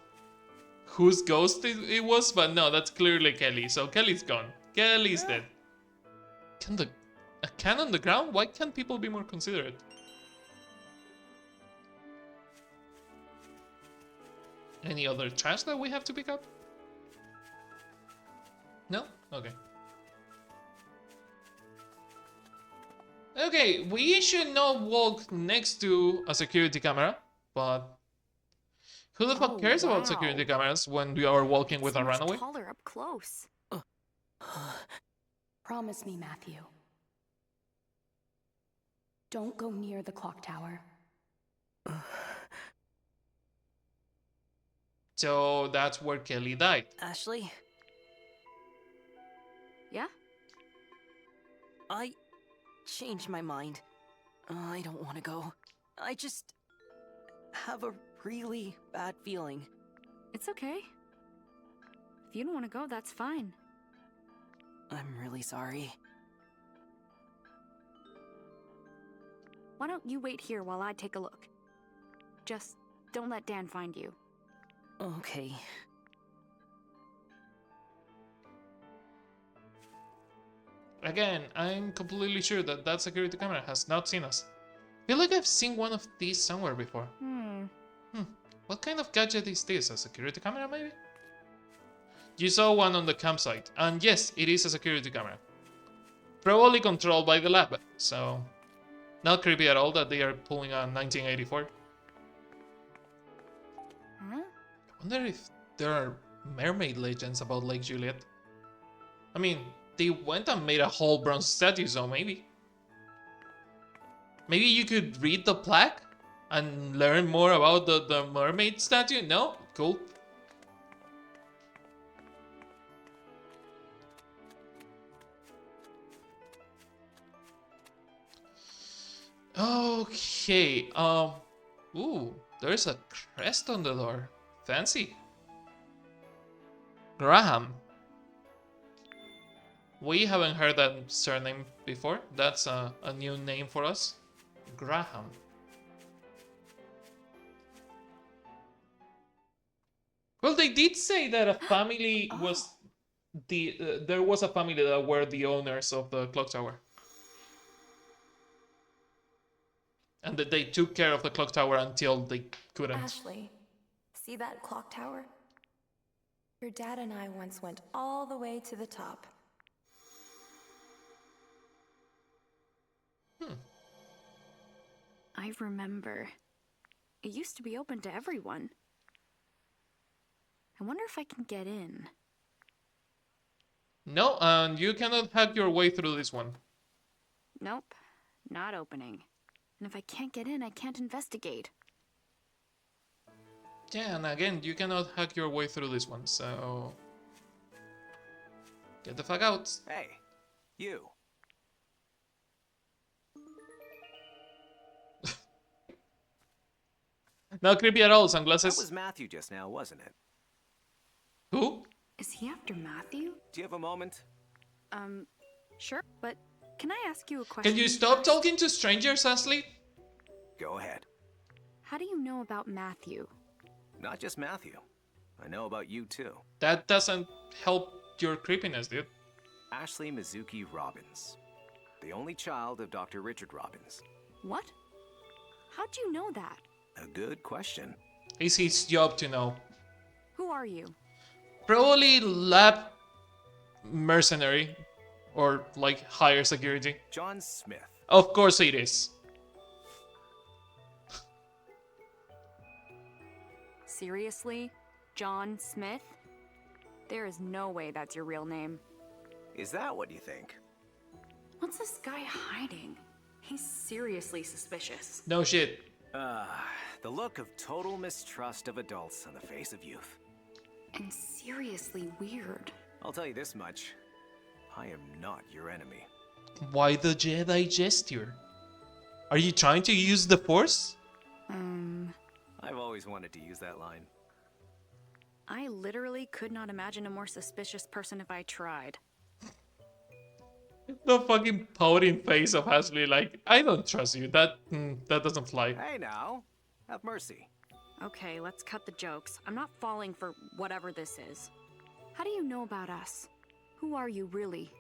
whose ghost it was, but no, that's clearly Kelly. So Kelly's gone. Kelly's dead. A can on the ground? Why can't people be more considerate? Any other trash that we have to pick up? No? Okay. Okay, we should not walk next to a security camera, but who the fuck cares about security cameras when we are walking with a runaway? Taller up close. Promise me, Matthew. Don't go near the clock tower. So that's where Kelly died. Ashley? Yeah? I changed my mind. I don't want to go. I just have a really bad feeling. It's okay. If you don't want to go, that's fine. I'm really sorry. Why don't you wait here while I take a look? Just don't let Dan find you. Okay. Again, I'm completely sure that that security camera has not seen us. I feel like I've seen one of these somewhere before. What kind of gadget is this? A security camera, maybe? You saw one on the campsite, and yes, it is a security camera. Probably controlled by the lab, so not creepy at all that they are pulling a 1984. Huh? I wonder if there are mermaid legends about Lake Juliet. I mean, they went and made a whole bronze statue, so maybe. Maybe you could read the plaque and learn more about the mermaid statue? No? Cool. Okay, ooh, there's a crest on the door. Fancy. Graham. We haven't heard that surname before. That's a new name for us. Graham. Well, they did say that a family was there was a family that were the owners of the clock tower. And that they took care of the clock tower until they couldn't. Ashley, see that clock tower? Your dad and I once went all the way to the top. I remember. It used to be open to everyone. I wonder if I can get in. No, and you cannot hack your way through this one. Nope, not opening. And if I can't get in, I can't investigate. Yeah, and again, you cannot hack your way through this one, so... Get the fuck out. Hey, you. Not creepy at all, That sunglasses. was Matthew just now, wasn't it? Who? Is he after Matthew? Do you have a moment? Sure, but can I ask you a question? Can you stop first? talking to strangers, Ashley? Go ahead. How do you know about Matthew? Not just Matthew. I know about you too. That doesn't help your creepiness, dude. Ashley Mizuki Robbins. The only child of Dr. Richard Robbins. What? How'd you know that? A good question. It's his job to know. Who are you? Probably lab mercenary. Or like higher security. John Smith. Of course it is. Seriously? John Smith? There is no way that's your real name. Is that what you think? What's this guy hiding? He's seriously suspicious. No shit. The look of total mistrust of adults on the face of youth. And seriously weird. I'll tell you this much. I am not your enemy. Why the Jedi gesture? Are you trying to use the Force? I've always wanted to use that line. I literally could not imagine a more suspicious person if I tried. The fucking pouting face of Ashley, like, I don't trust you. That doesn't fly. Hey now, have mercy. Okay, let's cut the jokes. I'm not falling for whatever this is. How do you know about us? Who are you really?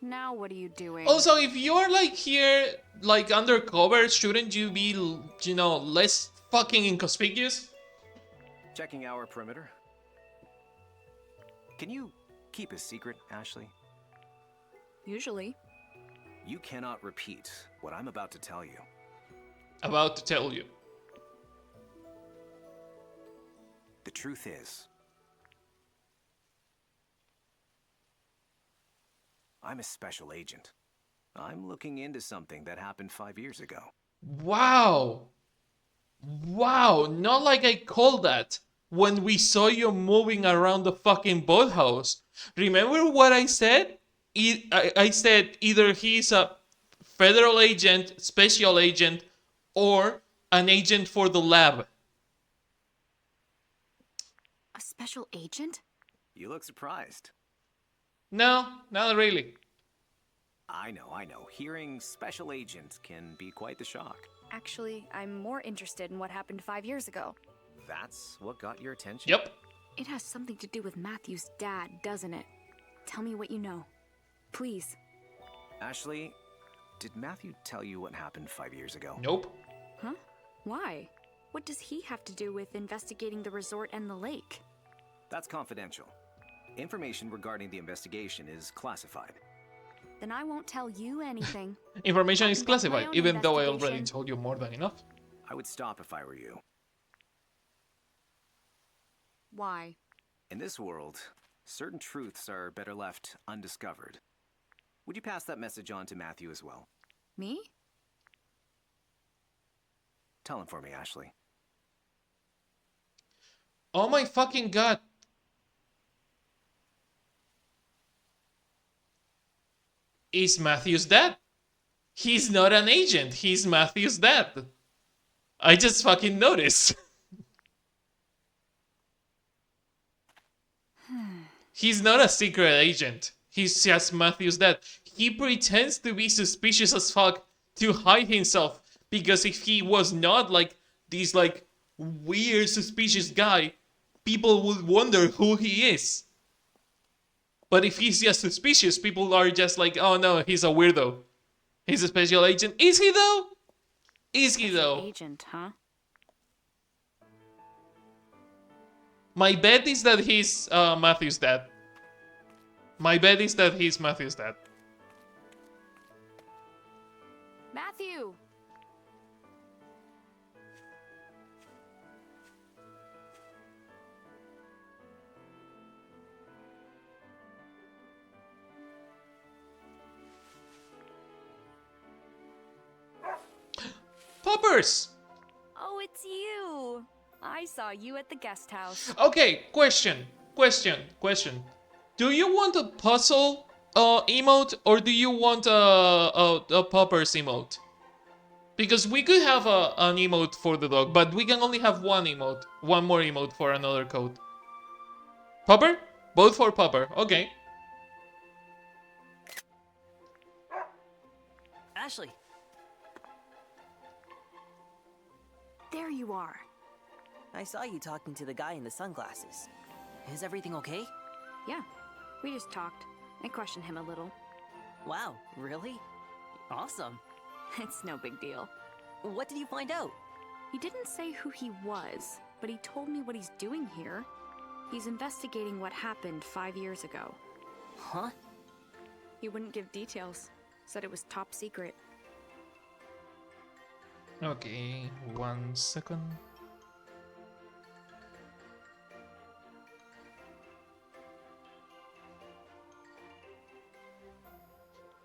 Now what are you doing? Also, if you're like here, like undercover, shouldn't you be, you know, less fucking inconspicuous? Checking our perimeter. Can you keep a secret, Ashley? Usually. You cannot repeat what I'm about to tell you. About to tell you. The truth is, I'm a special agent. I'm looking into something that happened 5 years ago. Wow. Wow, not like I called that when we saw you moving around the fucking boathouse. Remember what I said? I said either he's a federal agent, special agent, or an agent for the lab. A special agent? You look surprised. No, not really. I know. Hearing special agent can be quite the shock. Actually, I'm more interested in what happened 5 years ago. That's what got your attention? Yep. It has something to do with Matthew's dad, doesn't it? Tell me what you know. Please. Ashley, did Matthew tell you what happened 5 years ago? Nope. Huh? Why? What does he have to do with investigating the resort and the lake? That's confidential. Information regarding the investigation is classified. Then I won't tell you anything. Information is I'll conduct my classified, own even though I already investigation. told you more than enough. I would stop if I were you. Why? In this world, Certain truths are better left undiscovered. Would you pass that message on to Matthew as well? Me? Tell him for me, Ashley. Oh my fucking god. Is Matthew's dad? He's not an agent. He's Matthew's dad. I just fucking noticed. He's not a secret agent. He's just Matthew's dad. He pretends to be suspicious as fuck to hide himself. Because if he was not like this like weird suspicious guy, people would wonder who he is. But if he's just suspicious, people are just like, oh no, he's a weirdo. He's a special agent. Is he though? Is he though? Agent, huh? My bet is that he's Matthew's dad. My bet is that he's Matthew's dad. Matthew! Poppers! Oh, it's you! I saw you at the guest house. Okay, question. Do you want a puzzle emote or do you want a Poppers emote? Because we could have an emote for the dog, but we can only have one emote. One more emote for another code. Popper? Both for Popper. Okay. Ashley, There you are. I saw you talking to the guy in the sunglasses. Is everything okay? Yeah, we just talked. I questioned him a little. Wow, really? Awesome. It's no big deal. What did you find out? He didn't say who he was, but he told me what he's doing here. He's investigating what happened 5 years ago. Huh? He wouldn't give details. Said it was top secret. Okay, 1 second.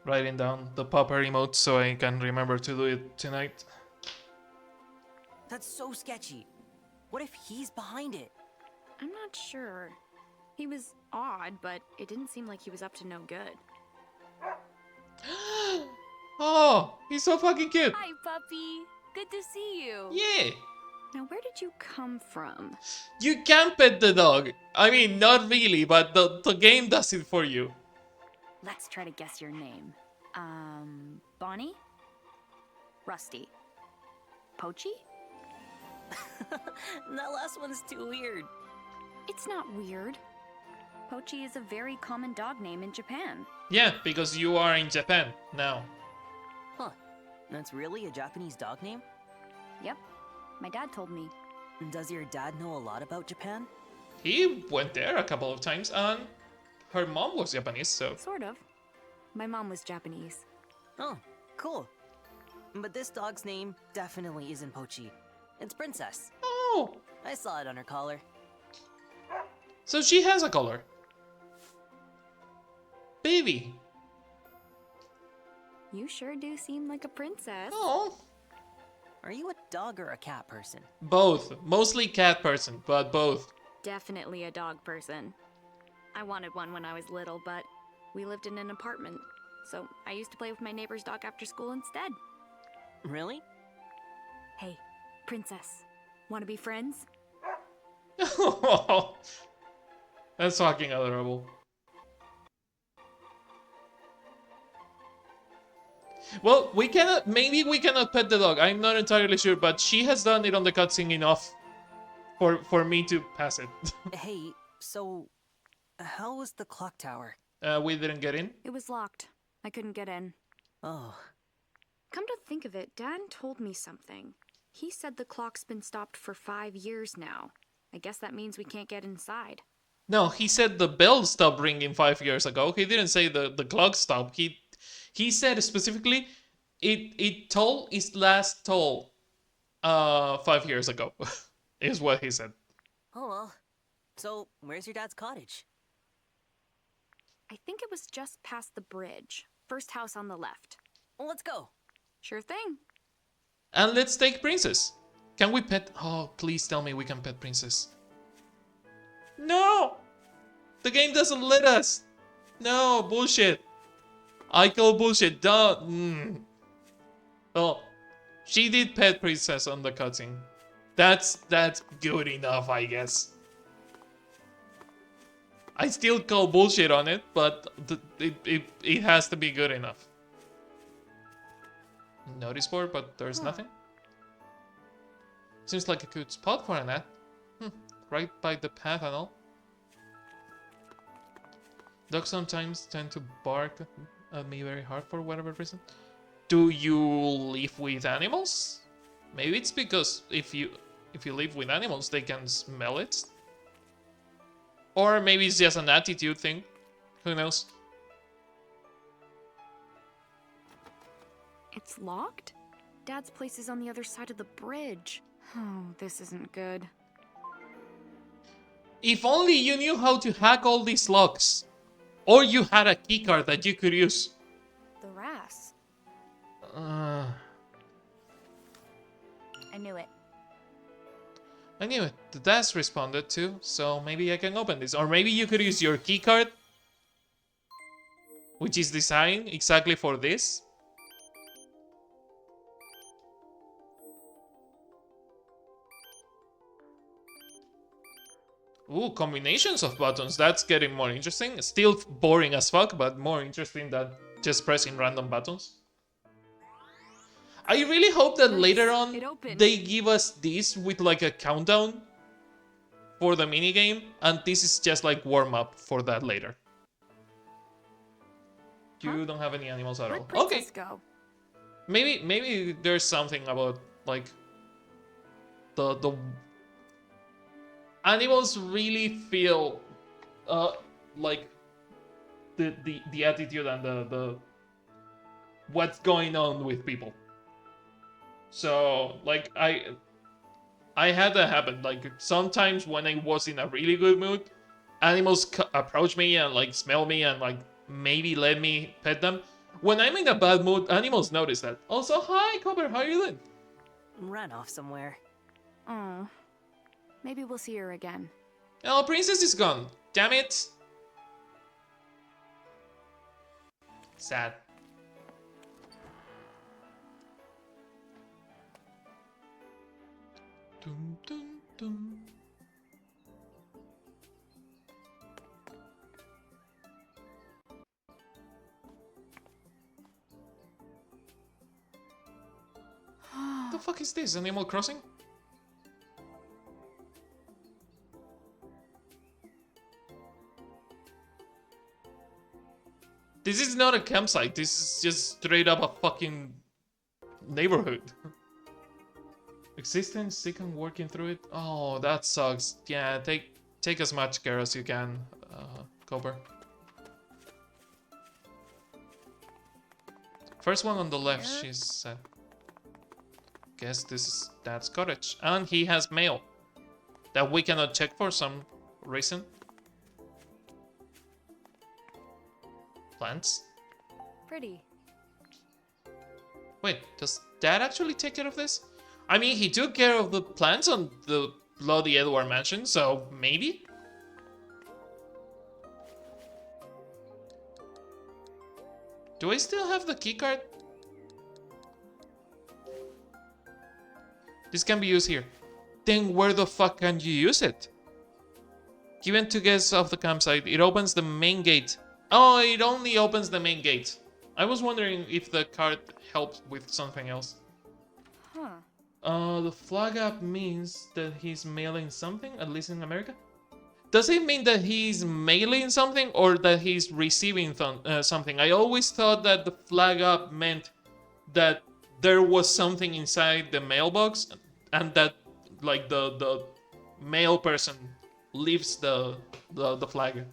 Writing down the Popper emote so I can remember to do it tonight. That's so sketchy. What if he's behind it? I'm not sure. He was odd, but it didn't seem like he was up to no good. Oh, he's so fucking cute. Hi, puppy. Good to see you. Yeah. Now, where did you come from? You can pet the dog. I mean, not really, but the game does it for you. Let's try to guess your name. Bonnie? Rusty? Pochi? That last one's too weird. It's not weird. Pochi is a very common dog name in Japan. Yeah, because you are in Japan now. Huh. That's really a Japanese dog name? Yep. My dad told me. Does your dad know a lot about Japan? He went there a couple of times and her mom was Japanese, so... Sort of. My mom was Japanese. Oh, cool. But this dog's name definitely isn't Pochi. It's Princess. Oh! I saw it on her collar. So she has a color. Baby. You sure do seem like a princess. Oh. Are you a dog or a cat person? Both. Mostly cat person, but both. Definitely a dog person. I wanted one when I was little, but we lived in an apartment, so I used to play with my neighbor's dog after school instead. Really? Hey, princess. Want to be friends? That's fucking adorable. Well, maybe we cannot pet the dog. I'm not entirely sure, but she has done it on the cutscene enough for me to pass it. Hey, so how was the clock tower? We didn't get in. It was locked. I couldn't get in. Oh. Come to think of it, Dan told me something. He said the clock's been stopped for 5 years now. I guess that means we can't get inside. No, he said the bell stopped ringing 5 years ago. He didn't say the clock stopped. He said specifically it told its last toll 5 years ago. Is what he said. Oh well. So, where's your dad's cottage? I think it was just past the bridge. First house on the left. Let's go. Sure thing. And let's take Princess. Can we pet? Oh, please tell me we can pet Princess. No! The game doesn't let us. No, bullshit. I call bullshit. Don't. Well, she did pet Princess on the cutscene. That's good enough, I guess. I still call bullshit on it, but it has to be good enough. Notice board, but there's nothing. Seems like a good spot for an ad. Right by the path and all. Dogs sometimes tend to bark at me very hard for whatever reason. Do you live with animals? Maybe it's because if you live with animals, they can smell it. Or maybe it's just an attitude thing. Who knows? It's locked? Dad's place is on the other side of the bridge. Oh, this isn't good. If only you knew how to hack all these locks. Or you had a keycard that you could use. The RAS. I knew it. I knew it. The DAS responded too, so maybe I can open this. Or maybe you could use your keycard, which is designed exactly for this. Ooh, combinations of buttons. That's getting more interesting. Still boring as fuck, but more interesting than just pressing random buttons. I really hope that later on they give us this with like a countdown for the minigame, and this is just like warm-up for that later. You don't have any animals at all. Okay. Go? Maybe there's something about like the animals really feel like the attitude and the what's going on with people. So like I had that happen. Like sometimes when I was in a really good mood, animals approach me and like smell me and like maybe let me pet them. When I'm in a bad mood, animals notice that. Also, hi Copper, how are you doing? Ran off somewhere. Oh. Maybe we'll see her again. Oh, Princess is gone. Damn it. Sad. Dun, dun, dun. The fuck is this? Animal Crossing? This is not a campsite. This is just straight up a fucking neighborhood. Existing, sick and working through it. Oh, that sucks. Yeah, take as much care as you can, Copper. First one on the left, she's sad. Guess this is Dad's cottage. And he has mail that we cannot check for some reason. Plants? Pretty. Wait, does Dad actually take care of this? I mean, he took care of the plants on the Bloody Edward mansion, so maybe? Do I still have the keycard? This can be used here. Then where the fuck can you use it? Given to guests of the campsite, it opens the main gate. Oh, it only opens the main gate. I was wondering if the card helped with something else. Huh. The flag up means that he's mailing something, at least in America? Does it mean that he's mailing something or that he's receiving something? I always thought that the flag up meant that there was something inside the mailbox and that like the mail person leaves the flag.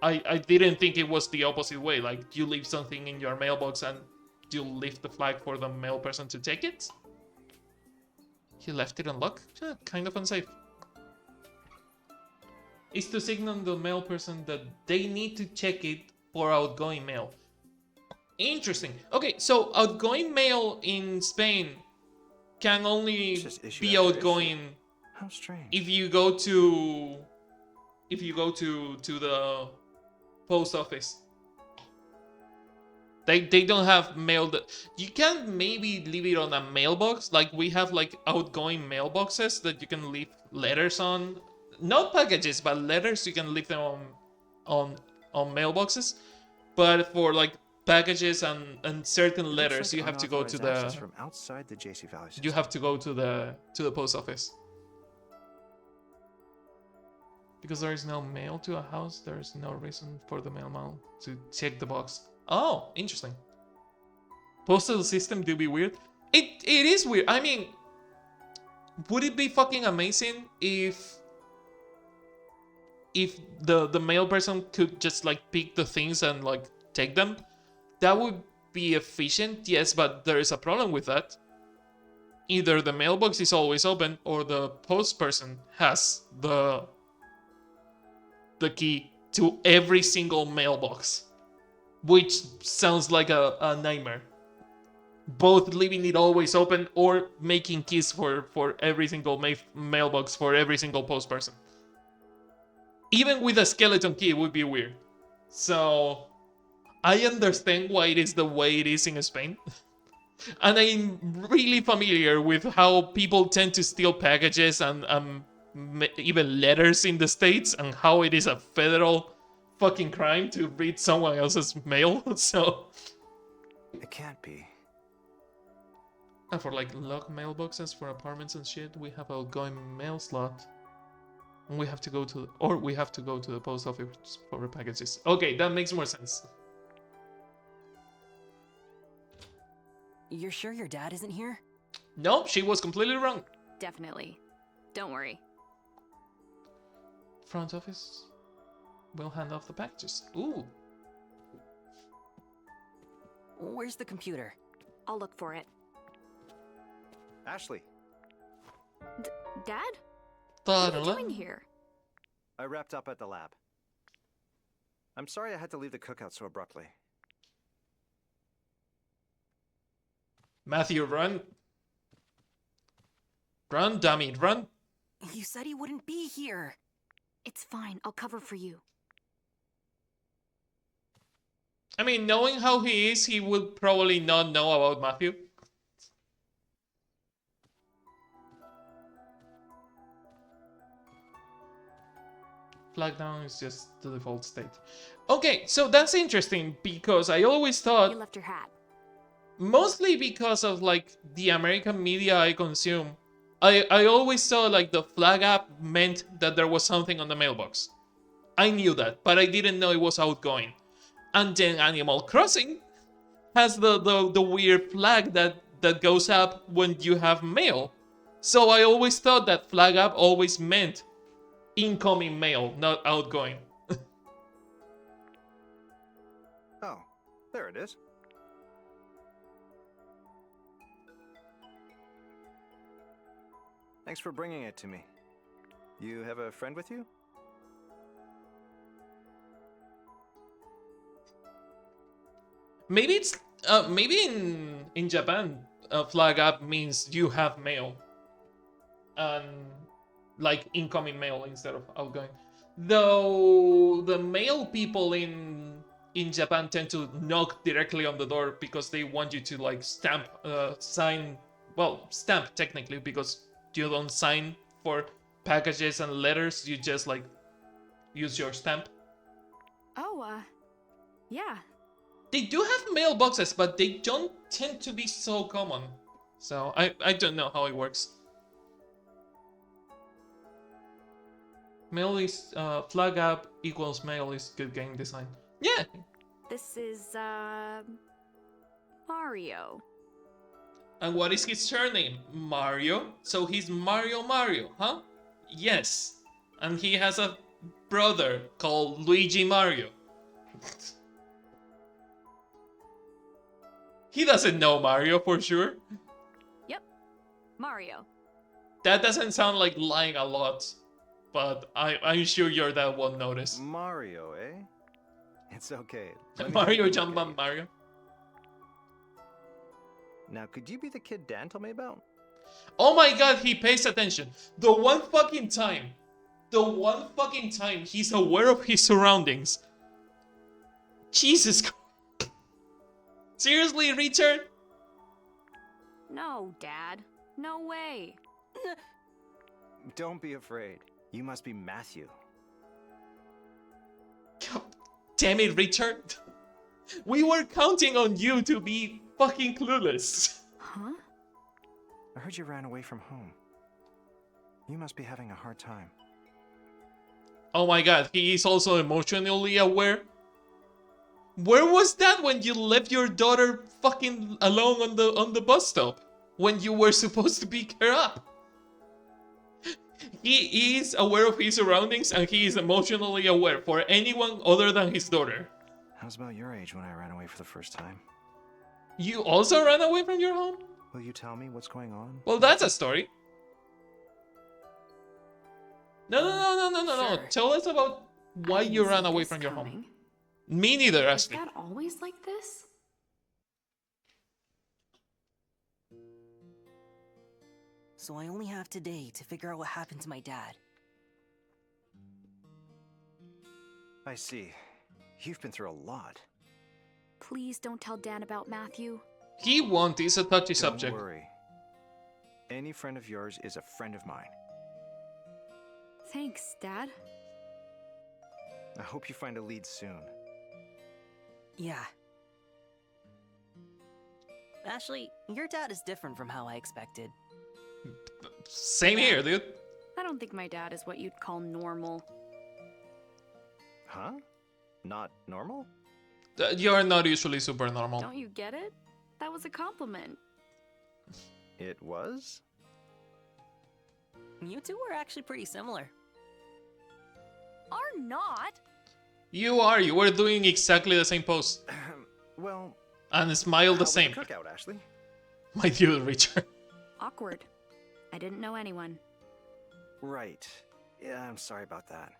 I didn't think it was the opposite way, like you leave something in your mailbox and you leave the flag for the mail person to take it? He left it unlocked? Yeah, kind of unsafe. is to signal the mail person that they need to check it for outgoing mail. Interesting. Okay, so outgoing mail in Spain can only Just issue be after outgoing issue. How strange. if you go to the post office. They don't have mail that you can maybe leave it on a mailbox. Like we have like outgoing mailboxes that you can leave letters on. Not packages, but letters you can leave them on on mailboxes. But for like packages and certain letters, you have to go to the from outside the JC Valley system. you have to go to the post office. Because there is no mail to a house, there is no reason for the mailman to check the box. Oh, interesting. Postal system do be weird. It is weird. I mean, would it be fucking amazing if the mail person could just like pick the things and like take them? That would be efficient, yes, but there is a problem with that. Either the mailbox is always open or the post person has the key to every single mailbox, which sounds like a nightmare. Both leaving it always open or making keys for every single mailbox for every single post person. Even with a skeleton key, it would be weird. So I understand why it is the way it is in Spain. And I'm really familiar with how people tend to steal packages and even letters in the States, and how it is a federal fucking crime to read someone else's mail. So It can't be. and for like locked mailboxes for apartments and shit, we have outgoing mail slot. And we have to go to the post office for packages. Okay, that makes more sense. You're sure your dad isn't here? Nope, she was completely wrong. Definitely. Don't worry. Front office will hand off the packages. Ooh. Where's the computer? I'll look for it. Ashley, Dad? What are you Ta-da. doing here? I wrapped up at the lab. I'm sorry I had to leave the cookout so abruptly. Matthew, run. Run, dummy, run. You said he wouldn't be here. It's fine. I'll cover for you. I mean, knowing how he is, he would probably not know about Matthew. Flag down is just the default state. Okay, so that's interesting because I always thought, You left your hat. mostly because of like the American media I consume, I always saw like the flag app meant that there was something on the mailbox. I knew that, but I didn't know it was outgoing. And then Animal Crossing has the weird flag that goes up when you have mail. So I always thought that flag up always meant incoming mail, not outgoing. Oh, there it is. Thanks for bringing it to me. You have a friend with you? Maybe it's maybe in Japan, flag up means you have mail, and like incoming mail instead of outgoing. Though the mail people in Japan tend to knock directly on the door because they want you to like sign. Well, stamp technically because you don't sign for packages and letters. You just like use your stamp. Oh, yeah. They do have mailboxes, but they don't tend to be so common. So I don't know how it works. Mail is flag up equals mail is good game design. Yeah. This is, Mario. And what is his surname? Mario. So he's Mario, huh? Yes. And he has a brother called Luigi Mario. He doesn't know Mario for sure. Yep. Mario. That doesn't sound like lying a lot. but I'm sure your dad won't notice. Mario, eh? It's okay. Let me Mario take a look at Jumpman you. Mario. Now, could you be the kid Dan told me about? Oh my god, he pays attention. The one fucking time he's aware of his surroundings. Jesus Christ. Seriously, Richard? No, Dad. No way. Don't be afraid. You must be Matthew. God damn it, Richard. We were counting on you to be fucking clueless. Huh? I heard you ran away from home. You must be having a hard time. Oh my god, he is also emotionally aware. Where was that when you left your daughter fucking alone on the bus stop? When you were supposed to pick her up? He is aware of his surroundings and he is emotionally aware for anyone other than his daughter. I was about your age when I ran away for the first time. You also ran away from your home? Will you tell me what's going on? Well, that's a story. No. Sure. Tell us about why I you didn't ran see away this from your home. coming. Me neither, Is Ashley. Dad always like this? So I only have today to figure out what happened to my dad. I see. You've been through a lot. Please don't tell Dan about Matthew. He won't, it's a touchy subject. Don't worry. Any friend of yours is a friend of mine. Thanks, Dad. I hope you find a lead soon. Yeah. Ashley, your dad is different from how I expected. Same here, dude. I don't think my dad is what you'd call normal. Huh? Not normal? You're not usually super normal. Don't you get it? That was a compliment. It was? You two are actually pretty similar. Are not. You were doing exactly the same pose. Well, And smile how the was same. cookout, Ashley? My dude, Richard. Awkward. I didn't know anyone. Right. Yeah, I'm sorry about that.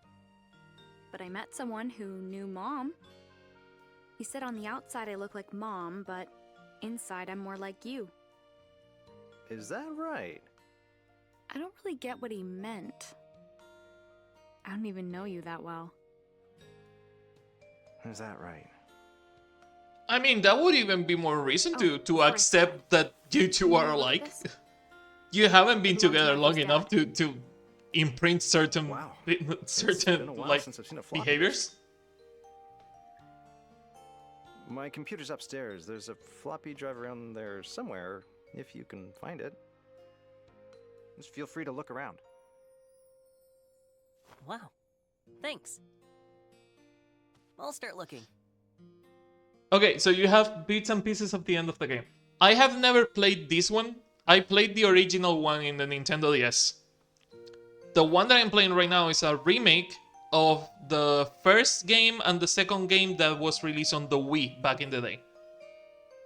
But I met someone who knew Mom. He said on the outside I look like Mom, but inside I'm more like you. Is that right? I don't really get what he meant. I don't even know you that well. Is that right? I mean, that would even be more reason to sorry. accept that you two are You alike. this? You haven't been Belongs to together long Matthew's enough dad. to imprint certain Wow. It's been certain a while like since I've seen a floppy behaviors. disk. My computer's upstairs. There's a floppy drive around there somewhere, if you can find it. Just feel free to look around. Wow. Thanks. I'll start looking. Okay, so you have bits and pieces of the end of the game. I have never played this one. I played the original one in the Nintendo DS. The one that I'm playing right now is a remake of the first game and the second game that was released on the Wii back in the day.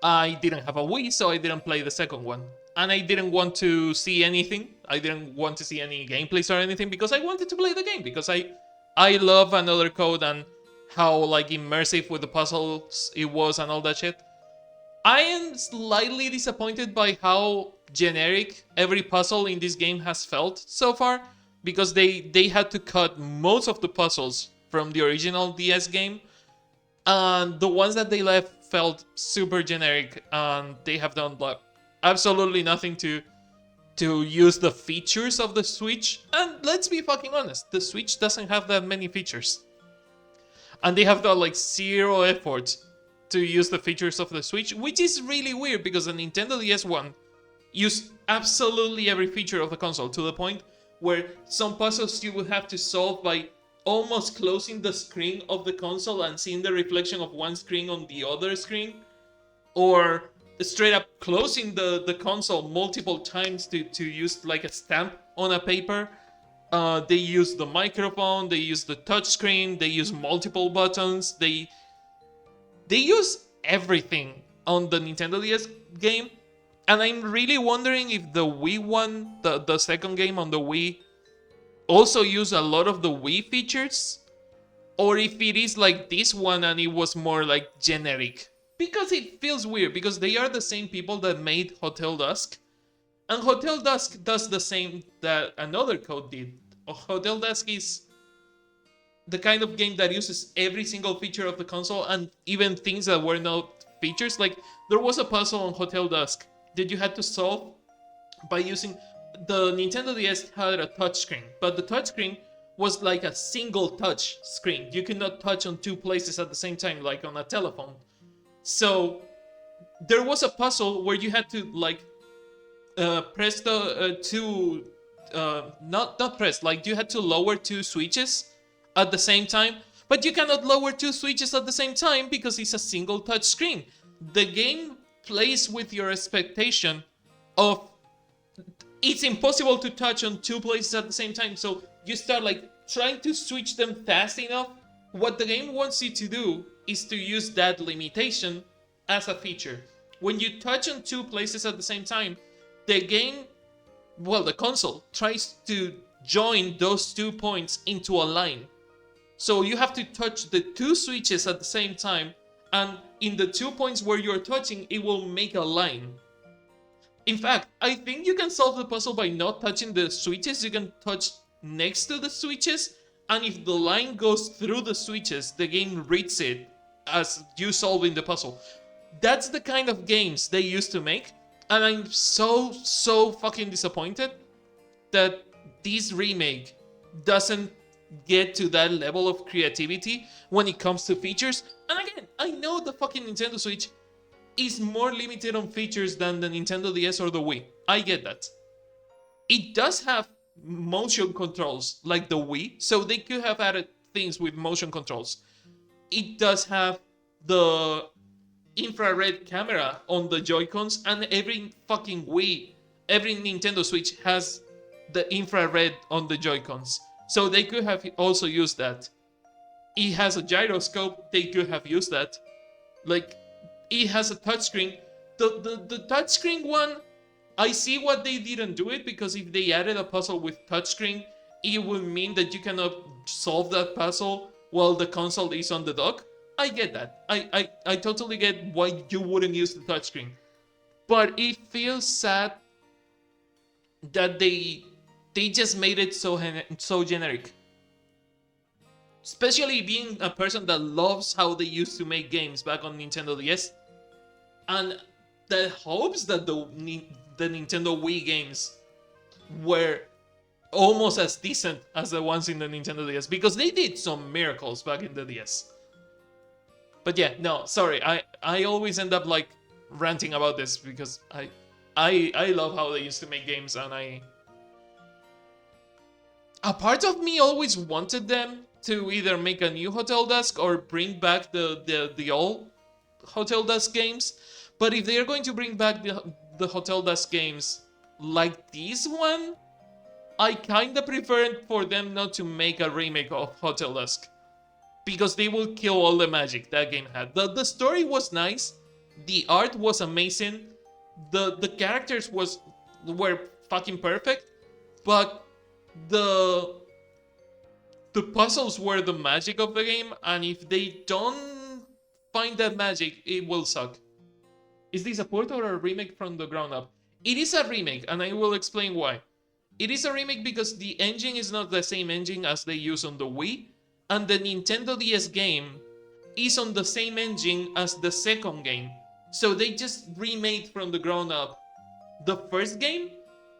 I didn't have a Wii, so I didn't play the second one. And I didn't want to see anything. I didn't want to see any gameplays or anything because I wanted to play the game. Because I love Another Code and how like immersive with the puzzles it was and all that shit. I am slightly disappointed by how generic every puzzle in this game has felt so far, because they had to cut most of the puzzles from the original DS game, and the ones that they left felt super generic, and they have done like absolutely nothing to use the features of the Switch. And let's be fucking honest, the Switch doesn't have that many features. And they have done like zero effort to use the features of the Switch, which is really weird because the Nintendo DS one used absolutely every feature of the console, to the point where some puzzles you would have to solve by almost closing the screen of the console and seeing the reflection of one screen on the other screen, or straight up closing the console multiple times to use like a stamp on a paper. They use the microphone, they use the touchscreen, they use multiple buttons, they use everything on the Nintendo DS game. And I'm really wondering if the Wii one, the second game on the Wii, also use a lot of the Wii features, or if it is like this one and it was more like generic. Because it feels weird, because they are the same people that made Hotel Dusk, and Hotel Dusk does the same that another code did. Hotel Dusk is the kind of game that uses every single feature of the console and even things that were not features. Like, there was a puzzle on Hotel Dusk that you had to solve by using the Nintendo DS had a touchscreen, but the touchscreen was like a single touch screen. You could not touch on two places at the same time, like on a telephone. So there was a puzzle where you had to like press the two not press, like you had to lower two switches at the same time, but you cannot lower two switches at the same time because it's a single touch screen. The game plays with your expectation of it's impossible to touch on two places at the same time, so you start like trying to switch them fast enough. What the game wants you to do is to use that limitation as a feature. When you touch on two places at the same time, the game, well, the console tries to join those 2 points into a line. So you have to touch the two switches at the same time, and in the 2 points where you're touching, it will make a line. In fact, I think you can solve the puzzle by not touching the switches. You can touch next to the switches, and if the line goes through the switches, the game reads it as you solving the puzzle. That's the kind of games they used to make, and I'm so fucking disappointed that this remake doesn't get to that level of creativity when it comes to features. And again, I know the fucking Nintendo Switch is more limited on features than the Nintendo DS or the Wii. I get that. It does have motion controls like the Wii, so they could have added things with motion controls. It does have the infrared camera on the Joy-Cons, and every fucking Wii, every Nintendo Switch has the infrared on the Joy-Cons. So they could have also used that. It has a gyroscope, they could have used that. Like, it has a touchscreen. The touchscreen one, I see what they didn't do it, because if they added a puzzle with touchscreen, it would mean that you cannot solve that puzzle while the console is on the dock. I get that. I totally get why you wouldn't use the touchscreen. But it feels sad that they just made it so generic. Especially being a person that loves how they used to make games back on Nintendo DS. And that hopes that the Nintendo Wii games were almost as decent as the ones in the Nintendo DS. Because they did some miracles back in the DS. But yeah, no, sorry. I always end up like ranting about this because I love how they used to make games, and a part of me always wanted them to either make a new Hotel Dusk or bring back the old Hotel Dusk games. But if they are going to bring back the Hotel Dusk games like this one, I kinda prefer for them not to make a remake of Hotel Dusk. Because they will kill all the magic that game had. The story was nice, the art was amazing, the characters were fucking perfect, but the puzzles were the magic of the game, and if they don't find that magic, it will suck. Is this a port or a remake from the ground up? It is a remake, and I will explain why. It is a remake because the engine is not the same engine as they use on the Wii, and the Nintendo DS game is on the same engine as the second game. So they just remade from the ground up the first game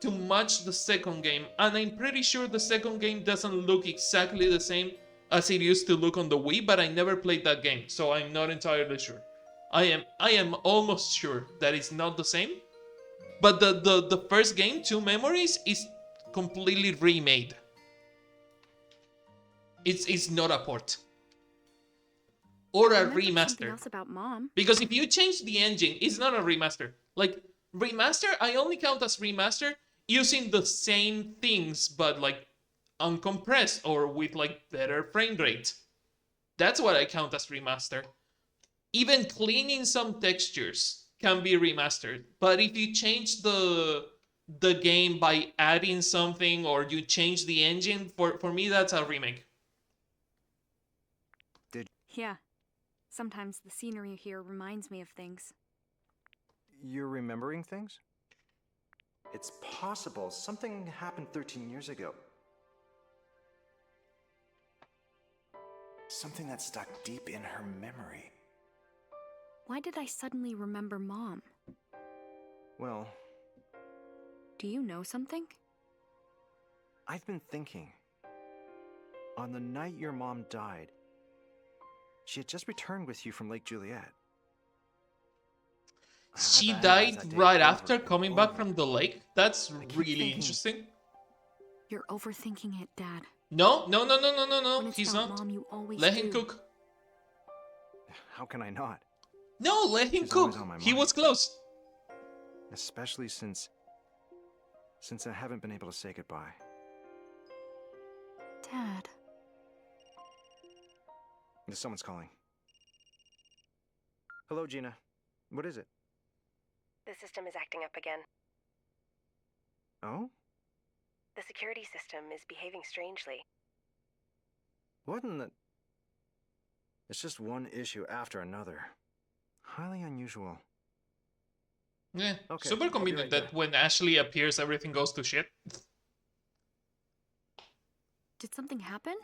to match the second game, and I'm pretty sure the second game doesn't look exactly the same as it used to look on the Wii, but I never played that game, so I'm not entirely sure. I am almost sure that it's not the same, but the first game, Two Memories, is completely remade. It's not a port or a remaster. Else about Mom. Because if you change the engine, it's not a remaster. Like, remaster, I only count as remaster using the same things, but like uncompressed or with like better frame rate. That's what I count as remaster. Even cleaning some textures can be remastered. But if you change the the game by adding something or you change the engine, for me that's a remake. Yeah. Sometimes the scenery here reminds me of things. You're remembering things? It's possible something happened 13 years ago. Something that stuck deep in her memory. Why did I suddenly remember Mom? Well, Do you know something? I've been thinking. On the night your mom died, she had just returned with you from Lake Juliet. She I've died analyzed that day right over after and coming back over. from the lake? That's keep really thinking- interesting. You're overthinking it, Dad. No, When it's he's about not. Mom, you always Let do. him cook. How can I not? No, let him She's always cook. on my He mind. was close. Especially since I haven't been able to say goodbye. Dad. Someone's calling. Hello, Gina. What is it? The system is acting up again. Oh? The security system is behaving strangely. What in the... It's just one issue after another. Highly unusual. Yeah, Okay, super I'll be convenient right that when Ashley appears, everything goes to shit. Did something happen?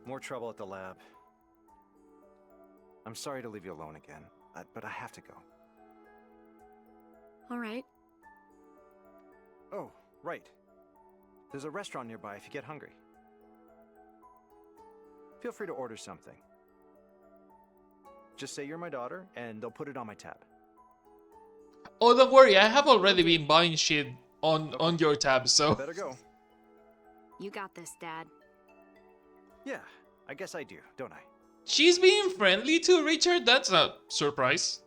More trouble at the lab. I'm sorry to leave you alone again, but I have to go. All right. Oh, right. There's a restaurant nearby if you get hungry. Feel free to order something. Just say you're my daughter, and they'll put it on my tab. Oh, don't worry, I have already been buying shit on your tab, so... Better go. You got this, Dad. Yeah, I guess I do, don't I? She's being friendly to Richard? That's a surprise.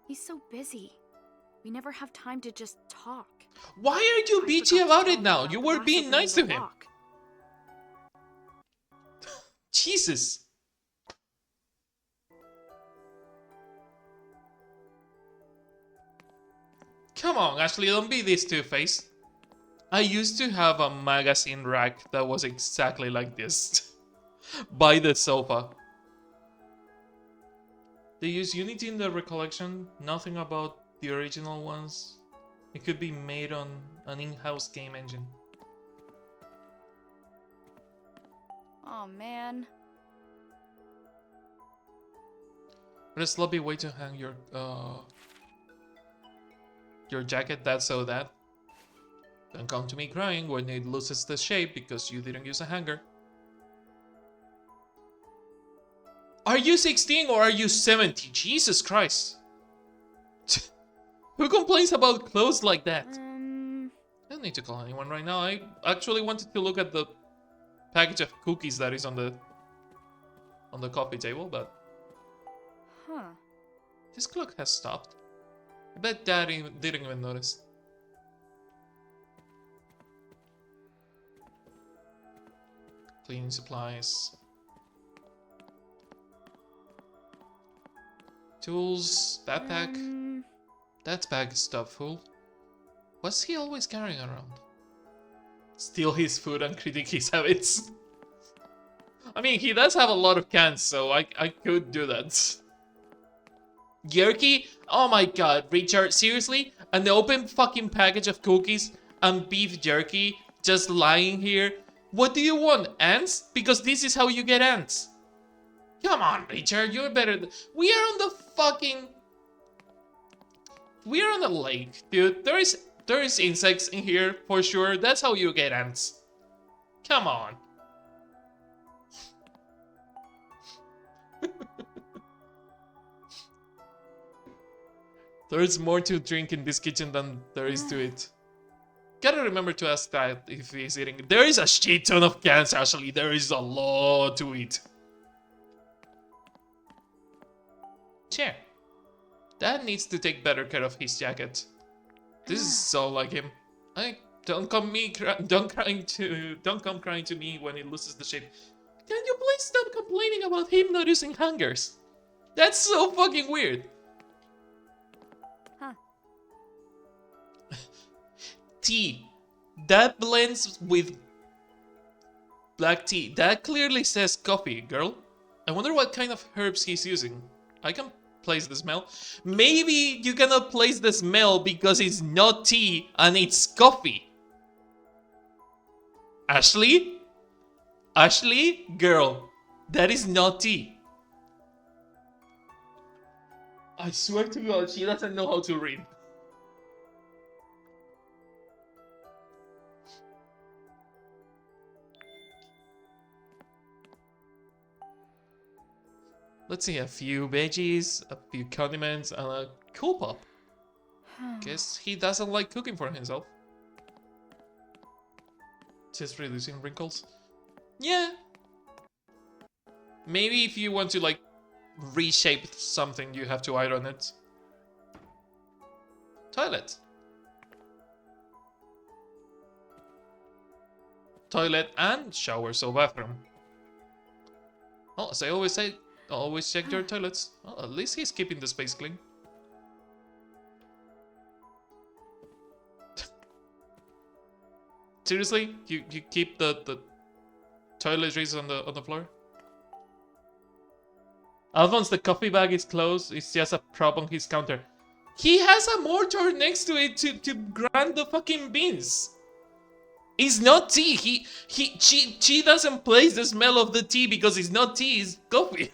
He's so busy. We never have time to just talk. Why are you I bitchy forgot to about tell it now? about You the were glass being opening nice to the him. lock. Jesus. Come on, Ashley, don't be this two-faced. I used to have a magazine rack that was exactly like this. By the sofa. They use Unity in the Recollection, nothing about the original ones. It could be made on an in-house game engine. Oh, man. What a sloppy way to hang your jacket, that's so that. Don't come to me crying when it loses the shape because you didn't use a hanger. Are you 16 or are you 70? Jesus Christ. Who complains about clothes like that? I don't need to call anyone right now. I actually wanted to look at the package of cookies that is on the coffee table, but Huh. this clock has stopped. I bet Dad didn't even notice. Cleaning supplies. Tools, backpack. That bag is stuff full. What's he always carrying around? Steal his food and critique his habits. I mean, he does have a lot of cans, so I could do that. Jerky? Oh my god, Richard, seriously? An open fucking package of cookies and beef jerky just lying here? What do you want, ants? Because this is how you get ants. Come on, Richard, you're better than... We are on the fucking... We are on the lake, dude. There is insects in here, for sure. That's how you get ants. Come on. There is more to drink in this kitchen than there is to eat. Gotta remember to ask that if he's eating. There is a shit ton of cans, actually. There is a lot to eat. Chair. Dad needs to take better care of his jacket. This is so like him. Don't come crying to me when it loses the shape. Can you please stop complaining about him not using hangers? That's so fucking weird. Huh. Tea. That blends with black tea. That clearly says coffee, girl. I wonder what kind of herbs he's using. I can place the smell. Maybe you cannot place the smell because it's not tea and it's coffee. Ashley? Ashley? Girl, that is not tea. I swear to God, she doesn't know how to read. Let's see, a few veggies, a few condiments, and a cool pop. Guess he doesn't like cooking for himself. Just reducing wrinkles. Yeah. Maybe if you want to like reshape something, you have to iron it. Toilet. Toilet and shower, so bathroom. Oh, as I always say, always check your toilets. Well, at least he's keeping the space clean. Seriously? You keep the toiletries on the floor? Alphonse, the coffee bag is closed. It's just a prop on his counter. He has a mortar next to it to grind the fucking beans. It's not tea. She doesn't place the smell of the tea because it's not tea, it's coffee.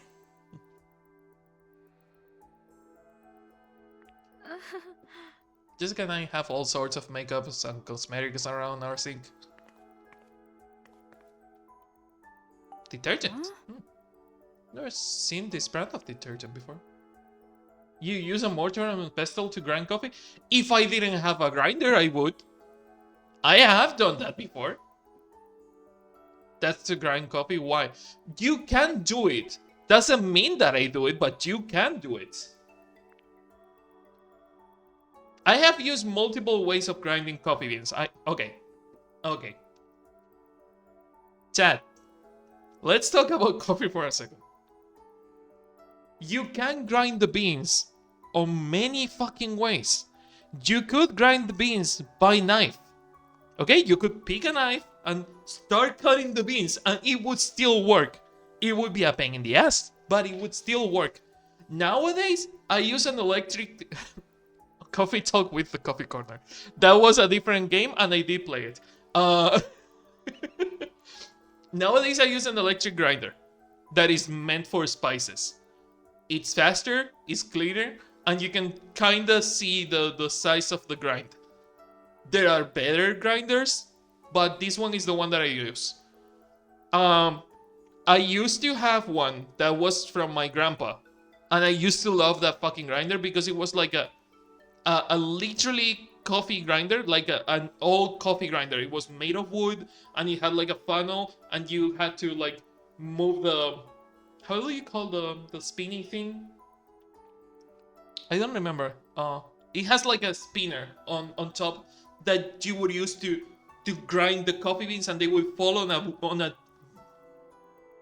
Jessica and I have all sorts of makeups and cosmetics around our sink. Detergent? Never seen this brand of detergent before. You use a mortar and a pestle to grind coffee? If I didn't have a grinder, I would. I have done that before. That's to grind coffee. Why? You can do it. Doesn't mean that I do it, but you can do it. I have used multiple ways of grinding coffee beans. Okay. Chat. Let's talk about coffee for a second. You can grind the beans on many fucking ways. You could grind the beans by knife. Okay, you could pick a knife and start cutting the beans and it would still work. It would be a pain in the ass, but it would still work. Nowadays, I use an electric... Coffee Talk with the Coffee Corner. That was a different game and I did play it. Nowadays, I use an electric grinder that is meant for spices. It's faster, it's cleaner, and you can kinda see the size of the grind. There are better grinders, but this one is the one that I use. I used to have one that was from my grandpa, and I used to love that fucking grinder because it was like a literally coffee grinder, like an old coffee grinder. It was made of wood, and it had like a funnel, and you had to like move the... How do you call the spinning thing? I don't remember. It has like a spinner on top that you would use to grind the coffee beans, and they would fall on a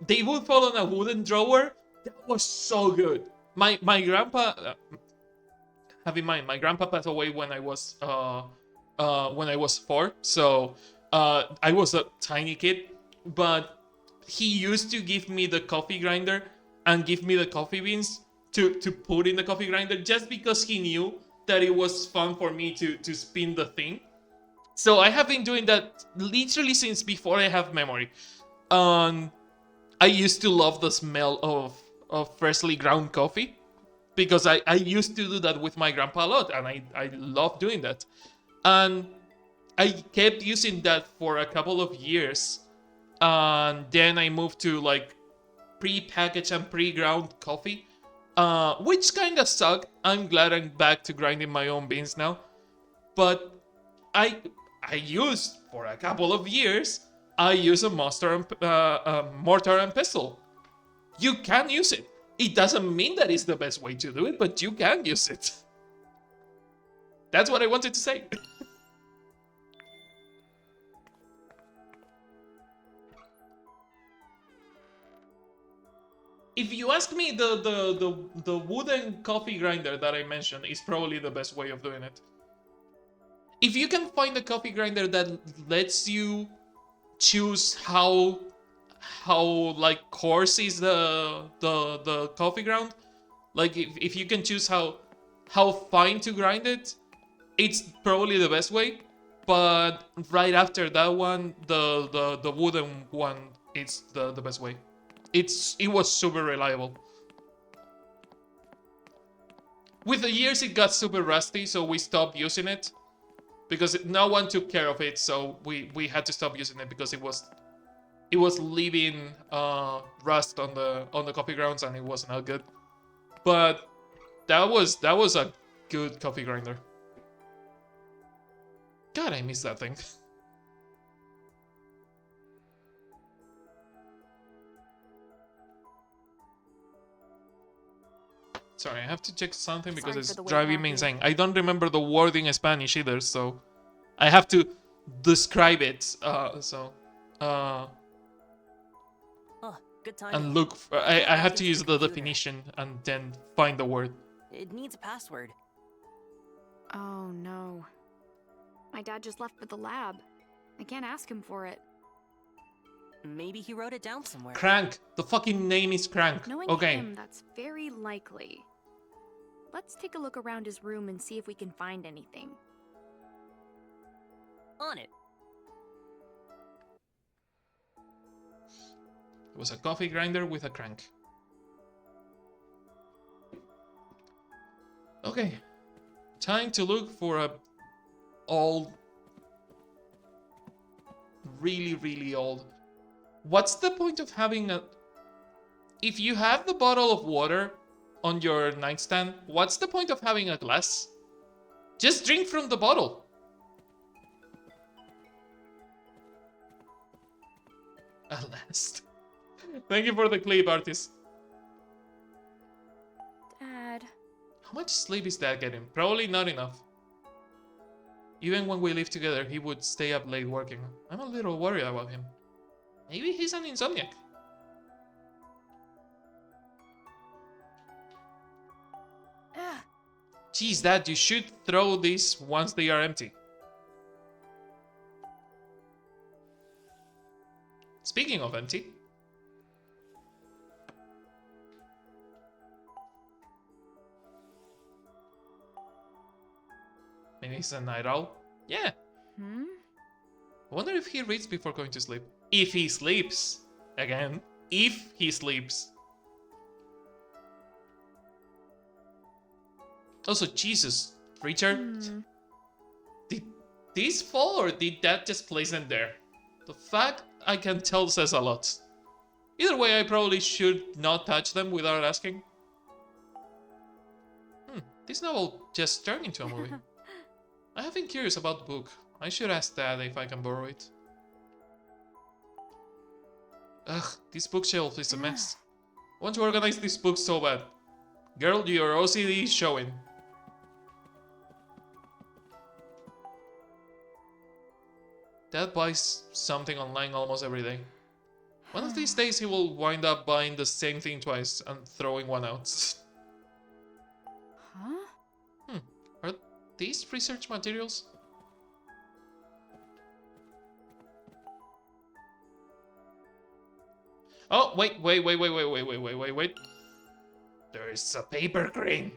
they would fall on a wooden drawer. That was so good. My grandpa, have in mind, my grandpa passed away when I was 4, so I was a tiny kid, but he used to give me the coffee grinder and give me the coffee beans to put in the coffee grinder just because he knew that it was fun for me to spin the thing. So I have been doing that literally since before I have memory. I used to love the smell of freshly ground coffee because I used to do that with my grandpa a lot, and I love doing that. And I kept using that for a couple of years. And then I moved to like pre-packaged and pre-ground coffee, which kind of sucked. I'm glad I'm back to grinding my own beans now. But I used for a couple of years. I use a mortar and pestle. You can use it. It doesn't mean that it's the best way to do it, but you can use it. That's what I wanted to say. If you ask me, the wooden coffee grinder that I mentioned is probably the best way of doing it. If you can find a coffee grinder that lets you choose how like coarse is the coffee ground, like if you can choose how fine to grind it, it's probably the best way. But right after that one, the wooden one, it's the best way. It was super reliable. With the years, it got super rusty, so we stopped using it because no one took care of it. So we had to stop using it because it was leaving rust on the coffee grounds, and it was not good. But that was a good coffee grinder. God, I miss that thing. Sorry, I have to check something because Sorry it's for the wait, driving me Matthew. insane. I don't remember the word in Spanish either, so I have to describe it. Oh, good time. And look. I have to use the definition and then find the word. It needs a password. Oh no. My dad just left for the lab. I can't ask him for it. Maybe he wrote it down somewhere. Crank. The fucking name is Crank. Knowing Okay. him, that's very likely. Let's take a look around his room and see if we can find anything. On it. It was a coffee grinder with a crank. Okay. Time to look for a old, really old. What's the point of having a... If you have the bottle of water on your nightstand, what's the point of having a glass? Just drink from the bottle. At last. Thank you for the clip, artist. Dad. How much sleep is Dad getting? Probably not enough. Even when we lived together, he would stay up late working. I'm a little worried about him. Maybe he's an insomniac. Ugh. Jeez, Dad, you should throw these once they are empty. Speaking of empty. Maybe he's a night owl? Yeah. Hmm? I wonder if he reads before going to sleep. If he sleeps. Again, if he sleeps. Also, Jesus, Richard. Did these fall or did that just place them there? The fact I can tell says a lot. Either way, I probably should not touch them without asking. This novel just turned into a movie. I have been curious about the book. I should ask Dad if I can borrow it. Ugh, this bookshelf is a mess. I want to organize this book so bad. Girl, your OCD is showing. Dad buys something online almost every day. One of these days he will wind up buying the same thing twice and throwing one out. Huh? Are these research materials? Oh, wait. There is a paper crane.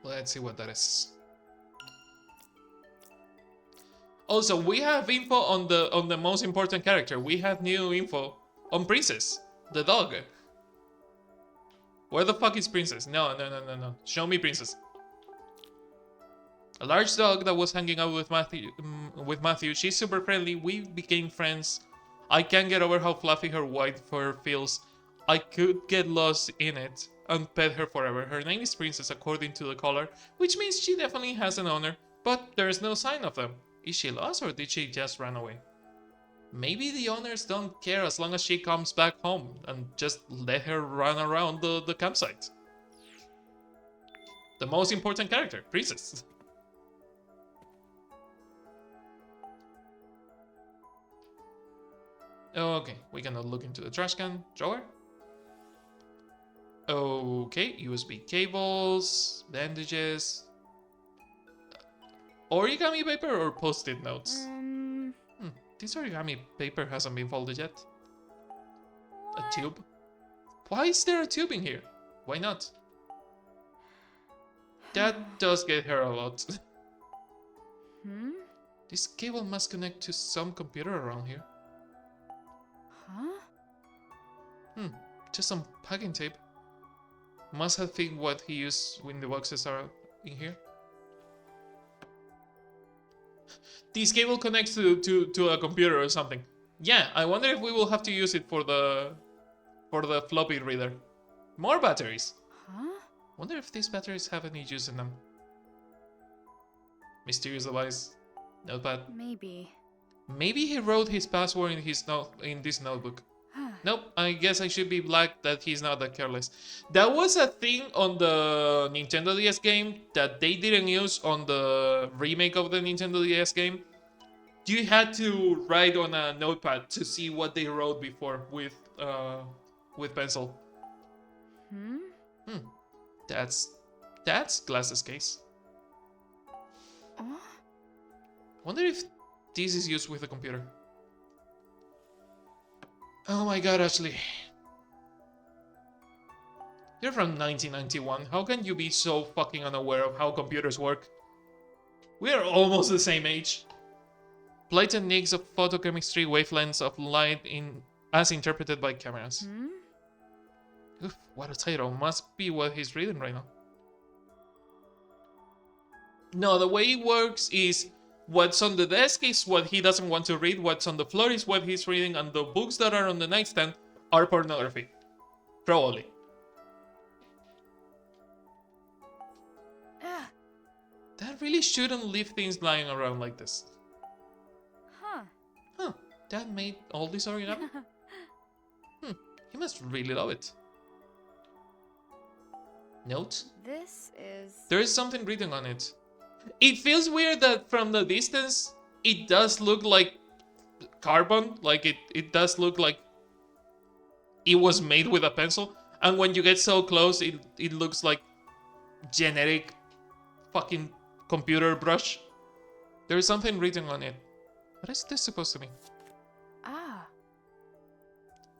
Let's see what that is. Also, we have info on the most important character. We have new info on Princess, the dog. Where the fuck is Princess? No. Show me Princess. A large dog that was hanging out with Matthew. She's super friendly. We became friends. I can't get over how fluffy her white fur feels. I could get lost in it and pet her forever. Her name is Princess according to the collar, which means she definitely has an owner, but there's no sign of them. Is she lost or did she just run away? Maybe the owners don't care as long as she comes back home and just let her run around the campsite. The most important character, Princess. Okay, we cannot look into the trash can drawer. Okay, USB cables, bandages, origami paper or post-it notes. This origami paper hasn't been folded yet. A tube? Why is there a tube in here? Why not? That does get her a lot. This cable must connect to some computer around here. Just some packing tape. Must have been what he used when the boxes are in here. This cable connects to a computer or something. Yeah, I wonder if we will have to use it for the floppy reader. More batteries. Wonder if these batteries have any use in them. Mysterious device. Notepad. Maybe he wrote his password in this notebook. Nope, I guess I should be black that he's not that careless. That was a thing on the Nintendo DS game that they didn't use on the remake of the Nintendo DS game. You had to write on a notepad to see what they wrote before with pencil. That's Glass's case. Wonder if this is used with a computer. Oh my god, Ashley. You're from 1991. How can you be so fucking unaware of how computers work? We are almost the same age. Play techniques of photochemistry, wavelengths of light as interpreted by cameras. Oof, what a title. Must be what he's reading right now. No, the way it works is what's on the desk is what he doesn't want to read, what's on the floor is what he's reading, and the books that are on the nightstand are pornography. Probably. That really shouldn't leave things lying around like this. Huh. Dad made all this origami? He must really love it. Note? There is something written on it. It feels weird that from the distance, it does look like carbon. Like it does look like it was made with a pencil. And when you get so close, it looks like generic fucking computer brush. There is something written on it. What is this supposed to mean?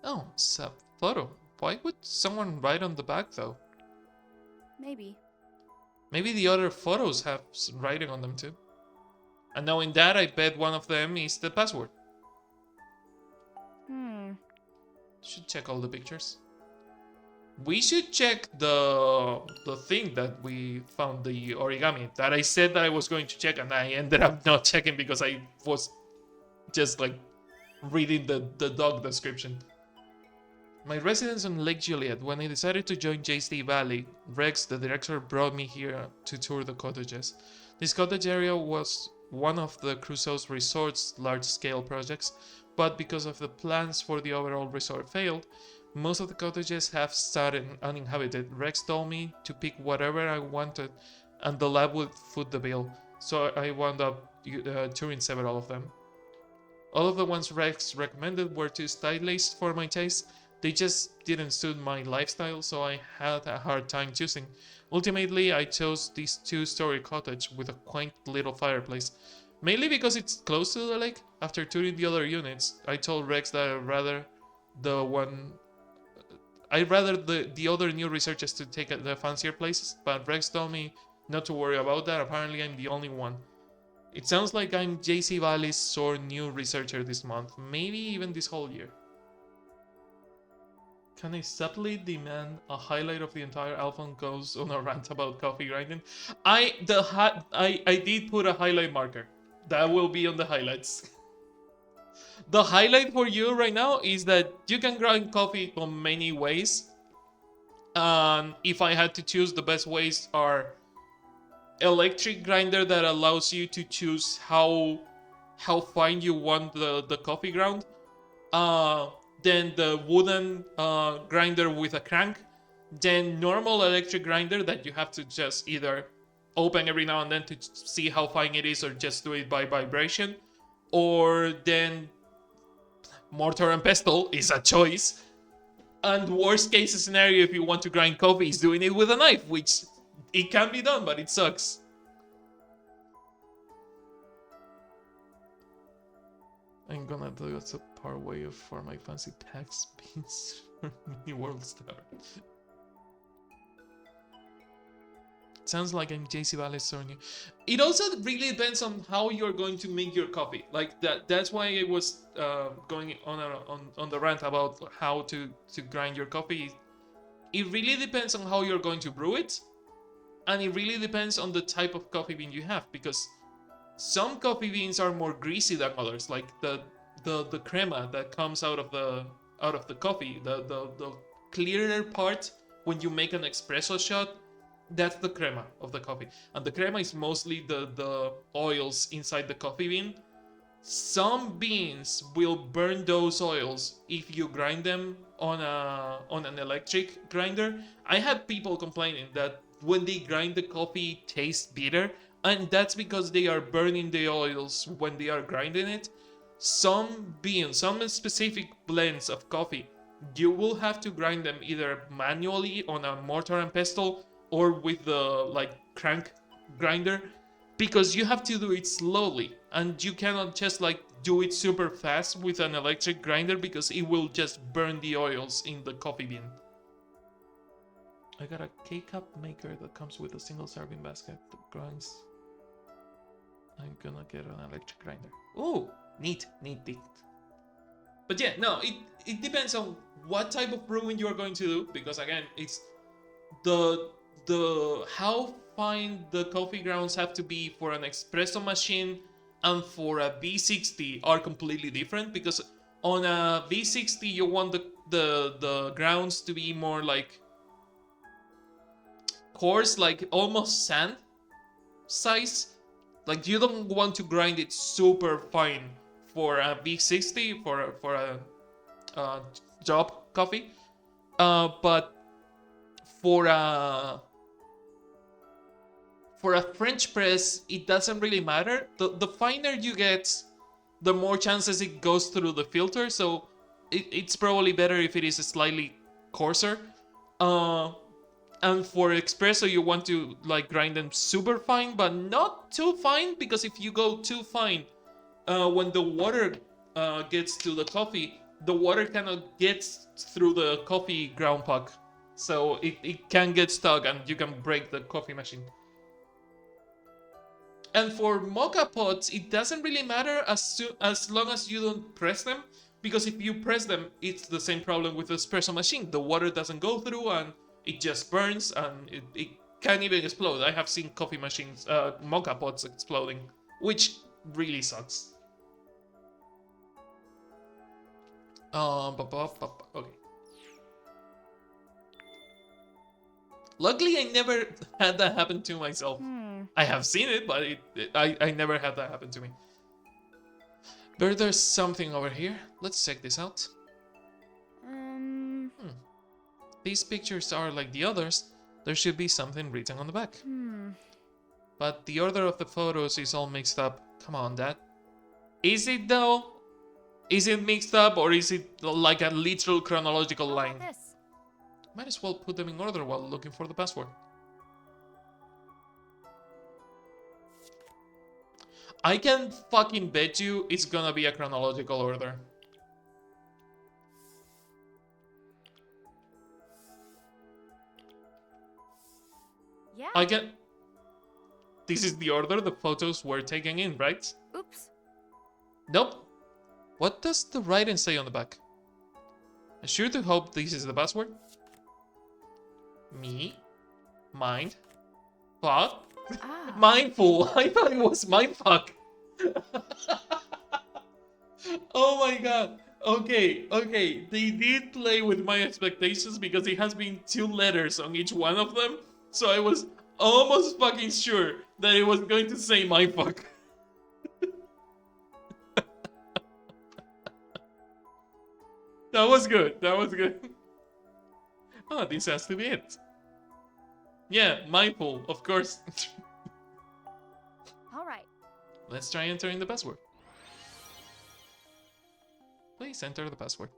Oh, it's a photo. Why would someone write on the back though? Maybe the other photos have writing on them too. And knowing that, I bet one of them is the password. Should check all the pictures. We should check the thing that we found, the origami, that I said that I was going to check and I ended up not checking because I was just like reading the dog description. My residence on Lake Juliet. When I decided to join JC Valley, Rex, the director, brought me here to tour the cottages. This cottage area was one of the Crusoe's resort's large-scale projects, but because of the plans for the overall resort failed, most of the cottages have started uninhabited. Rex told me to pick whatever I wanted, and the lab would foot the bill, so I wound up touring several of them. All of the ones Rex recommended were too stylized for my taste. They just didn't suit my lifestyle, so I had a hard time choosing. Ultimately, I chose this two-story cottage with a quaint little fireplace, mainly because it's close to the lake. After touring the other units, I told Rex that I'd rather the other new researchers to take the fancier places, but Rex told me not to worry about that. Apparently, I'm the only one. It sounds like I'm JC Valley's sole new researcher this month, maybe even this whole year. Can I subtly demand a highlight of the entire album goes on a rant about coffee grinding? I did put a highlight marker. That will be on the highlights. The highlight for you right now is that you can grind coffee on many ways. And if I had to choose, the best ways are electric grinder that allows you to choose how fine you want the coffee ground. Then the wooden grinder with a crank, then normal electric grinder that you have to just either open every now and then to see how fine it is or just do it by vibration, or then mortar and pestle is a choice. And worst case scenario, if you want to grind coffee, is doing it with a knife, which it can be done, but it sucks. I'm gonna do a part way for my fancy tax beans for Mini World Star. Sounds like I'm JC Valley Sonia. It also really depends on how you're going to make your coffee. Like that's why I was going on the rant about how to grind your coffee. It really depends on how you're going to brew it, and it really depends on the type of coffee bean you have, because some coffee beans are more greasy than others. Like the crema that comes out of the coffee, the clearer part when you make an espresso shot. That's the crema of the coffee. And the crema is mostly the oils inside the coffee bean. Some beans will burn those oils if you grind them on an electric grinder. I had people complaining that when they grind the coffee it tastes bitter, and that's because they are burning the oils when they are grinding it. Some beans, some specific blends of coffee, you will have to grind them either manually on a mortar and pestle or with the crank grinder, because you have to do it slowly and you cannot just do it super fast with an electric grinder, because it will just burn the oils in the coffee bean. I got a K-cup maker that comes with a single serving basket that grinds. I'm gonna get an electric grinder. Oh, neat. But yeah, no, it depends on what type of brewing you're going to do, because again, it's the how fine the coffee grounds have to be for an espresso machine and for a V60 are completely different, because on a V60 you want the grounds to be more like coarse, like almost sand size. Like you don't want to grind it super fine for a V60 for a job coffee, but for a French press, it doesn't really matter. The finer you get, the more chances it goes through the filter. So it's probably better if it is slightly coarser. And for espresso, you want to grind them super fine, but not too fine, because if you go too fine, when the water gets to the coffee, the water cannot get through the coffee ground puck. So it can get stuck and you can break the coffee machine. And for mocha pots, it doesn't really matter as long as you don't press them, because if you press them, it's the same problem with the espresso machine. The water doesn't go through and it just burns, and it can even explode. I have seen coffee machines, mocha pots exploding, which really sucks. Okay. Luckily, I never had that happen to myself. I have seen it, but I never had that happen to me. But there's something over here. Let's check this out. These pictures are like the others. There should be something written on the back. But the order of the photos is all mixed up. Come on, Dad. Is it though? Is it mixed up, or is it like a literal chronological line? Might as well put them in order while looking for the password. I can fucking bet you it's gonna be a chronological order. Yeah. I can... This is the order the photos were taken in, right? Oops. Nope. What does the writing say on the back? I sure do hope this is the password. Me. Mind. Fuck. Mindful. I thought it was mindfuck. Oh my god. Okay. They did play with my expectations, because it has been 2 letters on each one of them. So I was almost fucking sure that it was going to say mindfuck. That was good. Oh, this has to be it. Yeah, mindful, of course. All right. Let's try entering the password. Please enter the password.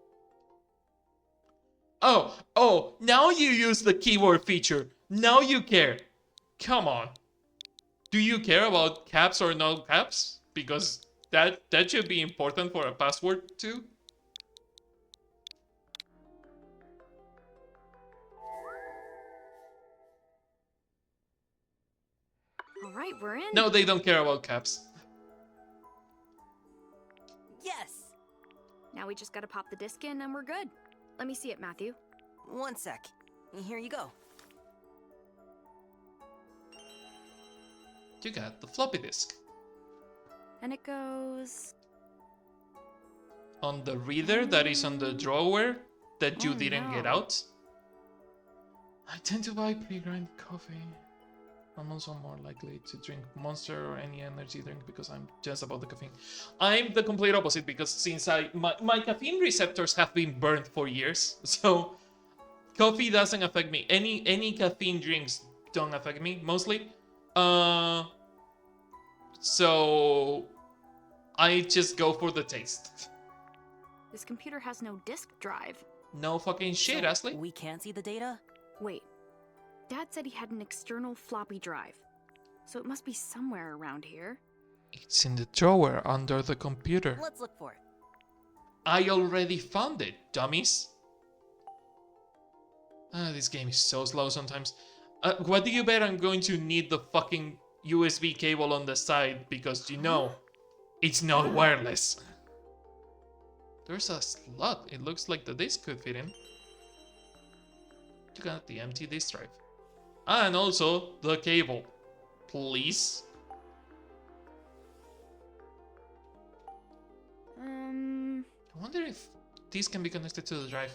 Oh, now you use the keyboard feature. Now you care. Come on. Do you care about caps or no caps? Because that should be important for a password too. All right, we're in. No, they don't care about caps. Yes! Now we just gotta pop the disc in and we're good. Let me see it, Matthew. One sec. Here you go. You got the floppy disk. And it goes... On the reader that is on the drawer that you Oh, didn't get no. out. I tend to buy pre-grind coffee. I'm also more likely to drink Monster or any energy drink because I'm just about the caffeine. I'm the complete opposite because since my caffeine receptors have been burnt for years, so coffee doesn't affect me. Any caffeine drinks don't affect me mostly. So I just go for the taste. This computer has no disk drive. No fucking shit, So Ashley. we can't see the data? Wait. Dad said he had an external floppy drive. So it must be somewhere around here. It's in the drawer under the computer. Let's look for it. I already found it, dummies. This game is so slow sometimes. What do you bet I'm going to need the fucking USB cable on the side because you know it's not wireless. There's a slot. It looks like the disc could fit in. You got the empty disk drive. And also the cable. Please. I wonder if this can be connected to the drive.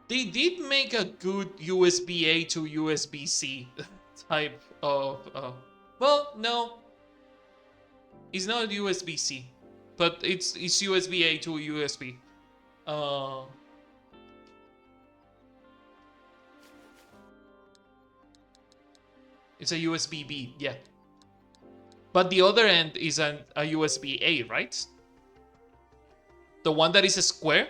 They did make a good USB-A to USB-C type of... well, no. It's not USB-C, but it's USB-A to USB. It's a USB-B, yeah. But the other end is a USB-A, right? The one that is a square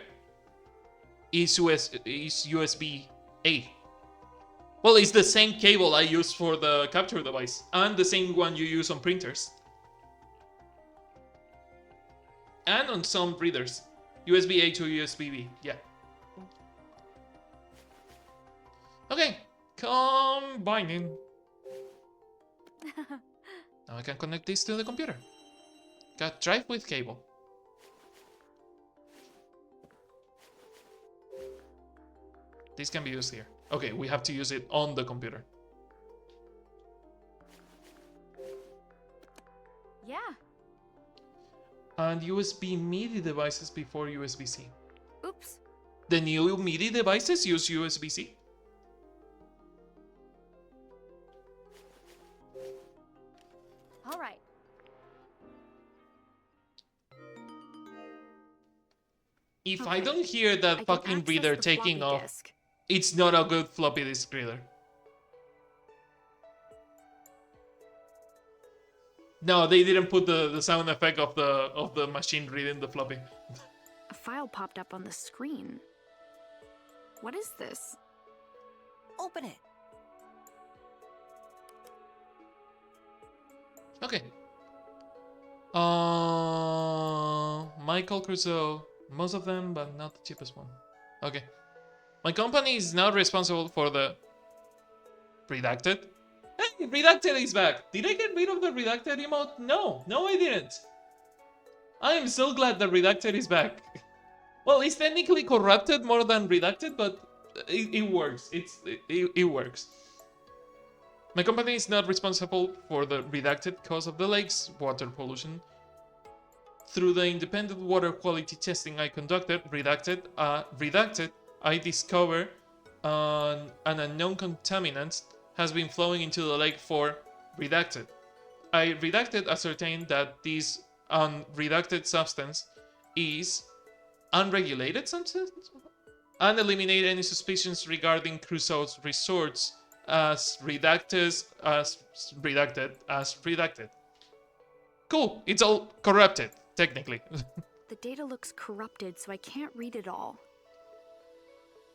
is USB-A. Well, it's the same cable I use for the capture device, and the same one you use on printers. And on some readers. USB-A to USB-B, yeah. Okay, combining. Now I can connect this to the computer. Got drive with cable. This can be used here. Okay, we have to use it on the computer. Yeah. And USB MIDI devices before USB-C. Oops. The new MIDI devices use USB-C. All right. If Okay. I don't hear I that can fucking access reader the taking floppy off, disk. it's not a good floppy disk reader. No, they didn't put the sound effect of the machine reading the floppy. A file popped up on the screen. What is this? Open it. Okay. Michael Crusoe. Most of them, but not the cheapest one. Okay. My company is now responsible for the... Redacted? Hey, Redacted is back! Did I get rid of the Redacted emote? No, I didn't. I am so glad that Redacted is back. Well, it's technically corrupted more than Redacted, but it works. It works. My company is not responsible for the Redacted cause of the lake's water pollution. Through the independent water quality testing I conducted, Redacted, I discovered an unknown contaminant has been flowing into the lake for Redacted. Redacted ascertained that this unredacted substance is unregulated substance and eliminate any suspicions regarding Crusoe's resorts as redacted. Cool, it's all corrupted, technically. The data looks corrupted, so I can't read it all.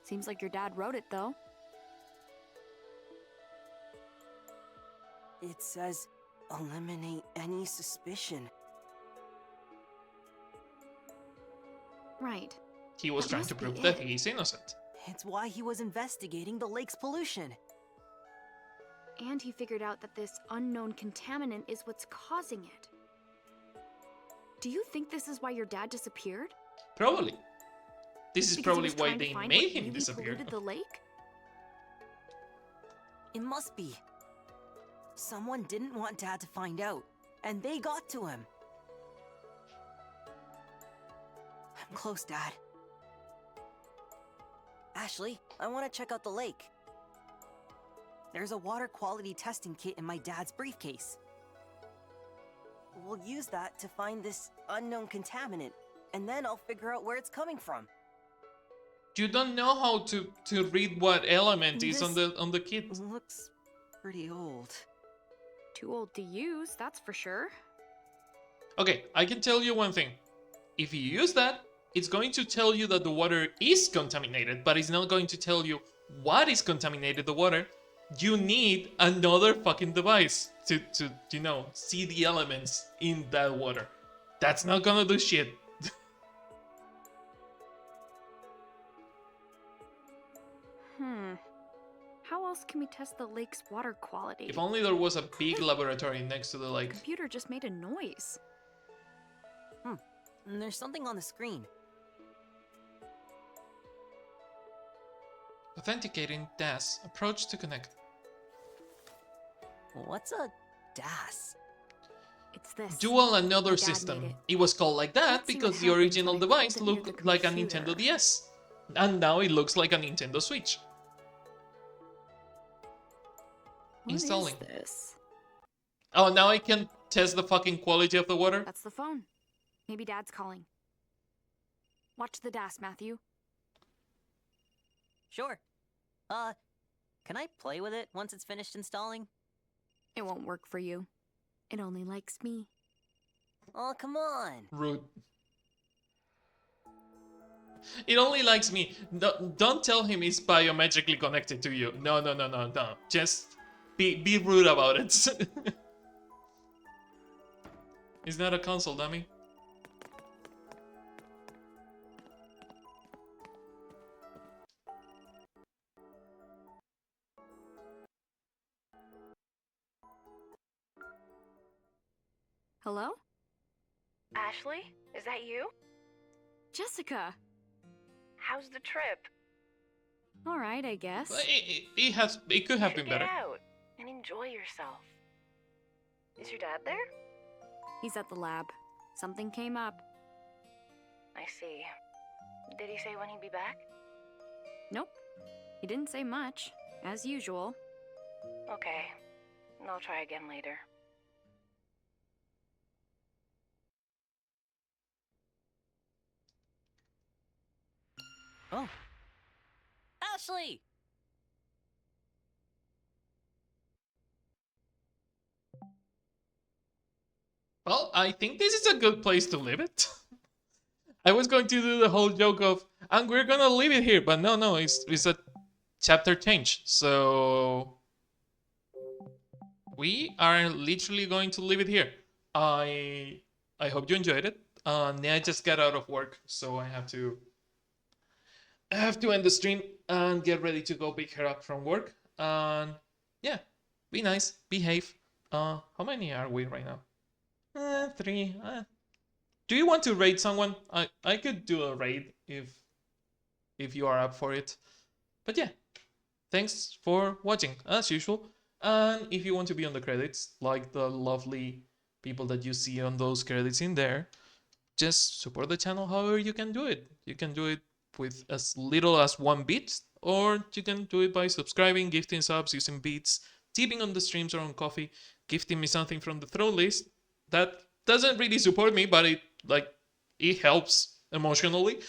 Seems like your dad wrote it, though. It says, eliminate any suspicion. Right. He was That trying to must be prove that it. he is innocent. It's why he was investigating the lake's pollution. And he figured out that this unknown contaminant is what's causing it. Do you think this is why your dad disappeared? Probably. This is Because he probably was why trying to they find made what him really disappear. polluted the lake? It must be. Someone didn't want Dad to find out, and they got to him. I'm close, Dad. Ashley, I want to check out the lake. There's a water quality testing kit in my dad's briefcase. We'll use that to find this unknown contaminant, and then I'll figure out where it's coming from. You don't know how to read what element is on This the kit. Looks pretty old. Too old to use, that's for sure. Okay, I can tell you one thing. If you use that, it's going to tell you that the water is contaminated, but it's not going to tell you what is contaminated the water. You need another fucking device to you know, see the elements in that water. That's not gonna do shit. How else can we test the lake's water quality? If only there was a big laboratory next to the The lake. computer just made a noise. And there's something on the screen. Authenticating DAS. Approach to connect. What's a DAS? It's this. Dual another My dad system. made It was called like that Let's see because what the happens original when I hold device it near looked the like a computer. Nintendo DS. And now it looks like a Nintendo Switch. What is Installing. this? Oh, now I can test the fucking quality of the water? That's the phone. Maybe Dad's calling. Watch the DAS, Matthew. Sure. Can I play with it once it's finished installing? It won't work for you. It only likes me. Oh, come on. Rude. It only likes me. Don't tell him it's biometrically connected to you. No. Just be rude about it. It's not a console, dummy. Hello? Ashley, is that you? Jessica! How's the trip? Alright, I guess. It could have You should been better. Get out and enjoy yourself. Is your dad there? He's at the lab. Something came up. I see. Did he say when he'd be back? Nope. He didn't say much, as usual. Okay. I'll try again later. Oh. Ashley! Well, I think this is a good place to leave it. I was going to do the whole joke of, and we're gonna leave it here, but no, it's a chapter change. So we are literally going to leave it here. I hope you enjoyed it. I just got out of work, so I have to end the stream and get ready to go pick her up from work. And yeah, be nice, behave. How many are we right now? 3. Do you want to raid someone? I could do a raid if you are up for it. But yeah, thanks for watching as usual. And if you want to be on the credits, like the lovely people that you see on those credits in there, just support the channel however you can do it. You can do it with as little as 1 bit, or you can do it by subscribing, gifting subs, using beats, tipping on the streams or on coffee, gifting me something from the throne list. That doesn't really support me, but it helps emotionally.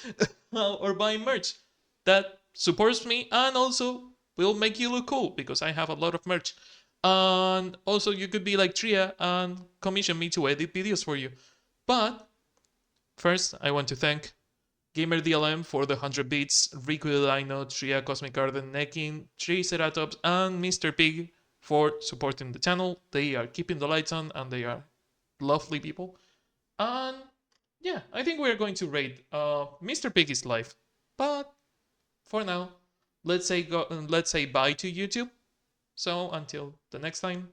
Or buying merch. That supports me and also will make you look cool because I have a lot of merch. And also you could be like Tria and commission me to edit videos for you. But first, I want to thank GamerDLM for the 100 bits, Riku the Dino, Tria, Cosmic Garden, Nekin, Triceratops, and Mr. Pig for supporting the channel. They are keeping the lights on and they are lovely people. And yeah, I think we're going to rate Mr. Pig is live. But for now, let's say bye to YouTube. So until the next time,